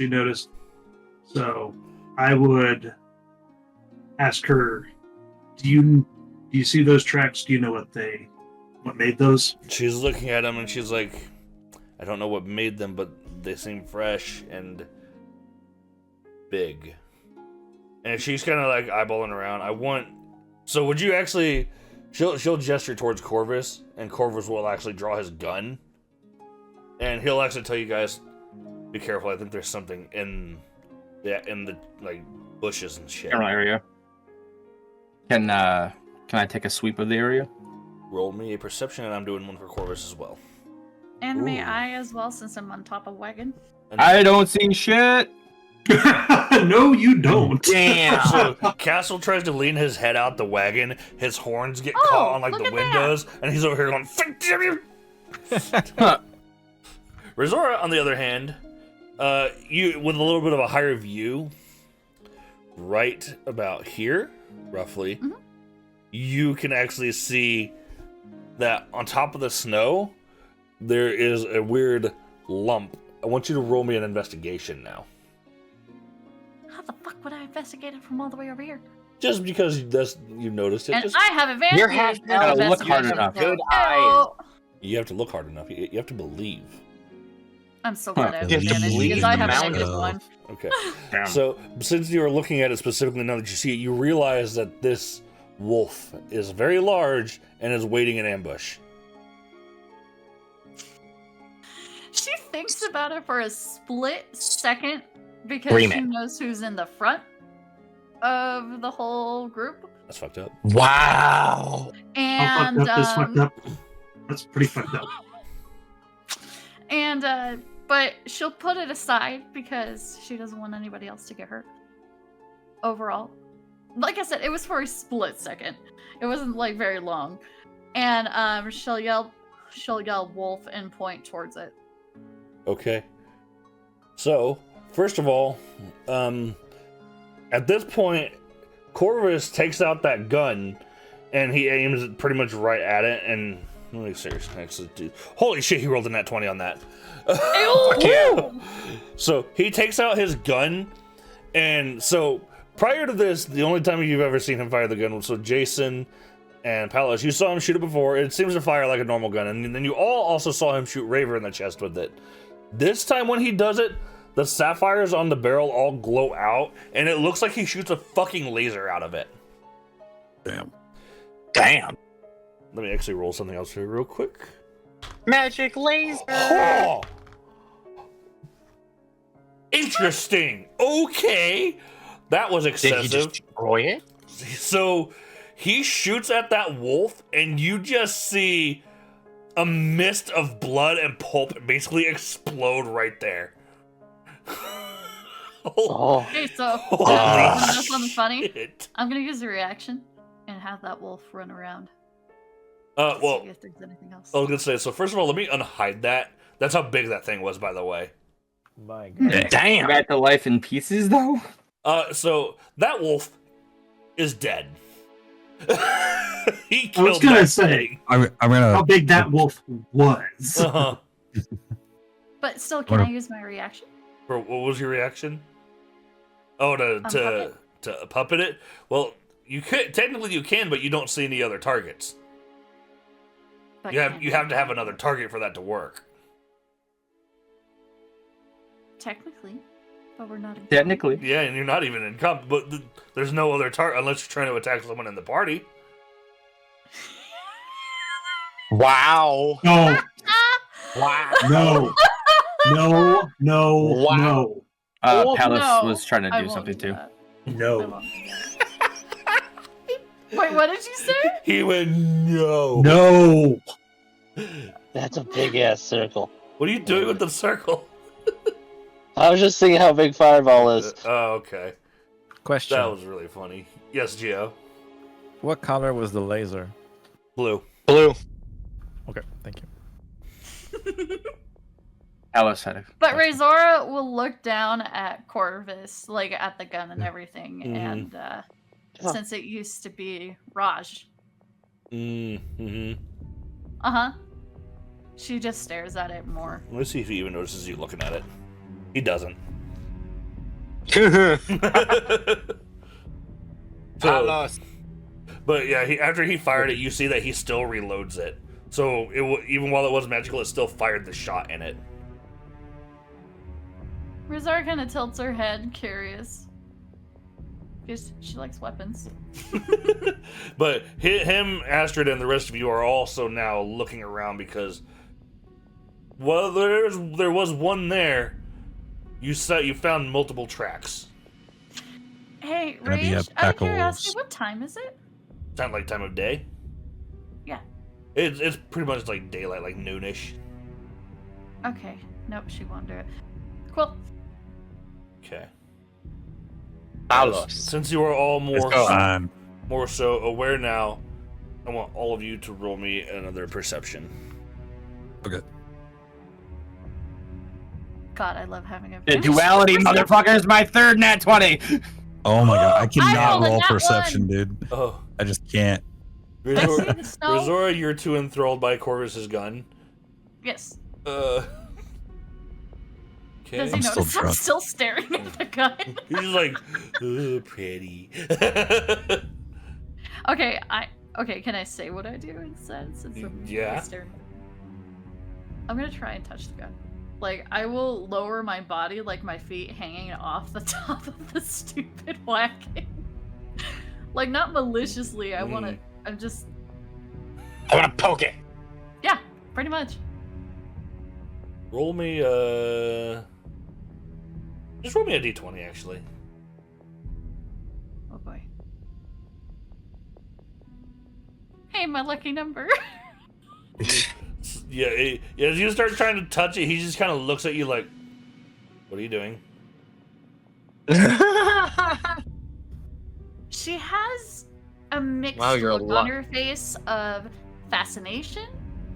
noticed. So I would ask her, do you see those tracks? Do you know what made those? She's looking at them and she's like, I don't know what made them, but they seem fresh and big. And she's kind of like eyeballing around. So would you actually? She'll gesture towards Corvus, and Corvus will actually draw his gun, and he'll actually tell you guys, be careful. I think there's something in the like bushes and shit. General area. Can I take a sweep of the area? Roll me a perception, and I'm doing one for Corvus as well. And may Ooh. I as well, since I'm on top of wagon. I don't see shit. No, you don't. Damn. So Castle tries to lean his head out the wagon. His horns get caught on like look the at windows, and he's over here going, "Fuck you!" Rizora, on the other hand, you with a little bit of a higher view, right about here, roughly, you can actually see that on top of the snow there is a weird lump. I want you to roll me an investigation now. How the fuck would I investigate it from all the way over here? Just because you noticed it. And I have advantage. You're half in elf. Look hard investigation. enough. Good Oh, You have to look hard enough. You have to believe. I'm so glad I have You have to advantage believe because I in have the a mountain. negative one. Okay. Damn. So, since you are looking at it specifically now that you see it, you realize that this wolf is very large and is waiting in ambush. She thinks about it for a split second because Dream she it. knows who's in the front of the whole group. That's fucked up. Wow. How And fucked up is fucked up. That's pretty fucked up. and but she'll put it aside because she doesn't want anybody else to get hurt. Overall, like I said, it was for a split second. It wasn't like very long. And she'll yell wolf and point towards it. Okay. So, first of all, at this point, Corvus takes out that gun and he aims it pretty much right at it. And let me seriously, dude. Holy shit, he rolled a nat 20 on that. So he takes out his gun, and so prior to this, the only time you've ever seen him fire the gun was so Jason and Palos. You saw him shoot it before. It seems to fire like a normal gun, and then you all also saw him shoot Raver in the chest with it. This time when he does it, the sapphires on the barrel all glow out, and it looks like he shoots a fucking laser out of it. Damn. Damn. Let me actually roll something else here real quick. Magic laser. Oh! Interesting. Okay. That was Did excessive. he destroy it? So he shoots at that wolf, and you just see a mist of blood and pulp basically explode right there. Oh, Okay, so Holy wanna know something funny? shit. I'm gonna use a reaction and have that wolf run around. Well, See if there's anything else. I was gonna say. So first of all, let me unhide that. That's how big that thing was, by the way. My God. Damn. Back to life in pieces, though. So that wolf is dead. He I killed was gonna that say thing. I'm gonna. how big that wolf was. Uh-huh. But still, can I use my reaction? What was your reaction? Oh, Puppet? to puppet it. Well, you could technically you can, but you don't see any other targets. But You can have to have another target for that to work. Technically, but we're not in Technically. Yeah, and you're not even in comp. But there's no other target unless you're trying to attack someone in the party. Wow. No, Wow. no, no, no, Wow. no, Oh, Palace no, was trying to I do won't something do too. that. I no. won't do that. Wait, what did you say? He went no. No. that's a big ass circle. What are you doing with the circle? I was just seeing how big Fireball is. Oh, okay. Question. That was really funny. Yes, Gio. What color was the laser? Blue. Blue. Okay, thank you. Palace had a But Razora will look down at Corvus, like at the gun and everything, Mhm. and since it used to be Raj, Mm-hmm. she just stares at it more. Let's see if he even notices you looking at it. He doesn't. I So, lost. but yeah, after he fired it, you see that he still reloads it. So even while it was magical, it still fired the shot in it. Razora kind of tilts her head, curious. Because she likes weapons. But him, Astrid, and the rest of you are also now looking around because, well, there was one there. You found multiple tracks. Hey, Gonna be a Rage, out pack of of curiosity, wolves. what time is it? Sound like time of day? Yeah. It's pretty much like daylight, like noonish. Okay. Nope, she won't do it. Cool. Okay. I lost. Since you are all Fine. more so aware now, I want all of you to roll me another perception. Okay. God, I love having a The duality, motherfuckers, my third nat 20. Oh my god, I cannot rolled a roll nat perception, one. dude. Oh, I just can't. I see the snow. Razora, you're too enthralled by Corvus's gun. Yes. Okay. Does he I'm still notice I'm drunk. still staring at the gun? He's just like, oh, pretty. Okay, can I say what I do instead? Since I'm Yeah. staring. I'm gonna try and touch the gun. Like, I will lower my body, like my feet hanging off the top of the stupid wagon. Like, not maliciously, I wanna, I'm just, I want to poke it. yeah, pretty much. Roll me, just roll me a d20, actually. Oh boy. Hey, my lucky number. Yeah, as you start trying to touch it, he just kind of looks at you like, what are you doing? She has a mixed Wow, you're a look lot. on her face of fascination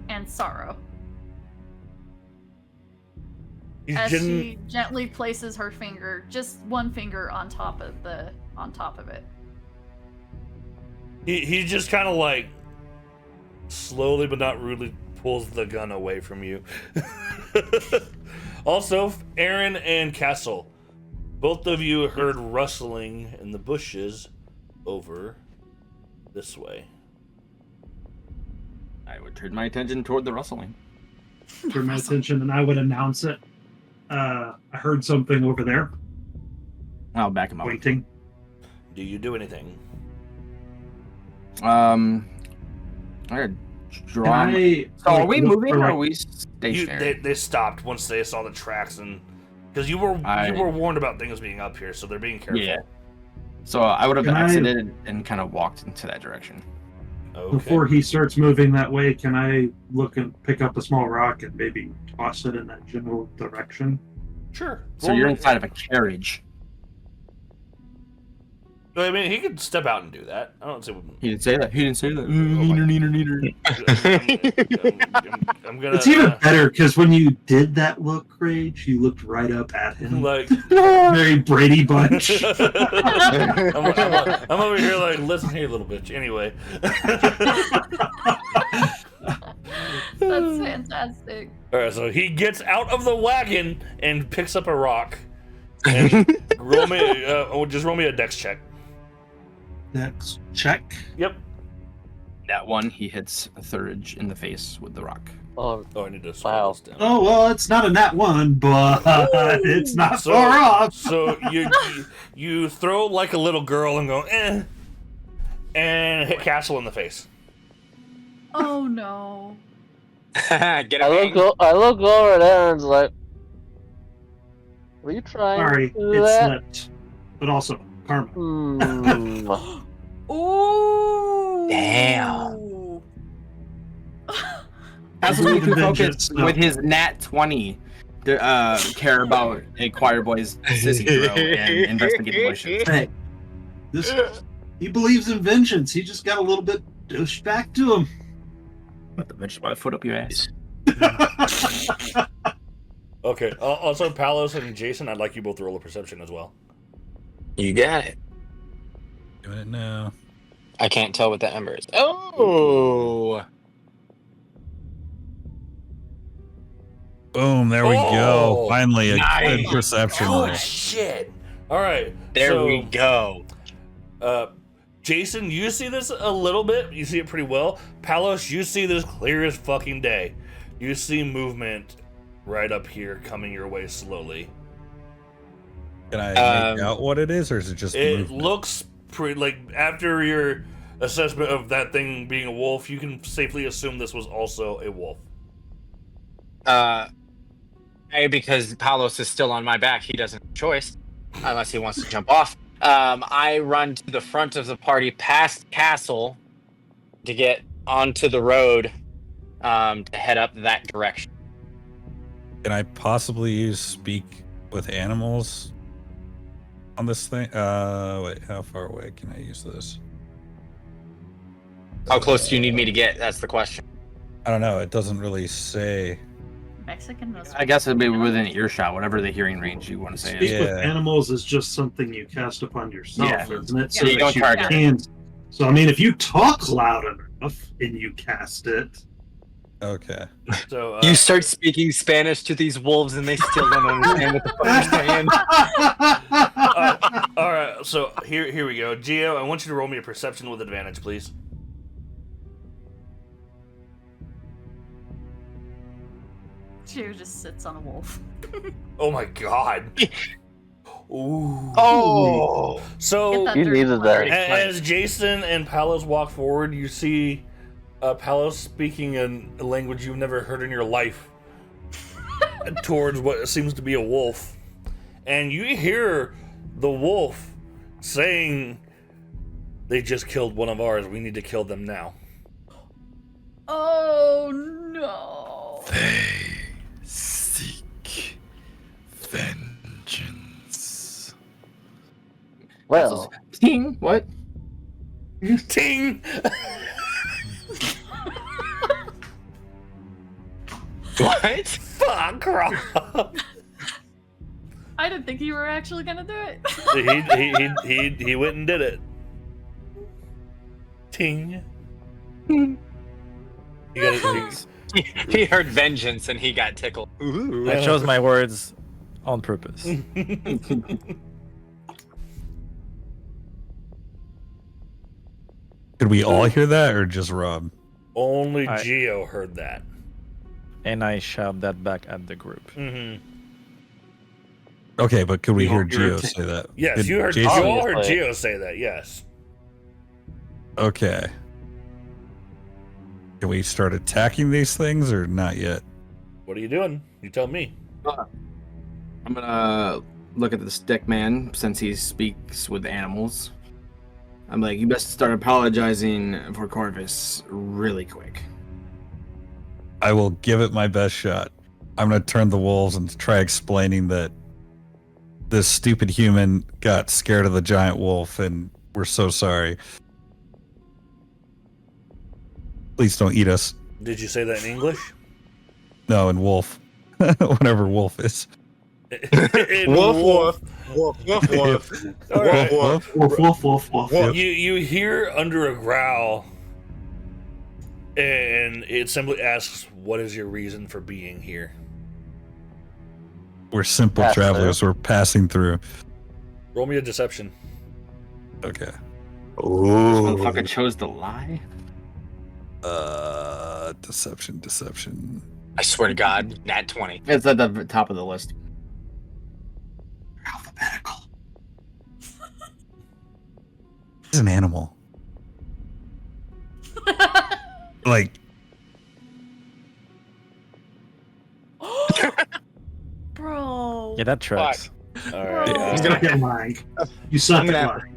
and sorrow. He's As she gently places her finger, just one finger on top of it. He just kind of like slowly but not rudely pulls the gun away from you. Also, Aaron and Castle, both of you heard rustling in the bushes over this way. I would turn my attention toward the rustling. Turn my attention, and I would announce it. I heard something over there, I'll back him up. waiting. Do you do anything? I gotta draw. Can I, So are we look moving for, or like- are we stationary? They stopped once they saw the tracks, and because you were warned about things being up here, so they're being careful. Yeah. So I would have Can I- exited and kind of walked into that direction. Okay. Before he starts moving that way, can I look and pick up a small rock and maybe toss it in that general direction? Sure. So you're inside of a carriage. I mean, he could step out and do that. I don't see. He didn't say that. He didn't say that. I'm gonna. It's even better because when you did that look, Rage, you looked right up at him. Like very Brady Bunch. I'm over here like, listen here, little bitch. Anyway. That's fantastic. All right, so he gets out of the wagon and picks up a rock. And roll me a dex check. Dex check. Yep. That one, he hits Thurge in the face with the rock. Oh, I need to wow. this down. Oh well, it's not a nat one, but it's not far off. So you throw like a little girl and go and hit Castle in the face. Oh no. Get I look over there and it's like, were you trying Sorry, to do it that? slipped. But also, karma. Ooh. Damn. That's what we can focus Vengeance, no. with his nat 20 to care about a choir boy's sissy throw and investigate the bushes. Hey, he believes in vengeance. He just got a little bit douche back to him. Put the vegetable foot up your ass. Okay. Also, Palos and Jason, I'd like you both to roll a perception as well. You got it. Doing it now. I can't tell what that number is. Oh. Boom, there we go. Oh, Finally, a nice. good perception. Oh roll. shit! All right. There so, we go. Jason, you see this a little bit. You see it pretty well. Palos, you see this clear as fucking day. You see movement right up here coming your way slowly. Can I make out what it is, or is it just It movement? looks pretty, like, after your assessment of that thing being a wolf, you can safely assume this was also a wolf. Because Palos is still on my back, he doesn't have a choice unless he wants to jump off. I run to the front of the party past Castle to get onto the road to head up that direction. Can I possibly use speak with animals on this thing? Wait, how far away can I use this? How close do you need me to get? That's the question. I don't know. It doesn't really say. Mexican most. I guess it'd be within earshot, whatever the hearing range you want to say. Speak Is. with Yeah. animals is just something you cast upon yourself, Yeah. isn't it? Yeah. So You that don't target. can. So I mean, if you talk loud enough and you cast it, Okay. So You start speaking Spanish to these wolves and they still don't understand what the fuck you're saying. all right. So here we go. Gio, I want you to roll me a perception with advantage, please. Gio just sits on a wolf. Oh my god. Ooh. Oh! Get So that You dirty needed water. that. as Jason and Palos walk forward, you see Palos speaking in a language you've never heard in your life towards what seems to be a wolf. And you hear the wolf saying, "They just killed one of ours. We need to kill them now." Oh no. They seek vengeance. Well, Ting, what? Ting! What? Fuck, Rob. I didn't think you were actually gonna do it. he went and did it. Ting. You got He heard vengeance and he got tickled. Ooh. I chose my words on purpose. Could we all hear that, or just Rob? Only I- Gio heard that. And I shout that back at the group. Mm-hmm. Okay, but could we You hear all hear Gio it? say that? Yes, Did you heard. Jason- You all heard Obviously. Gio say that. Yes. Okay. Can we start attacking these things, or not yet? What are you doing? You tell me. I'm gonna look at the stick man since he speaks with animals. I'm like, you best start apologizing for Corvus really quick. I will give it my best shot. I'm gonna turn the wolves and try explaining that this stupid human got scared of the giant wolf and We're so sorry. Please don't eat us. Did you say that in English? No, in wolf. Whatever wolf is. In Woof, woof, woof, woof. All right. Woof, Woof, woof, woof, woof. Yep. You hear under a growl, and it simply asks, "What is your reason for being here?" We're simple Pass travelers. We're passing through. Roll me a deception. Okay. This motherfucker chose to lie. Deception. I swear to God, nat 20. It's at the top of the list. Alphabetical. He's an animal. Like, Bro. Yeah, that tracks. All right. Bro. You suck at lying. You suck I'm at gonna lying.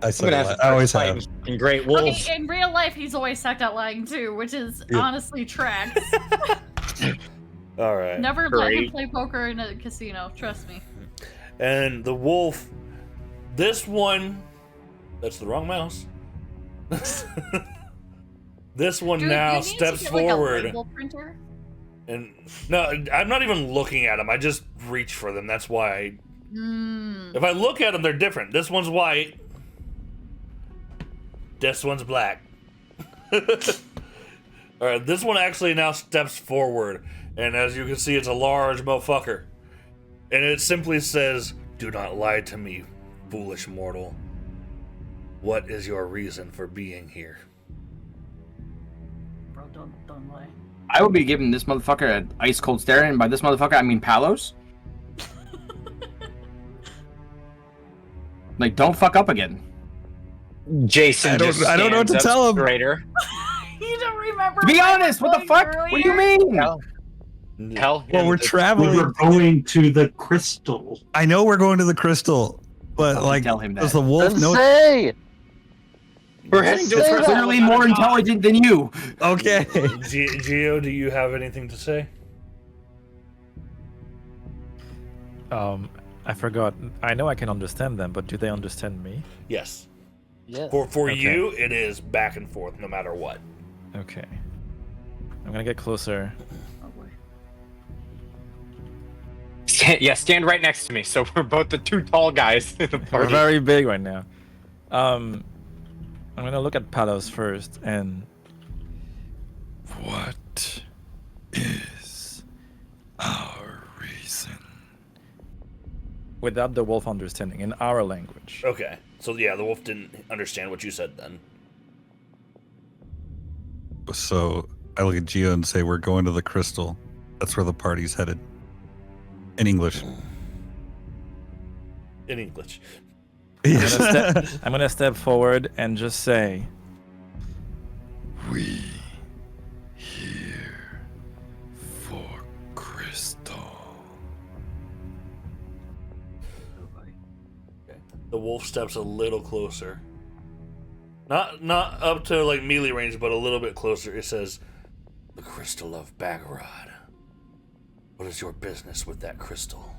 I I'm said gonna a have lot. to I always start have. fighting in Great Wolves. Okay, in real life, he's always sucked at lying too, which is Yeah. honestly tracks. All right. Never let him Great. play poker in a casino. Trust me. And the wolf, this one, that's the wrong mouse. This one Dude, now you need steps to get, like, a forward. label printer. And no, I'm not even looking at them. I just reach for them. That's why. If I look at them, they're different. This one's white. This one's black. All right, this one actually now steps forward, and as you can see, it's a large motherfucker. And it simply says, "Do not lie to me, foolish mortal. What is your reason for being here?" Bro, don't lie. I would be giving this motherfucker an ice cold stare, and by this motherfucker I mean Palos. Like, don't fuck up again. Jason I don't know what to tell him. Raider. You don't remember? To be what honest, was what the going fuck? What do you earlier? mean? Tell Well, him we're to- We traveling. were going to the crystal. I know we're going to the crystal, but Fucking like, tell him that. does the wolf Then know? say! We're heading to Say the that. crystal. Clearly more intelligent than you. Okay. Geo, do you have anything to say? I forgot. I know I can understand them, but do they understand me? Yes. Yeah. For Okay. you, it is back and forth, no matter what. Okay. I'm gonna get closer. Oh, boy. Stand right next to me. So we're both the two tall guys in the We're party. very big right now. I'm gonna look at Palos first, and What is our reason? without the wolf understanding, in our language. Okay. So yeah, the wolf didn't understand what you said then. So I look at Gio and say, "We're going to the crystal. That's where the party's headed." In English. In English. I'm gonna step forward and just say, We here for crystal. The wolf steps a little closer. Not up to like melee range, but a little bit closer. It says, "The crystal of Bagharad. What is your business with that crystal?"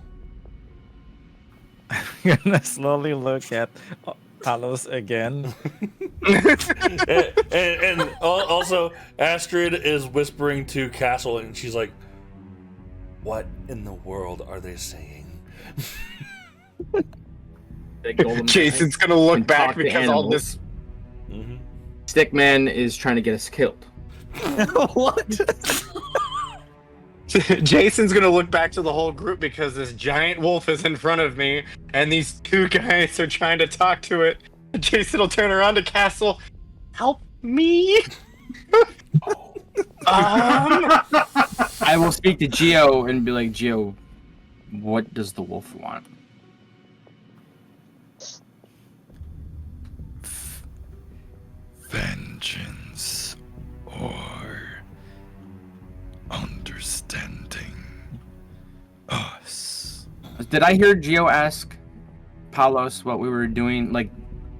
I'm gonna slowly look at Palos again. and also, Astrid is whispering to Castle, and she's like, "What in the world are they saying?" Jason's gonna look And back talk to because all animals. this. Mm-hmm. Stickman is trying to get us killed. What? Jason's gonna look back to the whole group because this giant wolf is in front of me, and these two guys are trying to talk to it. Jason will turn around to Castle. Help me! I will speak to Geo and be like, Geo, what does the wolf want? Vengeance or understanding us. Did I hear Geo ask Palos what we were doing? Like,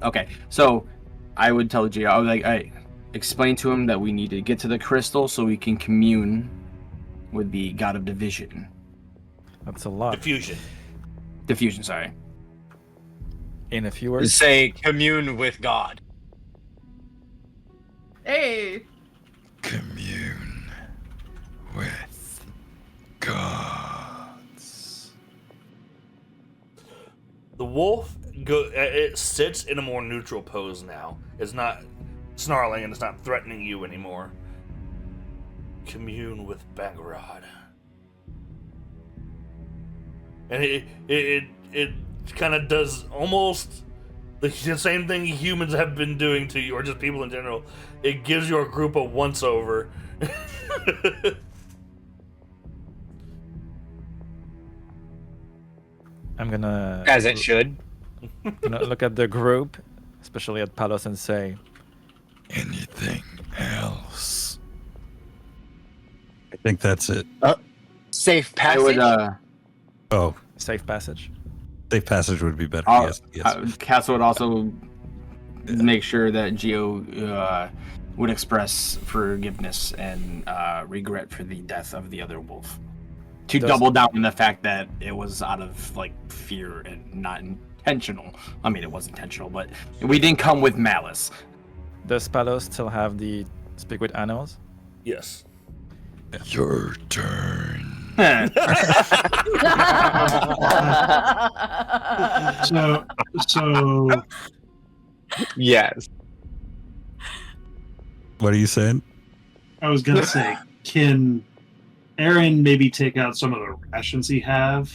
okay, so I would tell Geo, I would like, I explain to him that we need to get to the crystal so we can commune with the god of division. That's a lot. Diffusion. Diffusion, sorry. In a few words. Say commune with God. Hey. Commune with gods. The wolf it sits in a more neutral pose now. It's not snarling and it's not threatening you anymore. Commune with Bangarad. And it kind of does almost the same thing humans have been doing to you, or just people in general. It gives your group a once-over. I'm gonna. As it should. Gonna look at the group, especially at Palos, and say, Anything else? I think that's it. Safe I passage. would. Oh, safe passage. safe passage would be better. I'll- Yes. Yes. Castle would also make sure that Geo would express forgiveness and regret for the death of the other wolf. To Does- double down on the fact that it was out of like fear and not intentional. I mean, it was intentional, but we didn't come with malice. Does Palos still have the speak with animals? Yes. Your turn. So Yes. What are you saying? I was gonna say, can Aaron maybe take out some of the rations he have?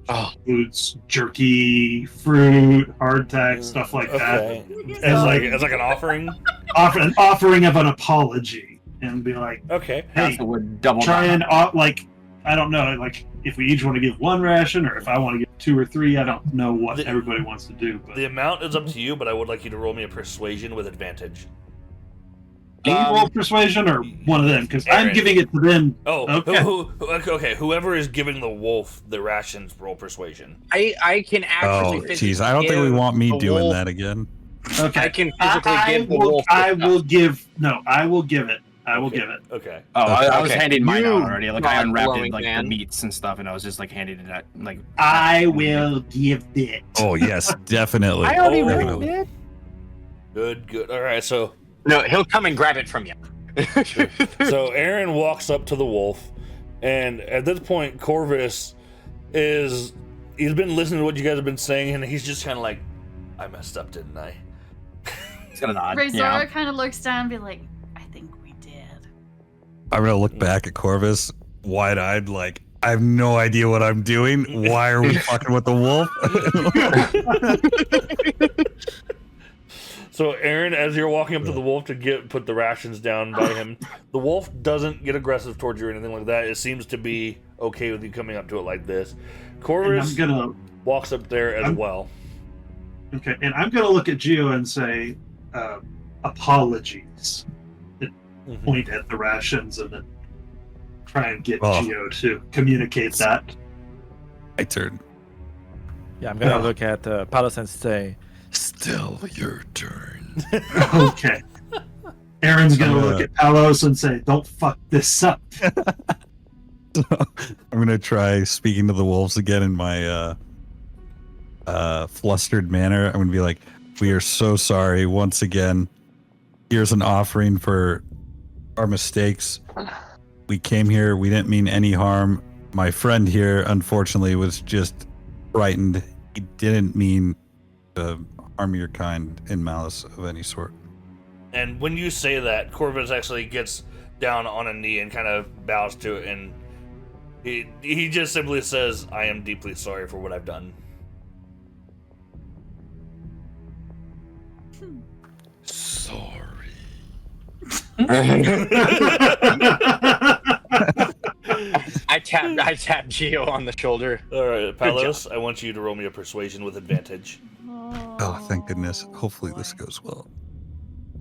Oh. Foods, jerky, fruit, hardtack, stuff like Okay. that. As like an offering. An offering of an apology, and be like, Okay. hey, Castle would double try down. and like, I don't know, like if we each want to give one ration, or if I want to give 2 or 3, I don't know what The- everybody wants to do. But The amount is up to you, but I would like you to roll me a persuasion with advantage. roll persuasion or one of them, because I'm Aaron. giving it to them. Oh, Okay. okay. Whoever is giving the wolf the rations, roll persuasion. I can actually. Oh, physically jeez. I don't think we give want me the doing wolf- that again. Okay, I can physically give the wolf. I will give. No, I will give it. I will Okay. give it. Okay. Oh, I was Okay. handing mine You out already. Like I unwrapped mind-blowing it, like man. the meats and stuff, and I was just like handing it out. Like I will give it. Oh yes, definitely. I already Definitely. did. Good. All right. So No, he'll come and grab it from you. Aaron walks up to the wolf, and at this point, Corvus he's been listening to what you guys have been saying, and he's just kind of like, I messed up, didn't I? it's gonna nod. Razor Yeah. kind of looks down and be like, I think we did. I'm gonna look back at Corvus, wide-eyed, like I have no idea what I'm doing. Why are we fucking with the wolf? So Aaron, as you're walking up to the wolf to put the rations down by him, the wolf doesn't get aggressive towards you or anything like that. It seems to be okay with you coming up to it like this. And Corvus I'm gonna. walks up there as I'm- well. Okay, and I'm gonna look at Geo and say, apologies. Mhm. Point at the rations and then try and get Oh. Geo to communicate that. My turn. Yeah, I'm gonna Oh. look at Palos and say, Still your turn. Okay. Aaron's gonna I'm look gonna- at Palos and say, "Don't fuck this up." I'm gonna try speaking to the wolves again in my flustered manner. I'm gonna be like, "We are so sorry once again. Here's an offering for our mistakes. We came here. We didn't mean any harm. My friend here, unfortunately, was just frightened. He didn't mean to harm your kind in malice of any sort." And when you say that, Corvus actually gets down on a knee and kind of bows to it, and he just simply says, I am deeply sorry for what I've done. Sorry. I tapped Geo on the shoulder. All right, Palos, I want you to roll me a persuasion with advantage. Oh, thank goodness. Hopefully this goes well.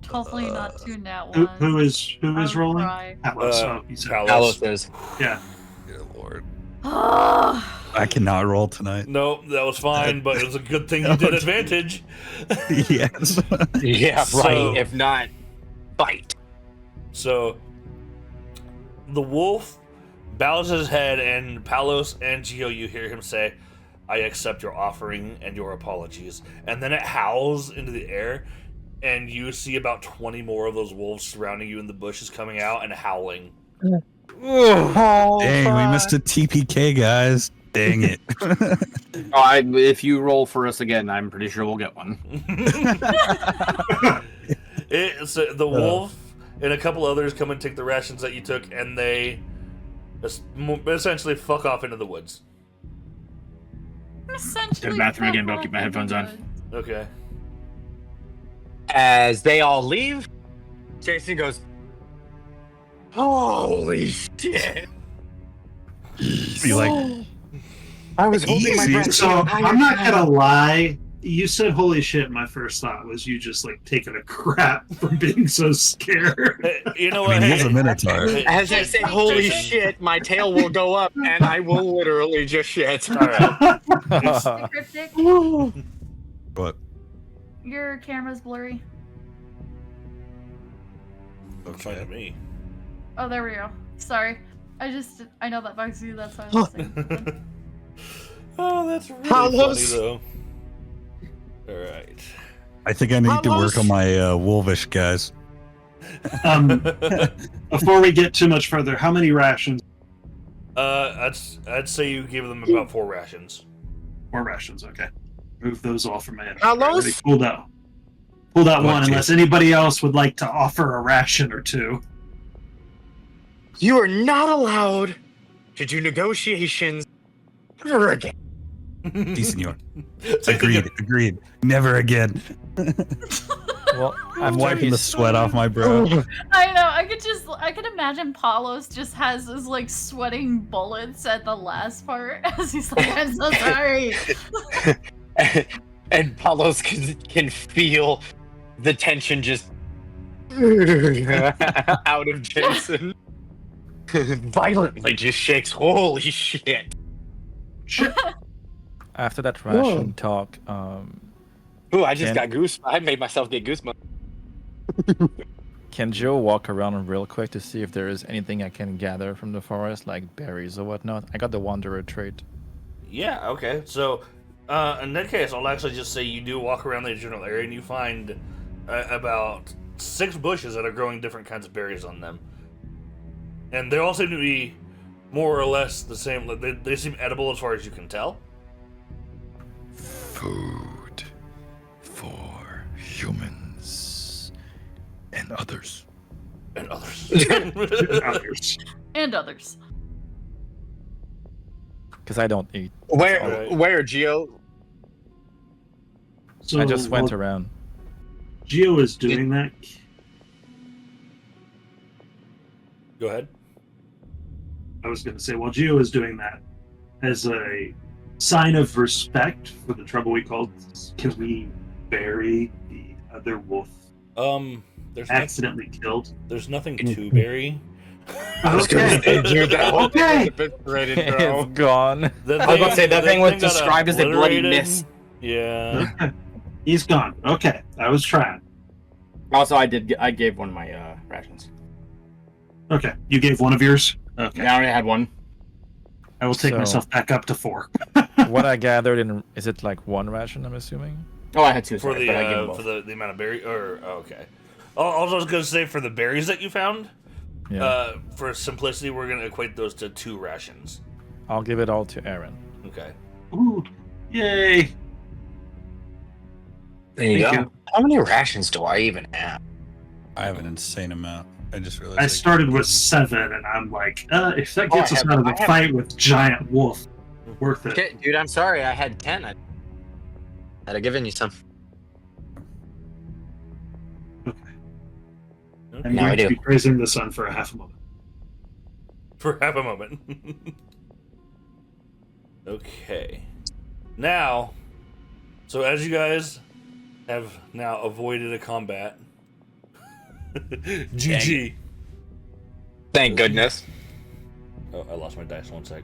Hopefully not two nat who, ones. who is I would rolling? cry. Palos. Oh, he said- Palos. says. Yeah. Dear Lord. Oh, I cannot roll tonight. No, that was fine, but it was a good thing you did advantage. Yes. Yeah, So- right. If not, bite. So, the wolf bows his head, and Palos and Geo, you hear him say, I accept your offering and your apologies. And then it howls into the air, and you see about 20 more of those wolves surrounding you in the bushes coming out and howling. Oh, Dang, we missed a TPK, guys. Dang it. If you roll for us again, I'm pretty sure we'll get one. The wolf and a couple others come and take the rations that you took, and they essentially fuck off into the woods. Essentially, To the bathroom again, but I'll fuck keep my off headphones on. into Okay. As they all leave, Jason goes, "Holy shit!" Easy. Be like, I was holding my Easy. breath. So I'm not gonna lie. You said "holy shit." My first thought was you just like taking a crap from being so scared. Hey, you know I what? mean, he's Hey, a minotaur. hey, As I say "holy Jason. shit," my tail will go up, and I will literally just shit. All right. Hey, Cryptic, But your camera's blurry. Looks fine to me. Oh, there we go. Sorry. I know that bugs you, that's why I was saying. Oh, that's really Carlos. funny, though. All right. I think I need to work on my wolvish, guys. Before we get too much further, how many rations? I'd say you give them about 4 rations. 4 rations, okay. Move those all from my inventory. Carlos? Already pulled out. Pulled out What, one, unless Jason? anybody else would like to offer a ration or 2. You are not allowed to do negotiations ever again. Si, senor. Take the- Agreed. Never again. Well, I'm wiping the sweat off my brow. I know. I could imagine Paulos just has his like sweating bullets at the last part as he's like, "I'm so sorry." And Paulos can feel the tension just out of Jason. Violently just shakes. Holy shit. After that ration talk, Ooh, I just Can- got goose. I made myself get goosebumps. can Joe walk around real quick to see if there is anything I can gather from the forest, like berries or whatnot? I got the Wanderer trait. Yeah, okay. So, in that case, I'll actually just say you do walk around the general area and you find about 6 bushes that are growing different kinds of berries on them. And they all seem to be more or less the same. Like, they seem edible as far as you can tell. Food for humans and others. And others. Others. And others. Because I don't eat. Alright. Where, Geo? So I just went while around. Geo is doing that. Go ahead. I was going to say, while Geo is doing that, as a sign of respect for the trouble we caused, can we bury the other wolf There's accidentally killed? there's nothing to bury. I was gonna say, dude, that whole thing Okay. was eviscerated, bro. It's gone. The I was about to say, that thing was got described as a bloody obliterated. miss. Yeah. He's gone. Okay, I was trying. Also, I gave one of my rations. Okay, you gave one of yours? Okay, I already had one. I will take So- myself back up to 4. What I gathered in, is it like 1 ration, I'm assuming? Oh, I had 2, For sorry, but I gave them the both. the amount of berry okay. Also, I was gonna say for the berries that you found, Yeah. for simplicity, we're gonna equate those to 2 rations. I'll give it all to Aaron. Okay. Ooh, yay! There you Thank go. you. How many rations do I even have? I have an insane amount. I just realized. I started with 7, and I'm like, if that Oh, gets I us have- out of the I have- fight with giant wolf, worth it. Okay, dude, I'm sorry. I had 10. I'd have given you some. I'm Now I going to do. be praising the sun for a half a moment. For half a moment. Okay. Now, so as you guys have now avoided a combat, GG. Thank goodness. Oh, I lost my dice. 1 sec.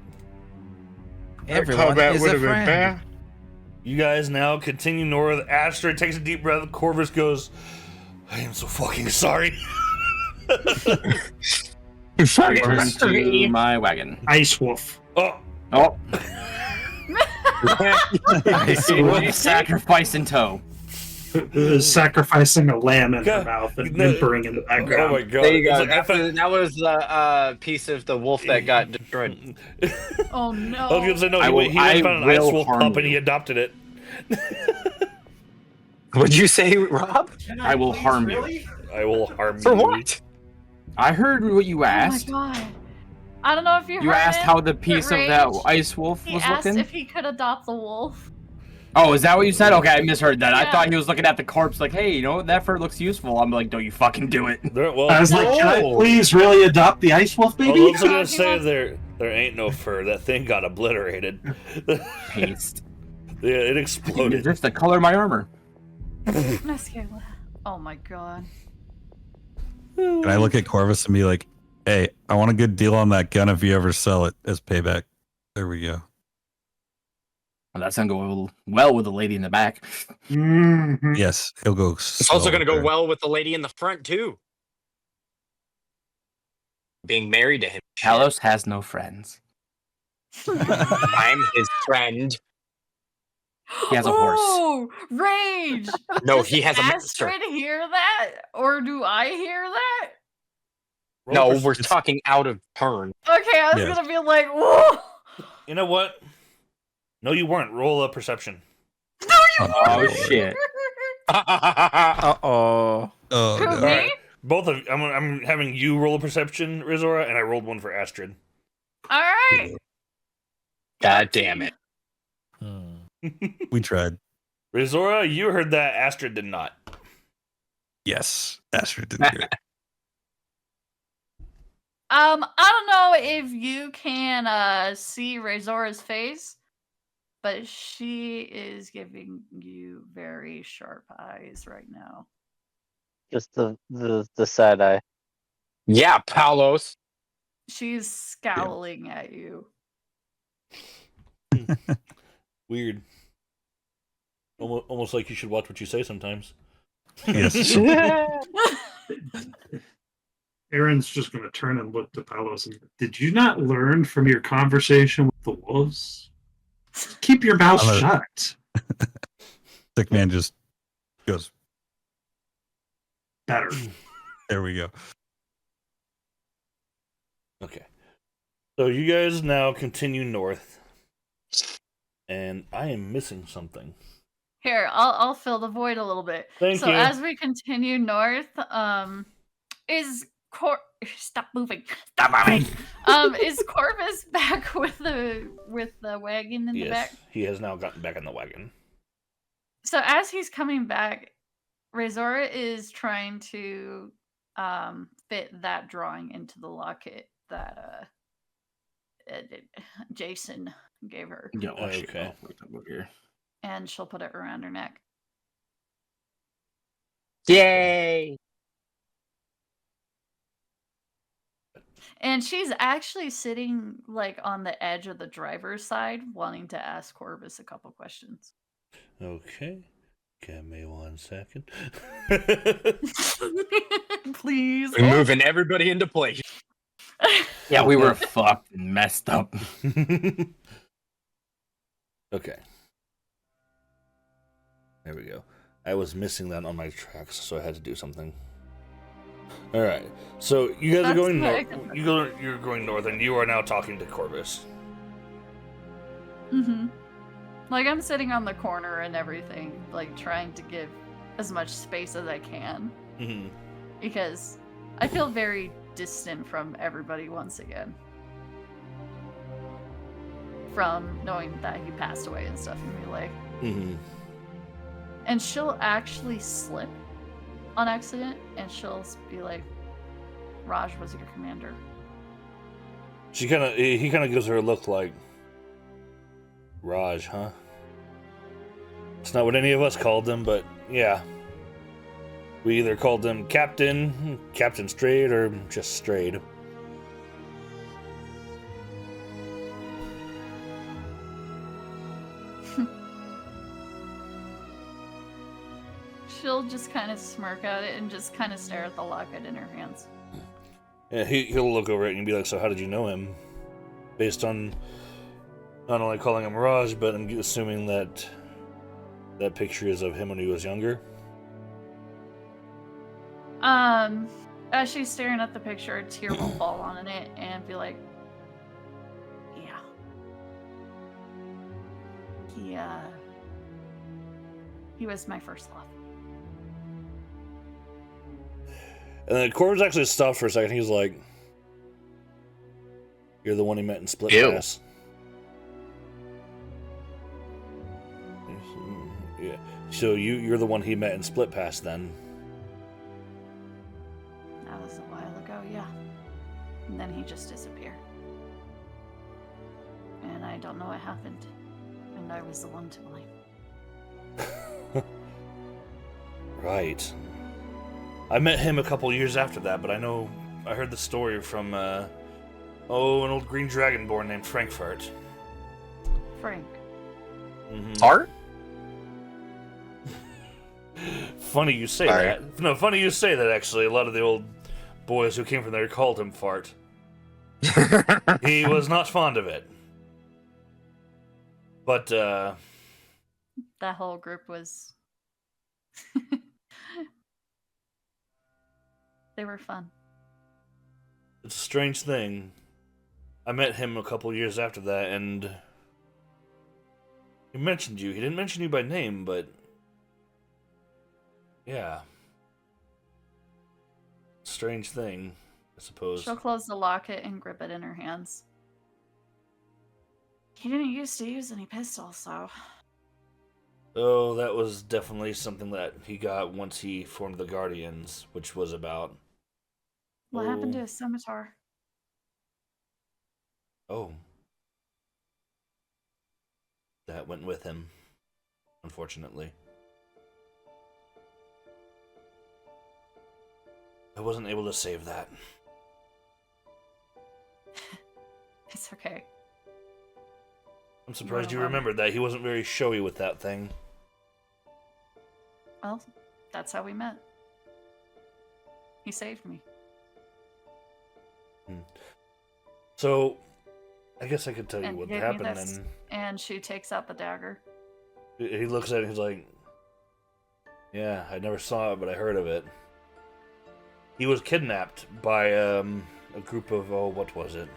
Everyone is a friend. You guys now continue north. Astra takes a deep breath. Corvus goes, I am so fucking sorry. Return to my wagon. Ice wolf. Oh, Oh, Sacrifice in tow. Sacrificing a lamb in her God, mouth and no- whimpering in the Oh background. my god! There you It's go. like, I thought- That was a piece of the wolf that got destroyed. Oh no. I was gonna say no. I He, will- he went and I found an ice will wolf harm pup and you. he adopted it. What'd you say, Rob? I will harm you. I will harm For you. what? I heard what you Oh my asked. god. I don't know if you You heard asked him, how the but piece of that Rage, ice wolf he was asked looking. if he could adopt the wolf. Oh, is that what you said? Okay, I misheard that. I Yeah. thought he was looking at the corpse like, hey, you know, that fur looks useful. I'm like, don't you fucking do it. Well, I was like, can I No. please really adopt the ice wolf I was baby? also gonna He say wants- there ain't no fur. That thing got obliterated. Paste. Yeah, it Is exploded. this the color of my armor? Mascara. Oh my god. And I look at Corvus and be like, hey, I want a good deal on that gun if you ever sell it as payback. There we go. Well, that's gonna go well with the lady in the back. Mhm. Yes, he'll go. It's also going to go well with the lady in the front, too. Being married to him. Talos has no friends. I'm his friend. He has a horse. Oh, Rage! No, Does he has a master. Astrid hear that? Or do I hear that? No, we're talking out of turn. Okay, I was Yes. gonna be like, whoa! You know what? No, you weren't. Roll a perception. Oh shit. Uh-oh. Oh, Who, no. me? Alright. Both of I'm having you roll a perception, Rizora, and I rolled one for Astrid. Alright. God damn it. We tried. Rizora, you heard that. Astrid did not. Yes, Astrid didn't hear it. I don't know if you can see Razora's face, but she is giving you very sharp eyes right now. Just the side eye. Yeah, Palos. She's scowling at you. Weird. Almost like you should watch what you say sometimes. Yes. Aaron's just going to turn and look to Palos and did you not learn from your conversation with the wolves? Keep your mouth I'm a- shut. Sick man just goes, Better. there we go. Okay. So you guys now continue north. And I am missing something. Here, I'll fill the void a little bit. Thank so you. as we continue north, is stop moving. Stop moving. Is Corvus back with the wagon in the Yes, back? he has now gotten back in the wagon. So as he's coming back, Razora is trying to fit that drawing into the locket that Jason gave her, Yo, shit, Okay. over here. and she'll put it around her neck. Yay! And she's actually sitting like on the edge of the driver's side, wanting to ask Corvus a couple questions. Okay. Give me 1 second. Please. We're moving everybody into place. Yeah, we were fucked and messed up. Okay. There we go. I was missing that on my tracks, so I had to do something. All right. So you guys are That's going what north. I You're going north, and you are now talking to Corvus. Mm-hmm. Like I'm sitting on the corner and everything, like trying to give as much space as I can Mm-hmm. because I feel very distant from everybody once again. From knowing that he passed away and stuff and be like, Mm-hmm. and she'll actually slip on accident and she'll be like, Raj was your commander. He kind of gives her a look like, Raj, huh? It's not what any of us called him, but yeah. We either called him Captain, Captain Strayed, or just Strayed. She'll just kind of smirk at it and just kind of stare at the locket in her hands. Yeah, he'll look over it and be like, so how did you know him? Based on not only calling him Raj, but I'm assuming that that picture is of him when he was younger. As she's staring at the picture, a tear will fall on it and be like, yeah. He was my first love. And then Corb's actually stopped for a second. He's like, "You're the one he met in Split Ew. Pass." Yeah. So you're the one he met in Split Pass then. That was a while ago, yeah. And then he just disappeared. And I don't know what happened. And I was the one to blame. Right. I met him a couple years after that, but I heard the story from an old green dragonborn named Frankfurt. Frank. Mm-hmm. Art? Funny you say Sorry. that. No, funny you say that, actually. A lot of the old boys who came from there called him Fart. He was not fond of it. But, That whole group was... They were fun. it's a strange thing. I met him a couple years after that, and he mentioned you. He didn't mention you by name, but... yeah. Strange thing, I suppose. She'll close the locket and grip it in her hands. He didn't used to use any pistols, so... Oh, that was definitely something that he got once he formed the Guardians, which was about... What happened to his scimitar? Oh. That went with him, unfortunately. I wasn't able to save that. It's okay. I'm surprised you Well, remembered that. He wasn't very showy with that thing. Well, that's how we met. He saved me. So, I guess I could tell you And what gave me happened this. then. And she takes out the dagger. He looks at it and he's like, yeah, I never saw it, but I heard of it. He was kidnapped by a group of, what was it?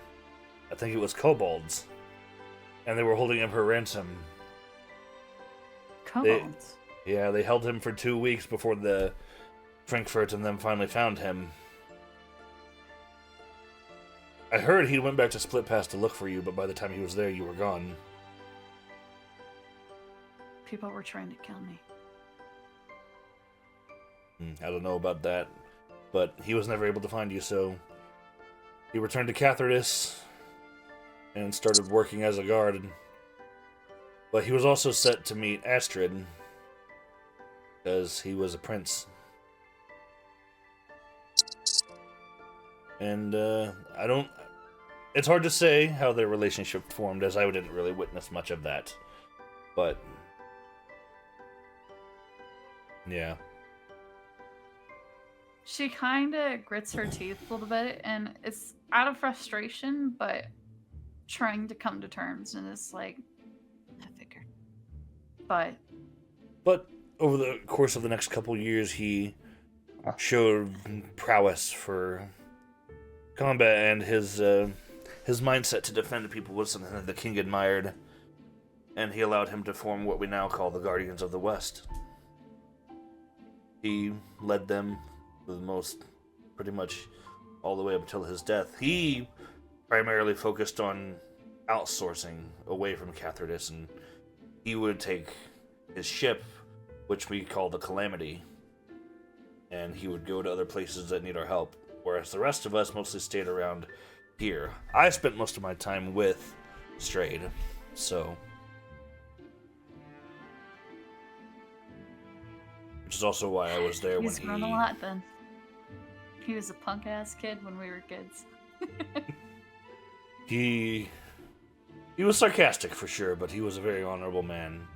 I think it was kobolds. And they were holding him for ransom. Kobolds? Yeah, they held him for 2 weeks before the Frankfurt and then finally found him. I heard he went back to Split Pass to look for you, but by the time he was there, you were gone. People were trying to kill me. I don't know about that, but he was never able to find you, so he returned to Cathardus and started working as a guard. But he was also set to meet Astrid, because he was a prince. And I don't... It's hard to say how their relationship formed, as I didn't really witness much of that. But... yeah. She kind of grits her teeth a little bit, and it's out of frustration, but trying to come to terms, and it's like, I figured. But over the course of the next couple years, he showed prowess for combat, and his mindset to defend people was something that the king admired, and he allowed him to form what we now call the Guardians of the West. He led them the most, pretty much all the way up until his death. He primarily focused on outsourcing away from Cathardus, and he would take his ship, which we call the Calamity, and he would go to other places that need our help, whereas the rest of us mostly stayed around here. I spent most of my time with Strayed, so... which is also why I was there he's when grown a lot then. He was a punk-ass kid when we were kids. He was sarcastic for sure, but he was a very honorable man,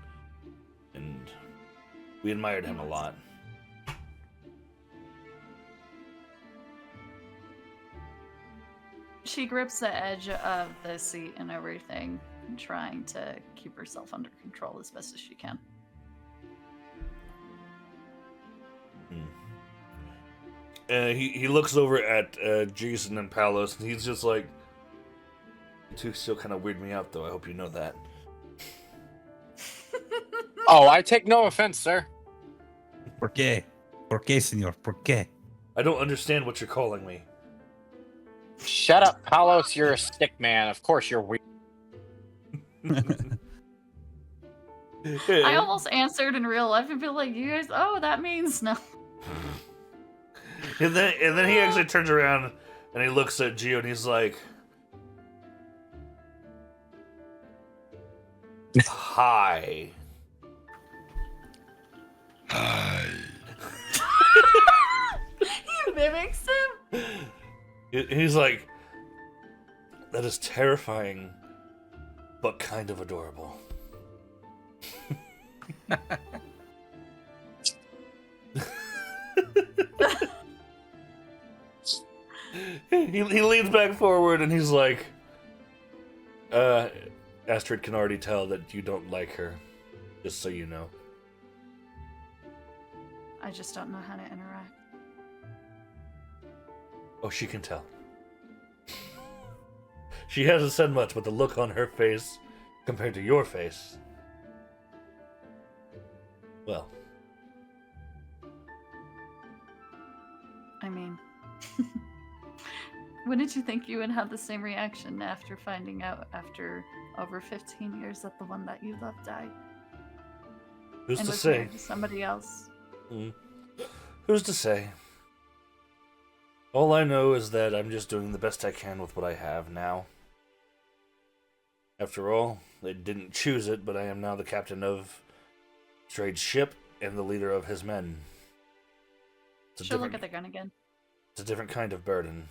and we admired him a lot. She grips the edge of the seat and everything. trying to keep herself under control as best as she can. He looks over at Jason and Palos, and he's just like, "You two still kind of weird me out, though. I hope you know that." Oh, I take no offense, sir. ¿Por qué? ¿Por qué, señor? ¿Por qué? I don't understand what you're calling me. Shut up, Palos. You're a stick man. Of course you're weird. I almost answered in real life and be like, "You guys, oh, that means no." And then he actually turns around and he looks at Gio and he's like, "Hi." Hi. He mimics him. He's like, "That is terrifying, but kind of adorable." he leans back forward and he's like, Astrid can already tell that you don't like her, just so you know. I just don't know how to interact. Oh, she can tell. She hasn't said much, but the look on her face compared to your face, well. I mean, wouldn't you think you would have the same reaction after finding out after over 15 years that the one that you loved died? Who's and to was say? married to somebody else. Who's to say? All I know is that I'm just doing the best I can with what I have now. After all, they didn't choose it, but I am now the captain of Strade's ship and the leader of his men. She'll look at the gun again. It's a different kind of burden.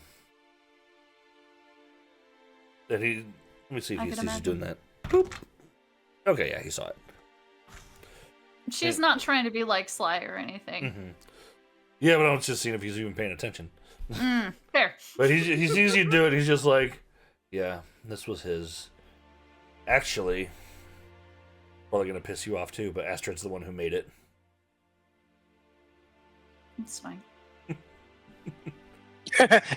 Let me see if he sees you doing that. Boop. Okay, yeah, he saw it. She's not trying to be like Sly or anything. Mm-hmm. Yeah, but I was just seeing if he's even paying attention. Fair. But he sees you do it, he's just like, yeah, this was his. Actually, probably gonna piss you off too, but Astrid's the one who made it. It's fine.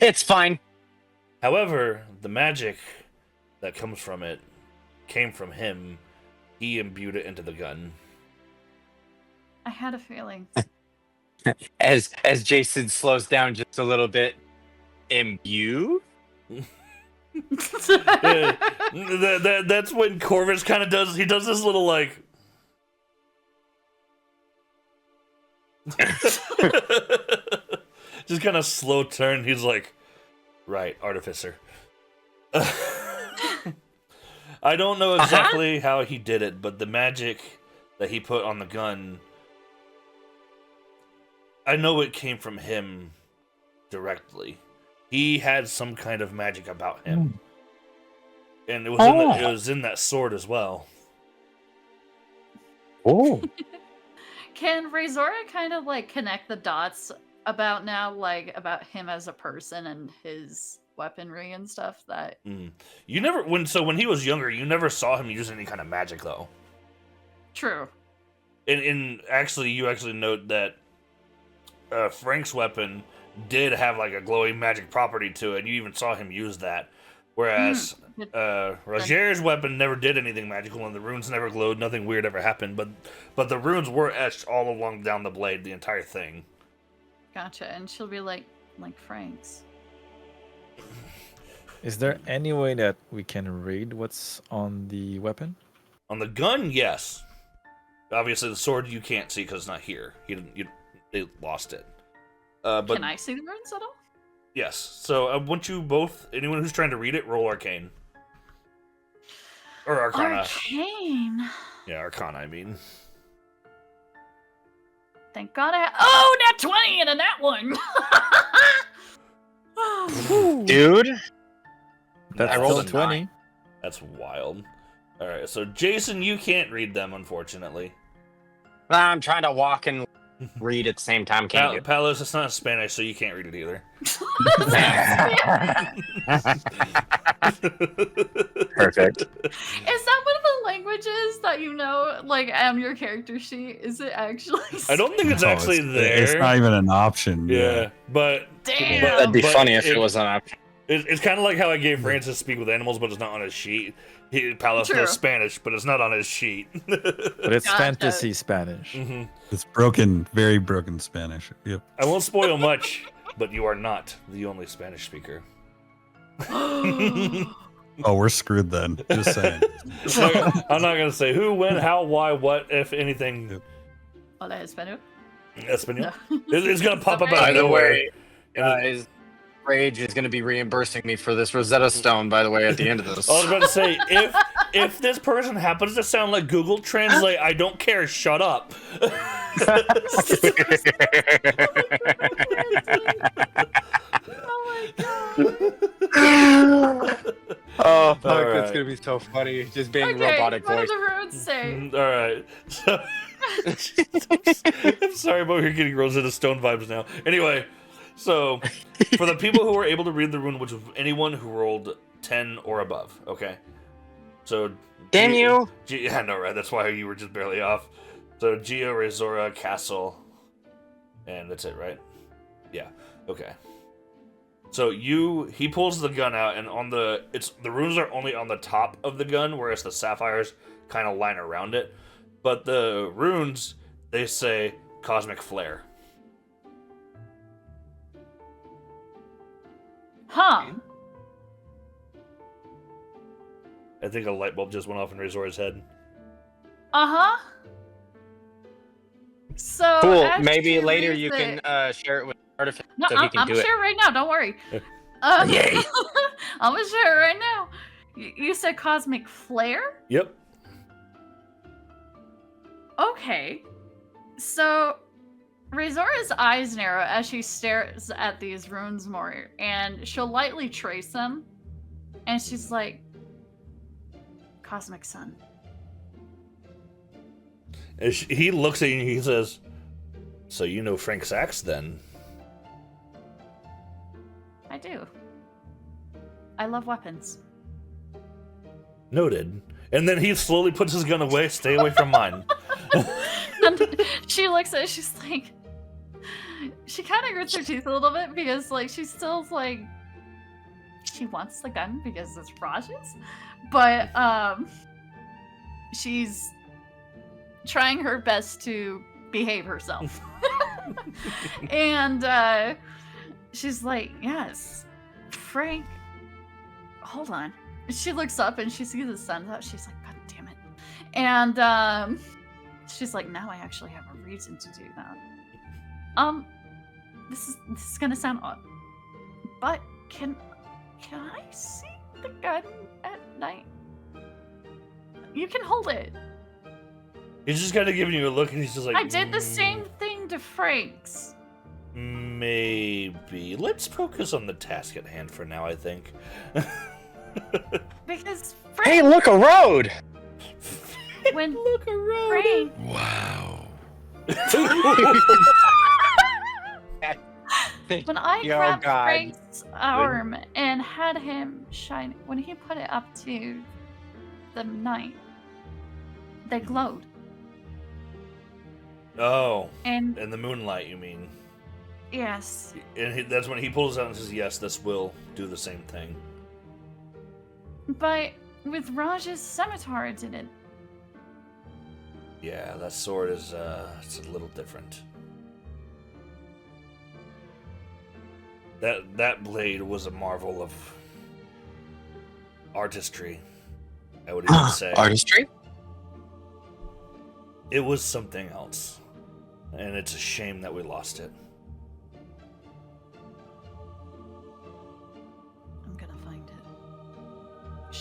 It's fine. However, the magic that comes from it came from him. He imbued it into the gun. I had a feeling. As Jason slows down just a little bit, imbue? Yeah, that's when Corvus kind of does. He does this little like. Just kind of slow turn. He's like, right, artificer. I don't know exactly how he did it, but the magic that he put on the gun, I know it came from him directly. He had some kind of magic about him, and it was in that sword as well. Oh. Can Razora kind of like connect the dots about now, like about him as a person and his weaponry and stuff? That You never when he was younger, you never saw him use any kind of magic though. True. And actually, you actually note that Frank's weapon did have like a glowing magic property to it. You even saw him use that. Whereas Roger's weapon never did anything magical, and the runes never glowed. Nothing weird ever happened. But the runes were etched all along down the blade, the entire thing. Gotcha. And she'll be like Frank's. Is there any way that we can read what's on the weapon? On the gun, yes. Obviously, the sword you can't see because it's not here. They lost it. But Can I see the runes at all? yes. So once you both, anyone who's trying to read it, roll Arcane. Or Arcana. Arcane. Yeah, Arcana, I mean. Thank God nat 20 and a nat 1. Dude. That's I rolled still a 20. That's wild. Alright, so Jason, you can't read them, unfortunately. I'm trying to walk and read at the same time. Can't do. Palos, it's not Spanish, so you can't read it either. Perfect. Is that one of the languages that you know, like on your character sheet? Is it actually? I don't think it's No, actually there. It's not even an option. Yeah, but Damn. That'd be but funny if it was an option. It's kind of like how I gave Francis speak with animals, but it's not on his sheet. Palace True. knows Spanish, but it's not on his sheet. But it's Gotcha. fantasy Spanish. Hmm. It's broken, very broken Spanish. Yep. I won't spoil much, but you are not the only Spanish speaker. Oh, we're screwed then. Just saying. I'm not gonna say who, when, how, why, what, if anything. Hola, Espanol. Espanol. No. It's gonna pop up out By of the nowhere. way, guys, Rage is going to be reimbursing me for this Rosetta Stone, by the way, at the end of this. I was about to say, if this person happens to sound like Google Translate, I don't care. Shut up. Oh my god. Oh, fuck, All that's right. going to be so funny. Just being Okay, robotic what do voice. the roads say? All right. So, I'm sorry, but we're getting Rosetta Stone vibes now. Anyway, so for the people who were able to read the rune, which was anyone who rolled 10 or above, okay? So Damn you! Yeah, no, right. That's why you were just barely off. So Geo, Razora, Castle, and that's it, right? Yeah. Okay. So he pulls the gun out, and the runes are only on the top of the gun, whereas the sapphires kind of line around it. But the runes, they say Cosmic Flare. Huh. I think a light bulb just went off in Razora's head. Uh-huh. So Cool. as Maybe she later reads you it- can share it with Artifact No, so he I'm can do it. sure right now. Don't worry. Yay. I'm gonna share it right now. You said Cosmic Flare? Yep. Okay. So Razora's eyes narrow as she stares at these runes more, and she'll lightly trace them, and she's like, Cosmic Sun. And he looks at you and he says, "So you know Frank Sachs then?" I do. I love weapons. Noted. And then he slowly puts his gun away. Stay away from mine. And she looks at it, she's like, she kind of grits her teeth a little bit because, like, she's still, like, she wants the gun because it's Raj's, but, she's trying her best to behave herself. And, she's like, yes, Frank, hold on. She looks up and she sees the sun's out. She's like, God damn it. And, she's like, now I actually have a reason to do that. This is gonna sound odd, but can I see the gun at night? You can hold it. He's just kind of giving you a look, and he's just like, I did the same thing to Frank's. Maybe. Let's focus on the task at hand for now, I think. Because Hey, Frank, look, a road! when Look around. Frank, Wow. when I Yo, grabbed God. Frank's arm and had him shine, when he put it up to the night, they glowed. Oh, And in the moonlight, you mean? yes, And that's when he pulls out and says, "Yes, this will do the same thing." but with Raj's scimitar, it didn't. Yeah, that sword is it's a little different. That blade was a marvel of artistry, I would even say. Artistry? It was something else, and it's a shame that we lost it. I'm gonna find it.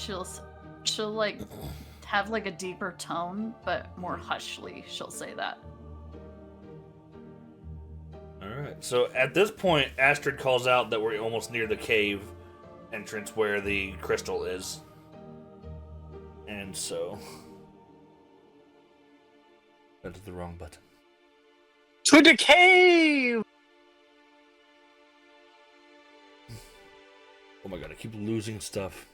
She'll like have like a deeper tone, but more hushly. She'll say that. All right. So at this point, Astrid calls out that we're almost near the cave entrance where the crystal is, and so that's the wrong button. To the cave! Oh my god! I keep losing stuff.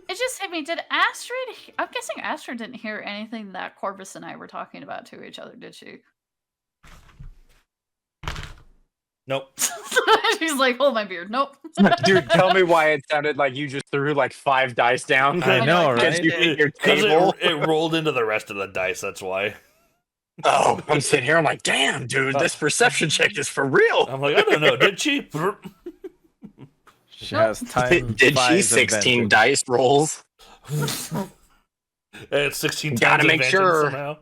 It I mean, did Astrid? I'm guessing Astrid didn't hear anything that Corvus and I were talking about to each other, did she? Nope. She's like, hold my beard. Nope. Dude, tell me why it sounded like you just threw like 5 dice down. I know, Because right? you hit your Because table. it rolled into the rest of the dice, that's why. Oh, I'm sitting here. I'm like, damn, dude, this perception check is for real. I'm like, I don't know, did she? She has time. Did she 16 dice rolls? It's 16 times Gotta make advantage sure. somehow.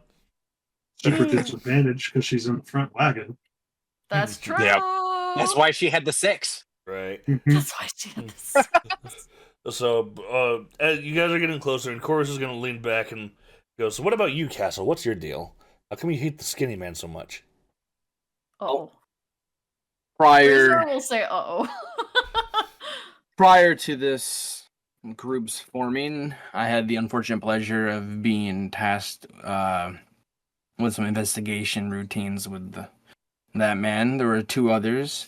Super disadvantage because she's in the front wagon. That's true. Yeah. That's why she had the 6. Right. That's why she had this. So, as you guys are getting closer, and Chorus is going to lean back and go, so what about you, Castle? What's your deal? How come you hate the skinny man so much? Oh. Prior We'll say oh. prior to this group's forming, I had the unfortunate pleasure of being tasked with some investigation routines with that man. There were 2 others.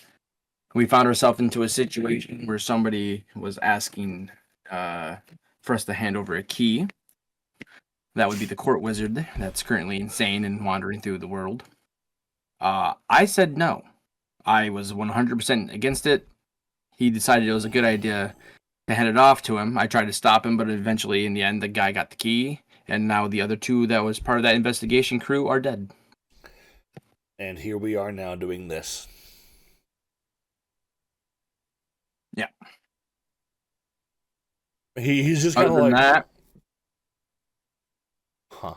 We found ourselves into a situation where somebody was asking for us to hand over a key. That would be the court wizard that's currently insane and wandering through the world. I said no. I was 100% against it. He decided it was a good idea to hand it off to him. I tried to stop him, but eventually, in the end, the guy got the key. And now the other 2 that was part of that investigation crew are dead. And here we are now doing this. Yeah. He's just kind Other of than like... that, Huh.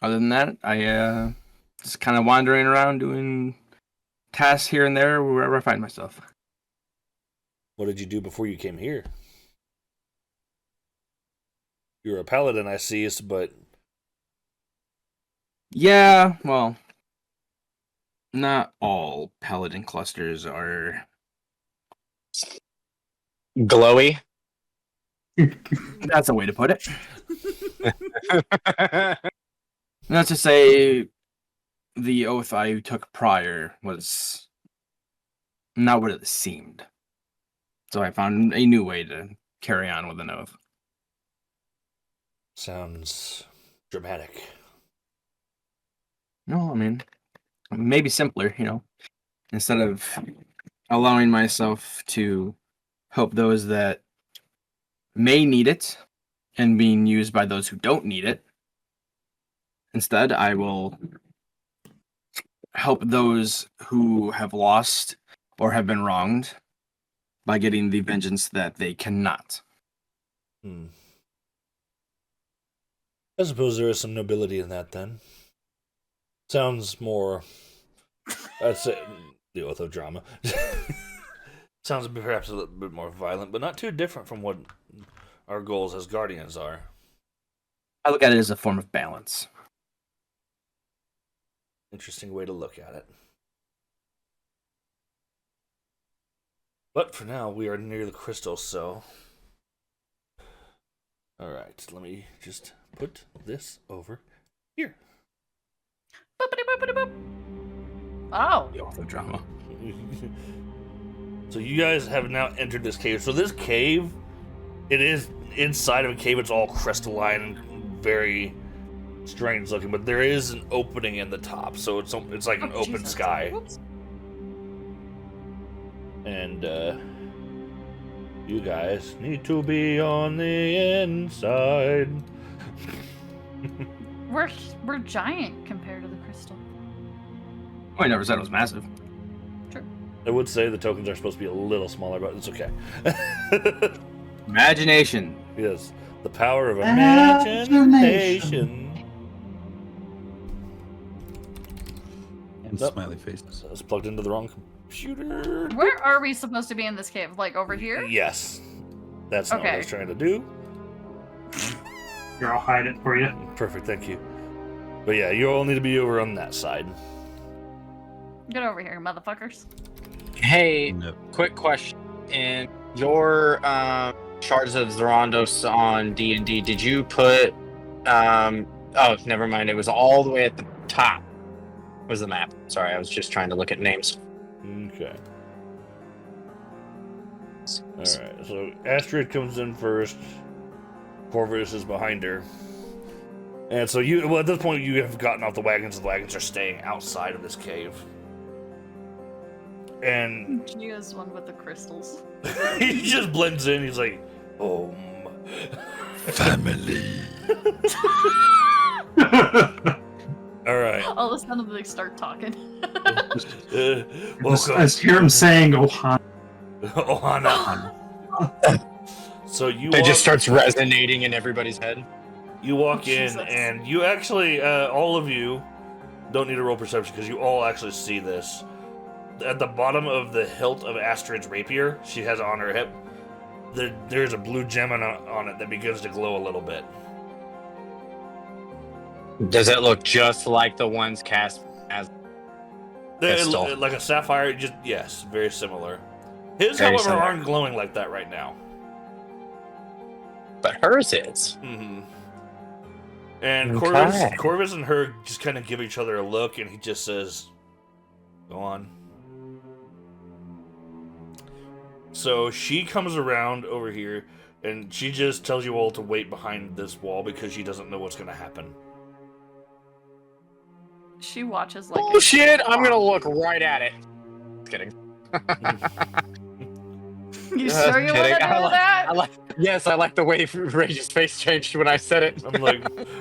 Other than that, I just kind of wandering around doing tasks here and there wherever I find myself. What did you do before you came here? You're a paladin, I see, but... Yeah, well, not all paladin clusters are... Glowy. That's a way to put it. Not to say the oath I took prior was not what it seemed. So I found a new way to carry on with an oath. Sounds dramatic. No, I mean, maybe simpler, instead of allowing myself to help those that may need it and being used by those who don't need it. Instead, I will help those who have lost or have been wronged by getting the vengeance that they cannot. I suppose there is some nobility in that, then. Sounds more... I'd say the oath of drama. Sounds perhaps a little bit more violent, but not too different from what our goals as guardians are. I look at it as a form of balance. Interesting way to look at it. But for now, we are near the crystal, so... Alright, let me just put this over here. Boop-a-dee-boop-a-dee-boop. Oh. The oath of drama. So you guys have now entered this cave. So this cave, it is inside of a cave. It's all crystalline and very strange looking, but there is an opening in the top, so it's like an open Jesus. sky. Whoops. And you guys need to be on the inside. We're giant compared to the crystal. Oh, I never said it was massive. I would say the tokens are supposed to be a little smaller, but it's okay. Imagination. Yes, the power of imagination. And Nope. smiley faces. I was plugged into the wrong computer. Where are we supposed to be in this cave? Like over here? Yes, that's not what I Okay. was trying to do. Here, I'll hide it for you. Perfect, thank you. But yeah, you all need to be over on that side. Get over here, motherfuckers. Hey, No. quick question. In your Shards of Zorandos on D&D, did you put... oh, never mind. It was all the way at the top was the map. Sorry, I was just trying to look at names. Okay. Alright, so Astrid comes in first. Corvus is behind her. And so at this point, you have gotten off the wagons, and the wagons are staying outside of this cave. And He is one with the crystals. he just blends in. He's like, "Oh, Family. all right." All of a sudden, they start talking. Welcome. I hear him saying Ohana. Ohana. So It just starts resonating in everybody's head. You walk in, Jesus. and you actually, all of you, don't need to roll perception because you all actually see this. At the bottom of the hilt of Astrid's rapier, she has it on her hip. There's a blue gem on it that begins to glow a little bit. Does it look just like the ones cast as Crystal. Like a sapphire, yes, very similar. His, Very however, similar. aren't glowing like that right now. but hers is? Mm-hmm. And Okay. Corvus and her just kind of give each other a look, and he just says, "Go on." So she comes around over here, and she just tells you all to wait behind this wall because she doesn't know what's going to happen. She watches like. Oh shit! I'm gonna look right at it. Just kidding. You sure you want to do that? Yes, I like the way Rage's face changed when I said it.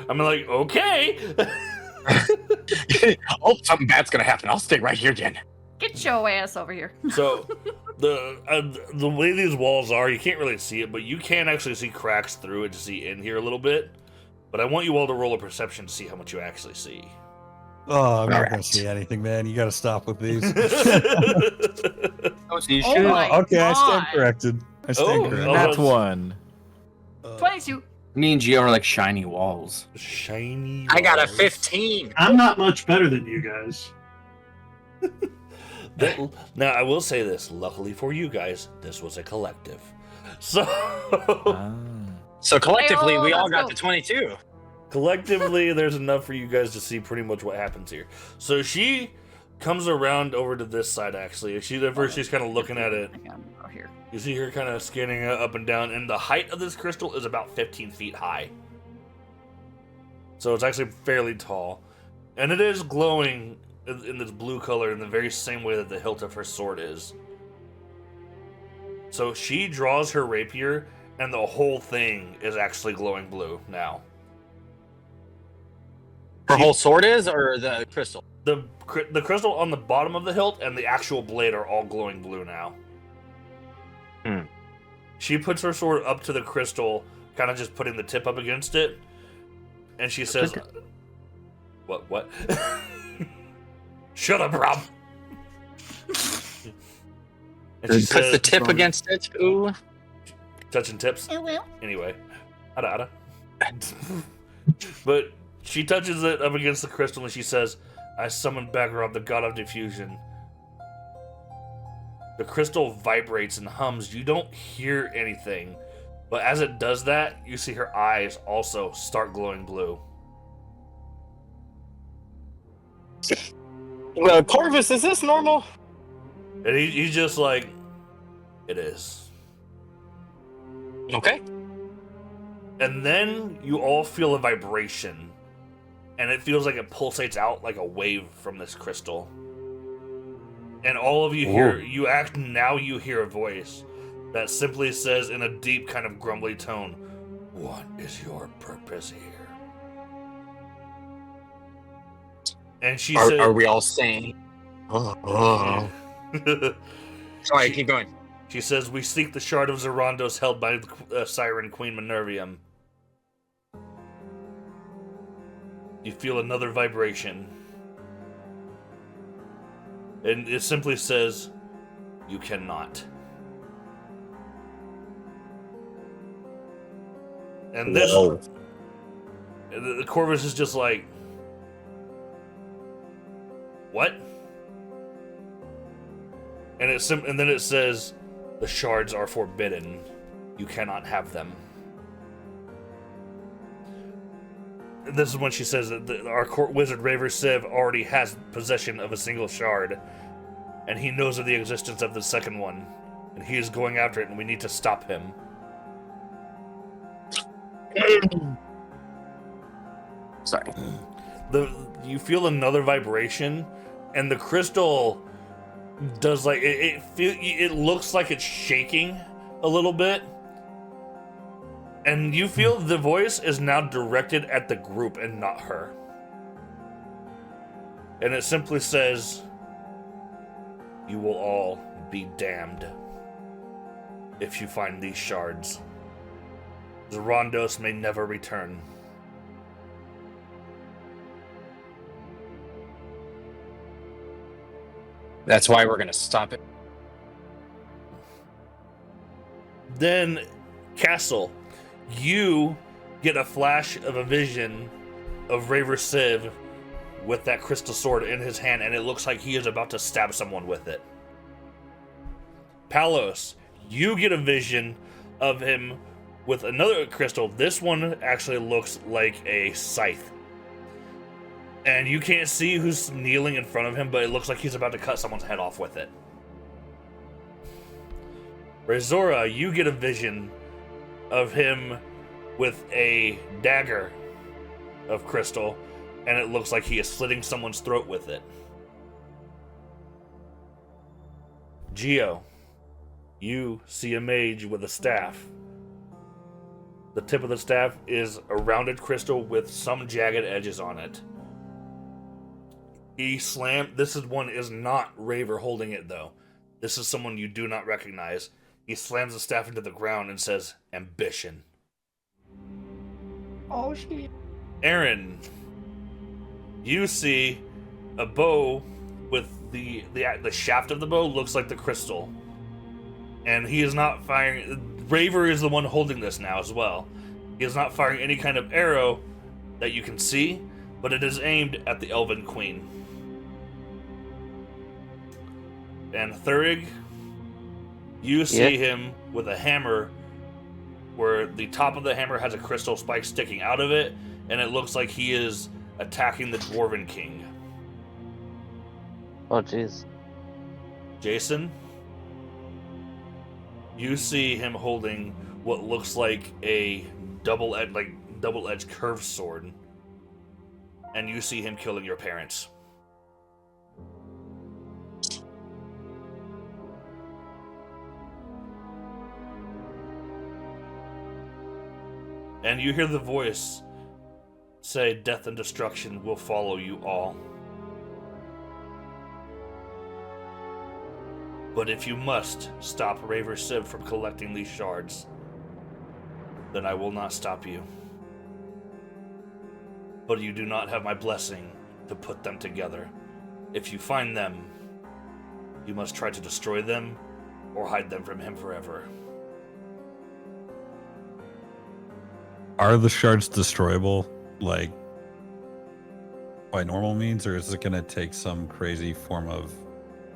I'm like, okay. Oh, something bad's gonna happen. I'll stay right here, Jen. Get your ass over here. So the way these walls are, you can't really see it, but you can actually see cracks through it to see in here a little bit. But I want you all to roll a perception to see how much you actually see. Oh, I'm not Alright. gonna see anything, man. You gotta stop with these. Oh, so you Oh should. my Okay, I stand God. corrected. I stand Oh, corrected. oh. That's one. 22. Me and Gio are like shiny walls. Shiny. I got a walls. 15. I'm not much better than you guys. Now, I will say this. Luckily for you guys, this was a collective. So, Ah. So collectively, Hey, we all let's got go. to 22. collectively, there's enough for you guys to see pretty much what happens here. So she comes around over to this side, actually. At first, she's kind of looking at it. Okay, I'm over here. You see her kind of scanning it up and down, and the height of this crystal is about 15 feet high. So it's actually fairly tall. And it is glowing in this blue color in the very same way that the hilt of her sword is. So she draws her rapier, and the whole thing is actually glowing blue now. Her whole sword is, or the crystal? The crystal on the bottom of the hilt and the actual blade are all glowing blue now. Hmm. She puts her sword up to the crystal, kind of just putting the tip up against it, and she says, What? Shut up, Rob! And she Puts says, the tip against it. Ooh. touching tips. It will. Anyway, ada. But she touches it up against the crystal and she says, "I summon Bagrob, the god of diffusion." The crystal vibrates and hums. You don't hear anything, but as it does that, you see her eyes also start glowing blue. Well, Corvus, is this normal? And he's just like, "It is." Okay. And then you all feel a vibration, and it feels like it pulsates out like a wave from this crystal. And all of you hear, you hear a voice that simply says in a deep kind of grumbly tone, "What is your purpose here?" And she said, Are we all saying? Oh. Sorry, keep going. She says, "We seek the shard of Zorandos held by Siren Queen Minervium." You feel another vibration. And it simply says, "You cannot." And this... Whoa. The Corvus is just like, "What?" And and then it says, "The shards are forbidden. You cannot have them." And this is when she says that our court wizard Raver Siv already has possession of a single shard, and he knows of the existence of the second one, and he is going after it, and we need to stop him. Sorry. You feel another vibration, and the crystal does like it looks like it's shaking a little bit, and you feel the voice is now directed at the group and not her, and it simply says, "You will all be damned if you find these shards. Zorandos may never return." That's why we're gonna stop it. Then, Castle, you get a flash of a vision of Raver Civ with that crystal sword in his hand, and it looks like he is about to stab someone with it. Palos, you get a vision of him with another crystal. This one actually looks like a scythe. And you can't see who's kneeling in front of him, but it looks like he's about to cut someone's head off with it. Razora, you get a vision of him with a dagger of crystal, and it looks like he is slitting someone's throat with it. Geo, you see a mage with a staff. The tip of the staff is a rounded crystal with some jagged edges on it. He slammed. This one is not Raver holding it, though. This is someone you do not recognize. He slams the staff into the ground and says, "Ambition." Oh shit. Aaron, you see a bow with the shaft of the bow looks like the crystal. And he is not firing. Raver is the one holding this now as well. He is not firing any kind of arrow that you can see, but it is aimed at the Elven Queen. And Thurig, you see him with a hammer where the top of the hammer has a crystal spike sticking out of it, and it looks like he is attacking the Dwarven King. Oh, jeez. Jason, you see him holding what looks like a double-edged curved sword, and you see him killing your parents. And you hear the voice say, "Death and destruction will follow you all. But if you must stop Raver Civ from collecting these shards, then I will not stop you. But you do not have my blessing to put them together. If you find them, you must try to destroy them or hide them from him forever." Are the shards destroyable, like, by normal means, or is it going to take some crazy form of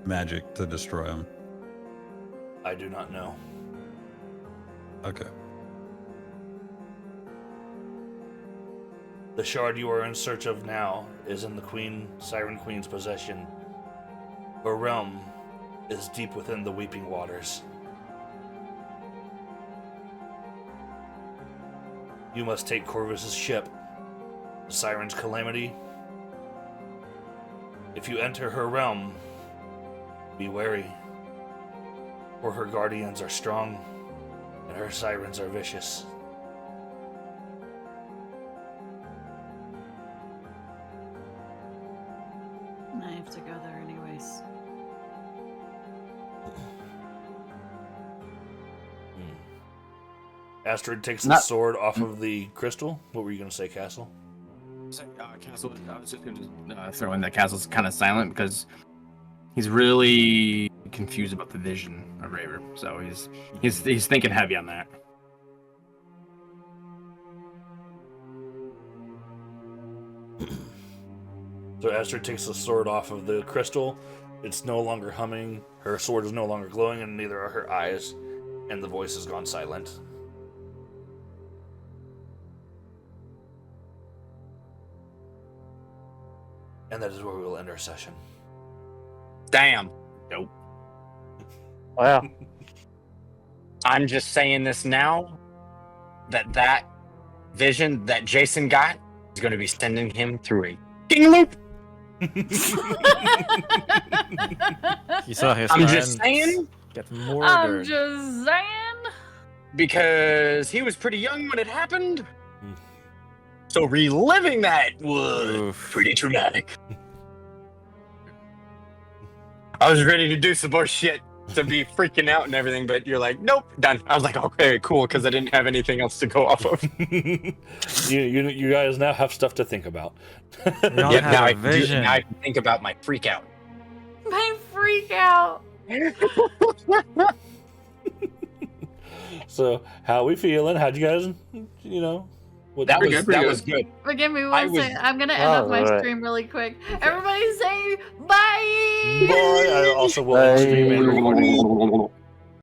magic to destroy them? I do not know. Okay. The shard you are in search of now is in the Siren Queen's possession. Her realm is deep within the Weeping Waters. You must take Corvus's ship, the Siren's Calamity. If you enter her realm, be wary, for her guardians are strong, and her sirens are vicious. I have to go there anyways. Astrid takes the sword off of the crystal. What were you going to say, Castle? Castle, I was just going to throw in that Castle's kind of silent because he's really confused about the vision of Raver. So he's thinking heavy on that. So Astrid takes the sword off of the crystal. It's no longer humming. Her sword is no longer glowing, and neither are her eyes. And the voice has gone silent. And that is where we will end our session. Damn. Nope. Wow. I'm just saying this now that vision that Jason got is going to be sending him through a ding loop. He saw his I'm friends just saying. get I'm murdered. just saying. Because he was pretty young when it happened. So reliving that was Oof. pretty traumatic. I was ready to do some more shit to be freaking out and everything, but you're like, nope, done. I was like, okay, cool, because I didn't have anything else to go off of. you guys now have stuff to think about. We all Yep, have now a I can vision. now I can think about my freak out. My freak out. So, how we feeling? How'd you guys, what, That what- was good. Forgive me I one was- second. I'm gonna end up my Alright. stream really quick. Everybody say bye. Boy, I also will stream and recording.